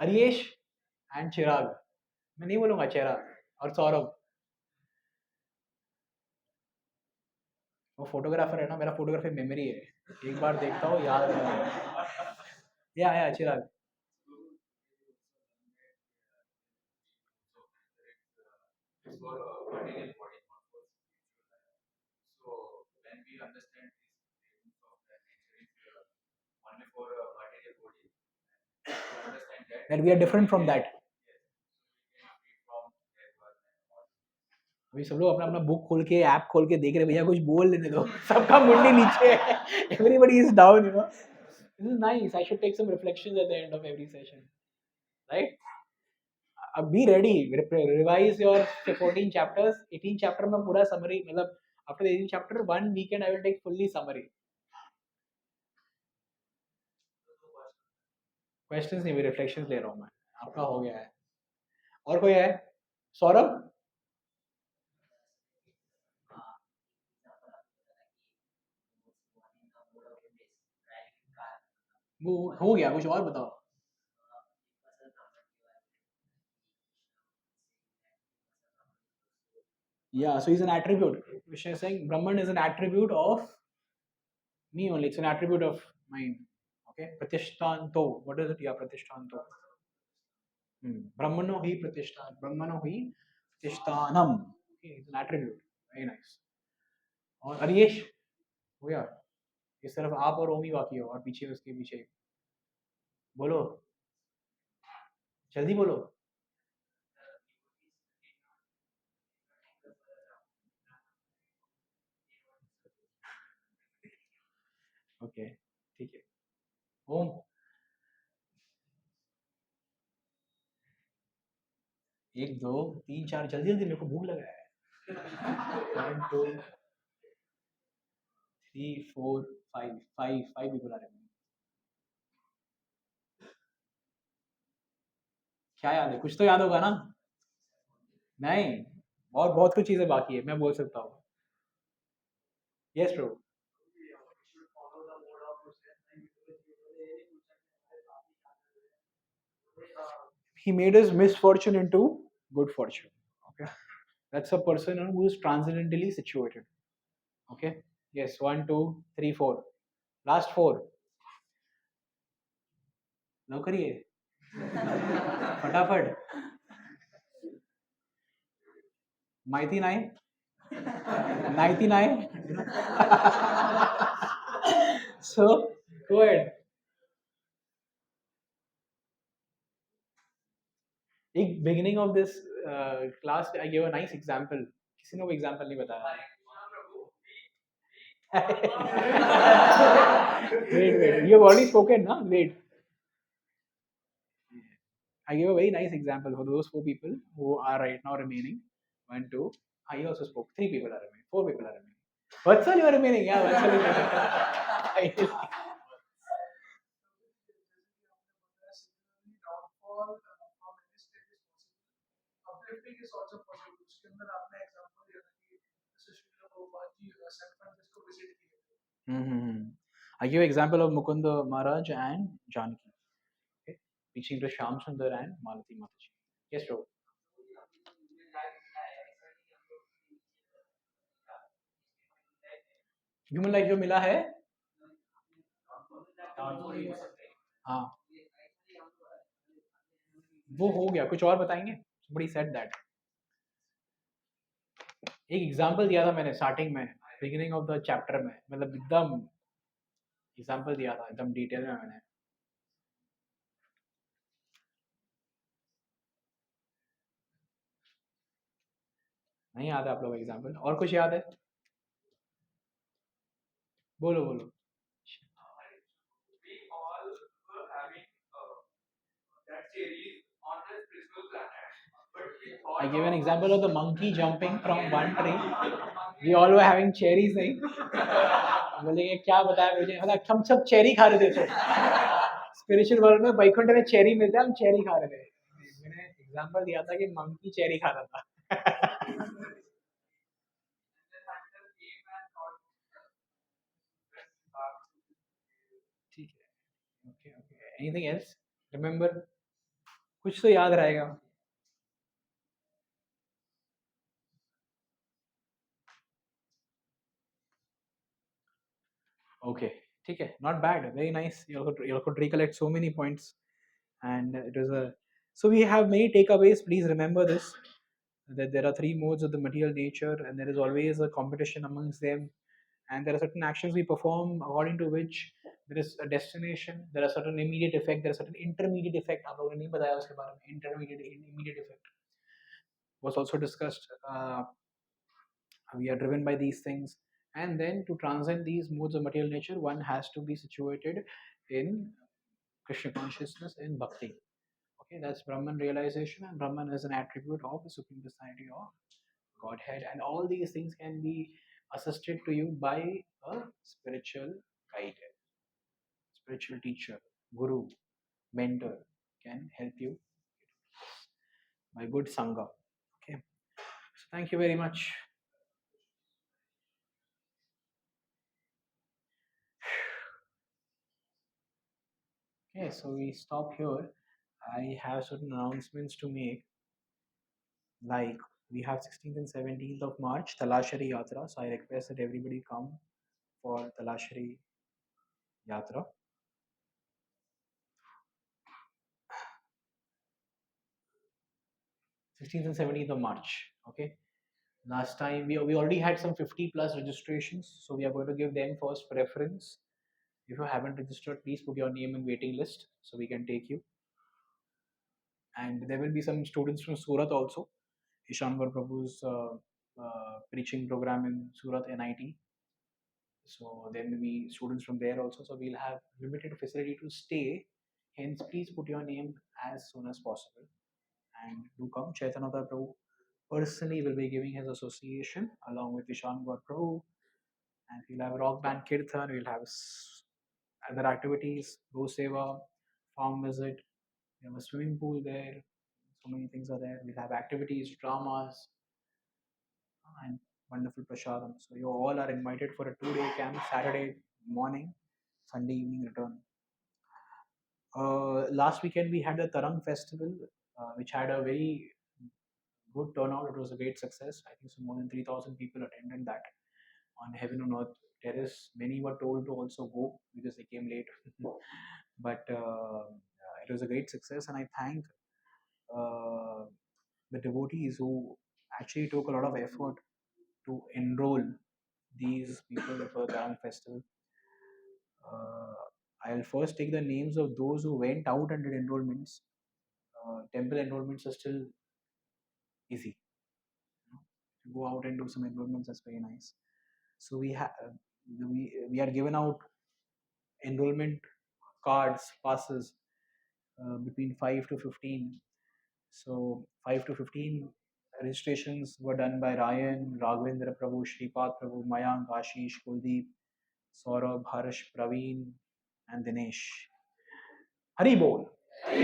अरियेश and चिराग. मैं नहीं बोलूँगा चिराग और सौरभ. वो फोटोग्राफर है ना, मेरा फोटोग्राफी मेमोरी है. एक बार देखता हूँ याद रहता है. या चिराग. It's for material body, not for spiritual life. So when we understand these things of that nature is only for a material body, we understand that we are different from that. Yes, so we can free from that world and all. अभी सब लोग अपना अपना book खोल के app खोल के देख रहे, भैया कुछ बोल लेने दो. सबका मुंडी नीचे है. Everybody is down, This is nice. I should take some reflections at the end of every session, right? Be ready. Revise your 14 chapters. 18 chapter में पूरा summary, मतलब after the 18 chapter, 1 weekend I will take fully summary. Questions नहीं, reflections ले रहा हूँ मैं. आपका हो गया है. और कोई है? सौरभ? वो हो गया, कुछ और बताओ. Yeah, so he's an attribute. Vishnu is saying Brahman is an attribute of me only. It's an attribute of mine. Okay, Pratishtanto. What is it? Yeah, Pratishtanto. Brahmano hi Pratishtan. Brahmano hi Pratishtanam. Okay, it's an attribute. Very nice. और अरियेश हो यार, इस तरफ आप और ओमी बाकी हो, और पीछे उसके पीछे बोलो, जल्दी बोलो. ओके, ठीक है. ओम. एक दो तीन चार, जल्दी जल्दी, मेरे को भूख लगा है. 1 2 3 4 5 5 people are remaining. क्या याद है? कुछ तो याद होगा ना? नहीं, और बहुत कुछ चीजें बाकी है, मैं बोल सकता हूँ. Yes bro. He made his misfortune into good fortune. Okay, that's a person who is transcendentally situated. Okay, yes, 1 2 3 4, last 4. लो करिए फटाफट. माइती नाइन, 99. So go ahead. एक beginning of this class I gave a nice example. किसी ने वो example नहीं बताया. Wait, you have already spoken, na? Wait. I gave a very nice example for those 4 people who are right now remaining. 1 2. I also spoke. 3 people are remaining. 4 people are remaining. Vatsal, you are remaining. Yeah, Vatsal is remaining. downfall from any state is possible. Uplifting is also possible. उसके अंदर आपने example दिया था कि जैसे Shri Prabhupada ji San Francisco visit किए. I give example of Mukunda Maharaj and Janki. Okay, reaching to Shyam Sundar and Malati Mataji. Yes, bro. Human life जो मिला है, हाँ वो हो गया. कुछ और बताएंगे? Somebody said that. एक एग्जांपल दिया था मैंने स्टार्टिंग में, बिगिनिंग ऑफ द चैप्टर में, मतलब एकदम एग्जांपल दिया था एकदम डिटेल में मैंने. नहीं याद है आप लोग एग्जांपल? और कुछ याद है? बोलो बोलो. We all were having that series on the spiritual planet, but we thought I gave an example of the monkey jumping from one tree. We all were having cherries, नहीं? बोले ये क्या बताया मुझे? मतलब हम सब चेरी खा रहे थे. स्पिरिचुअल वर्ल्ड में वैकुंठ में चेरी मिलता है, हम चेरी खा रहे थे. मैंने एग्जांपल दिया था कि मंकी चेरी खा रहा था. ठीक है. Okay okay. Anything else? Remember? कुछ तो याद रहेगा. Okay, ठीक है. Not bad. Very nice. You could recollect so many points, and it was a. So we have many takeaways. Please remember this: that there are 3 modes of the material nature, and there is always a competition amongst them, and there are certain actions we perform according to which there is a destination. There are certain immediate effect. There are certain intermediate effect. आप लोगों ने नहीं बताया उसके बारे में. Intermediate, immediate effect was also discussed. We are driven by these things, and then to transcend these modes of material nature, one has to be situated in Krishna consciousness, in bhakti. Okay, that's Brahman realization, and Brahman is an attribute of the supreme personality of Godhead, and all these things can be assisted to you by a spiritual guide, spiritual teacher, guru, mentor can help you by good sangha. Okay, so thank you very much. Okay, so we stop here. I have certain announcements to make. Like we have 16th and 17th of March, Talashari Yatra. So I request that everybody come for Talashari Yatra. 16th and 17th of March. Okay. Last time we already had some 50 plus registrations, so we are going to give them first preference. If you haven't registered, please put your name in waiting list so we can take you. And there will be some students from Surat also. Ishanwar Prabhu's preaching program in Surat NIT. So there may be students from there also. So we'll have limited facility to stay. Hence, please put your name as soon as possible. And do come. Chaitanya Prabhu personally will be giving his association along with Ishan Gaur Prabhu. And we'll have rock band kirtan. We'll have other activities, go seva, farm visit. We have a swimming pool there. So many things are there. We'll have activities, dramas, and wonderful prasadam. So you all are invited for a 2-day camp, Saturday morning, Sunday evening return. Last weekend we had the Tarang festival, which had a very good turnout. It was a great success. I think so more than 3,000 people attended that on Heaven on Earth terrace. Many were told to also go because they came late. But it was a great success, and I thank uh, the devotees who actually took a lot of effort to enroll these people for the Tarang festival. Uh, I'll first take the names of those who went out and did enrollments. Temple enrollments are still easy. You know, to go out and do some enrollments, that's very nice. So we are given out enrollment cards, passes between 5 to 15. So 5 to 15 registrations were done by Ryan, Raghavendra Prabhu, Shripad Prabhu, Mayank, Ashish, Kuldeep, Saurabh, Harsh, Praveen, and Dinesh. Hari Bol. Uh,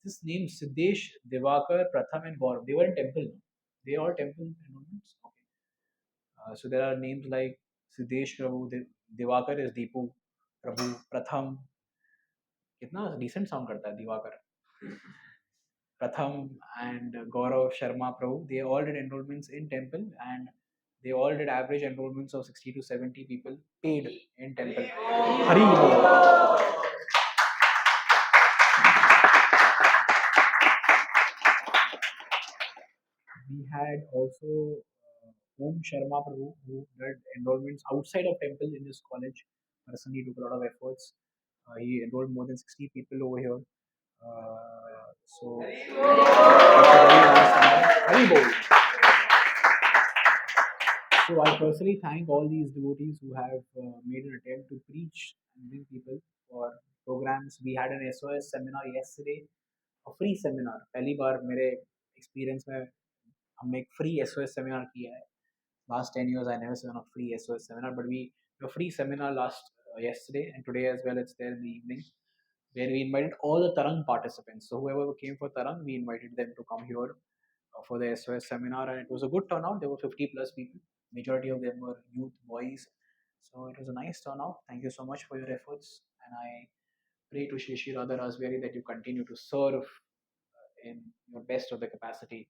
this name Siddesh, Devakar, Pratham, and Gaurav. They were in temple. They are all temple enrollments. Okay. So there are names like Siddesh Prabhu, Devakar is Deepu, Prabhu, Pratham. कितना decent sound करता है Devakar. Pratham and Gaurav Sharma Prabhu. They all did enrollments in temple, and they all did average enrollments of 60 to 70 people paid in temple. Hari Bol. We had also Om Sharma Prabhu, who did enrollments outside of temple in his college. Personally, took a lot of efforts. He enrolled more than 60 people over here. So it's a very nice number. Hari Bol. So I personally thank all these devotees who have made an attempt to preach and bring people for programs. We had an SOS seminar yesterday, a free seminar. पहली बार मेरे experience में हमने एक free SOS seminar किया है. Last 10 years I never done a free SOS seminar, but we a free seminar last yesterday and today as well. It's there in the evening where we invited all the Tarang participants. So whoever came for Tarang, we invited them to come here for the SOS seminar, and it was a good turnout. There were 50 plus people. Majority of them were youth boys. So it was a nice turnout. Thank you so much for your efforts, and I pray to Shri Shri Radha Rasbihari that you continue to serve in your best of the capacity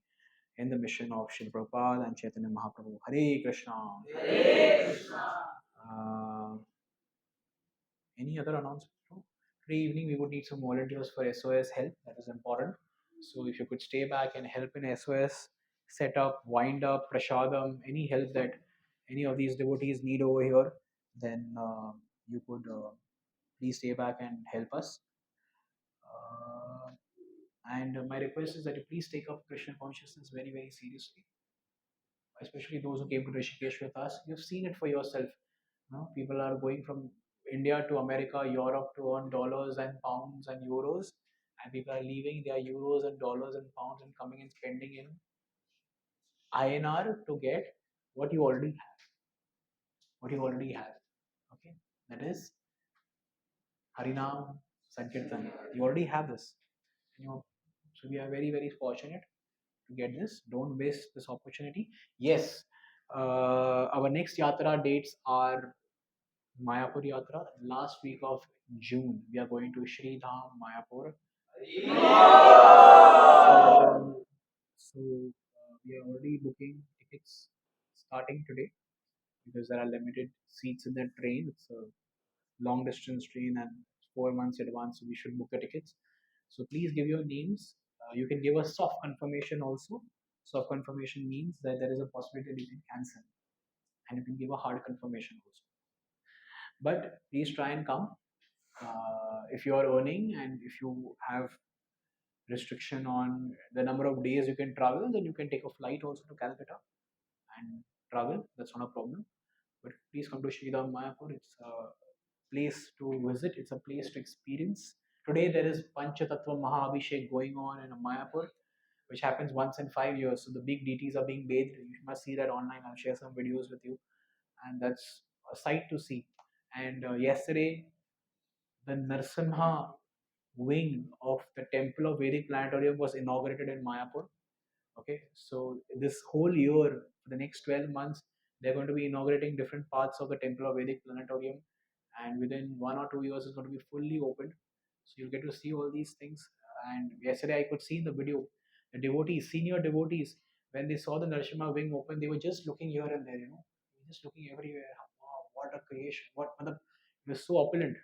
in the mission of Shri Prabhupada and Chaitanya Mahaprabhu. Hare Krishna. Hare Krishna. Uh, any other announcements? No? Today evening we would need some volunteers for SOS help. That is important. So if you could stay back and help in SOS set up, wind up, prasadam, any help that any of these devotees need over here, then you could please stay back and help us. And my request is that you please take up Krishna consciousness very, very seriously, especially those who came to Rishikesh with us. You've seen it for yourself. No? People are going from India to America, Europe to earn dollars and pounds and euros, and people are leaving their euros and dollars and pounds and coming and spending in INR to get what you already have. What you already have. Okay, that is Harinam Sankirtan. You already have this. You know, so we are very very fortunate to get this. Don't waste this opportunity. Yes, our next yatra dates are Mayapur Yatra. Last week of June, we are going to Shri Dham, Mayapur. So we are already booking tickets starting today because there are limited seats in that train. It's a long distance train and 4 months advance, so we should book the tickets. So please give your names. You can give a soft confirmation also. Soft confirmation means that there is a possibility that you can cancel, and you can give a hard confirmation also. But please try and come. If you are earning and if you have restriction on the number of days you can travel, then you can take a flight also to Calcutta and travel. That's not a problem. But please come to Shridham Mayapur. It's a place to visit. It's a place to experience. Today there is Panchatattva Mahabhishek going on in Mayapur, which happens once in 5 years. So the big deities are being bathed. You must see that online. I'll share some videos with you, and that's a sight to see. And yesterday, the Narsimha wing of the Temple of Vedic Planetarium was inaugurated in Mayapur. Okay, so this whole year, for the next 12 months, they're going to be inaugurating different parts of the Temple of Vedic Planetarium, and within 1 or 2 years, it's going to be fully opened. So you'll get to see all these things. And yesterday, I could see in the video the devotees, senior devotees, when they saw the Narsimha wing open, they were just looking here and there, they were just looking everywhere. Wow, what a creation! It was so opulent,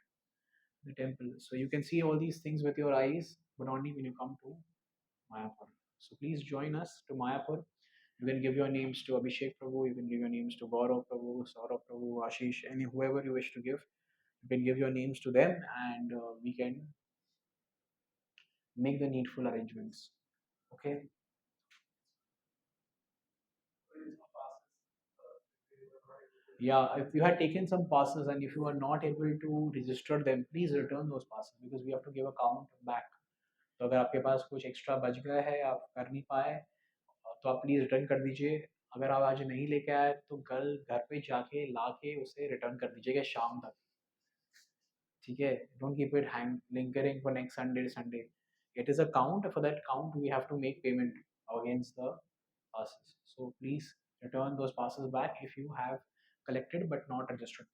the temple. So you can see all these things with your eyes, but only when you come to Mayapur. So please join us to Mayapur. You can give your names to Abhishek Prabhu, you can give your names to Gaurav Prabhu, Saurabh Prabhu, Ashish, any whoever you wish to give. You can give your names to them, and we can make the needful arrangements. Okay. Yeah, if you had taken some passes and if you are not able to register them, please return those passes because we have to give a count back. तो अगर आपके पास कुछ extra बच गया है आप कर नहीं पाए तो आप प्लीज़ रिटर्न कर दीजिए। अगर आप आज नहीं लेके आए तो कल घर पे जाके ला के उसे रिटर्न कर दीजिएगा शाम तक। ठीक है? Don't keep it lingering for next Sunday Sunday. It is a count, for that count we have to make payment against the passes. So please return those passes back if you have collected but not registered.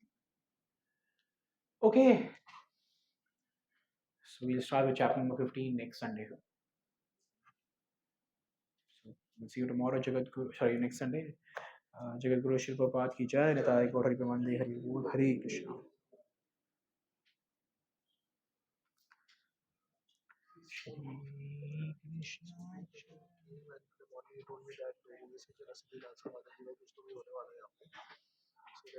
Okay, so we'll start with chapter number 15 next Sunday. So we'll see you tomorrow, Jagat Guru. Sorry, next Sunday. Jagat Guru Shri Prabhupada ki jai. Nitai Gaur Hari Premanande Hari Bol. Hare Krishna. Shri Krishna. In the morning, he told me that वो वैसे जरा से भी dance वाला कुछ तो भी होने वाला है यहाँ पे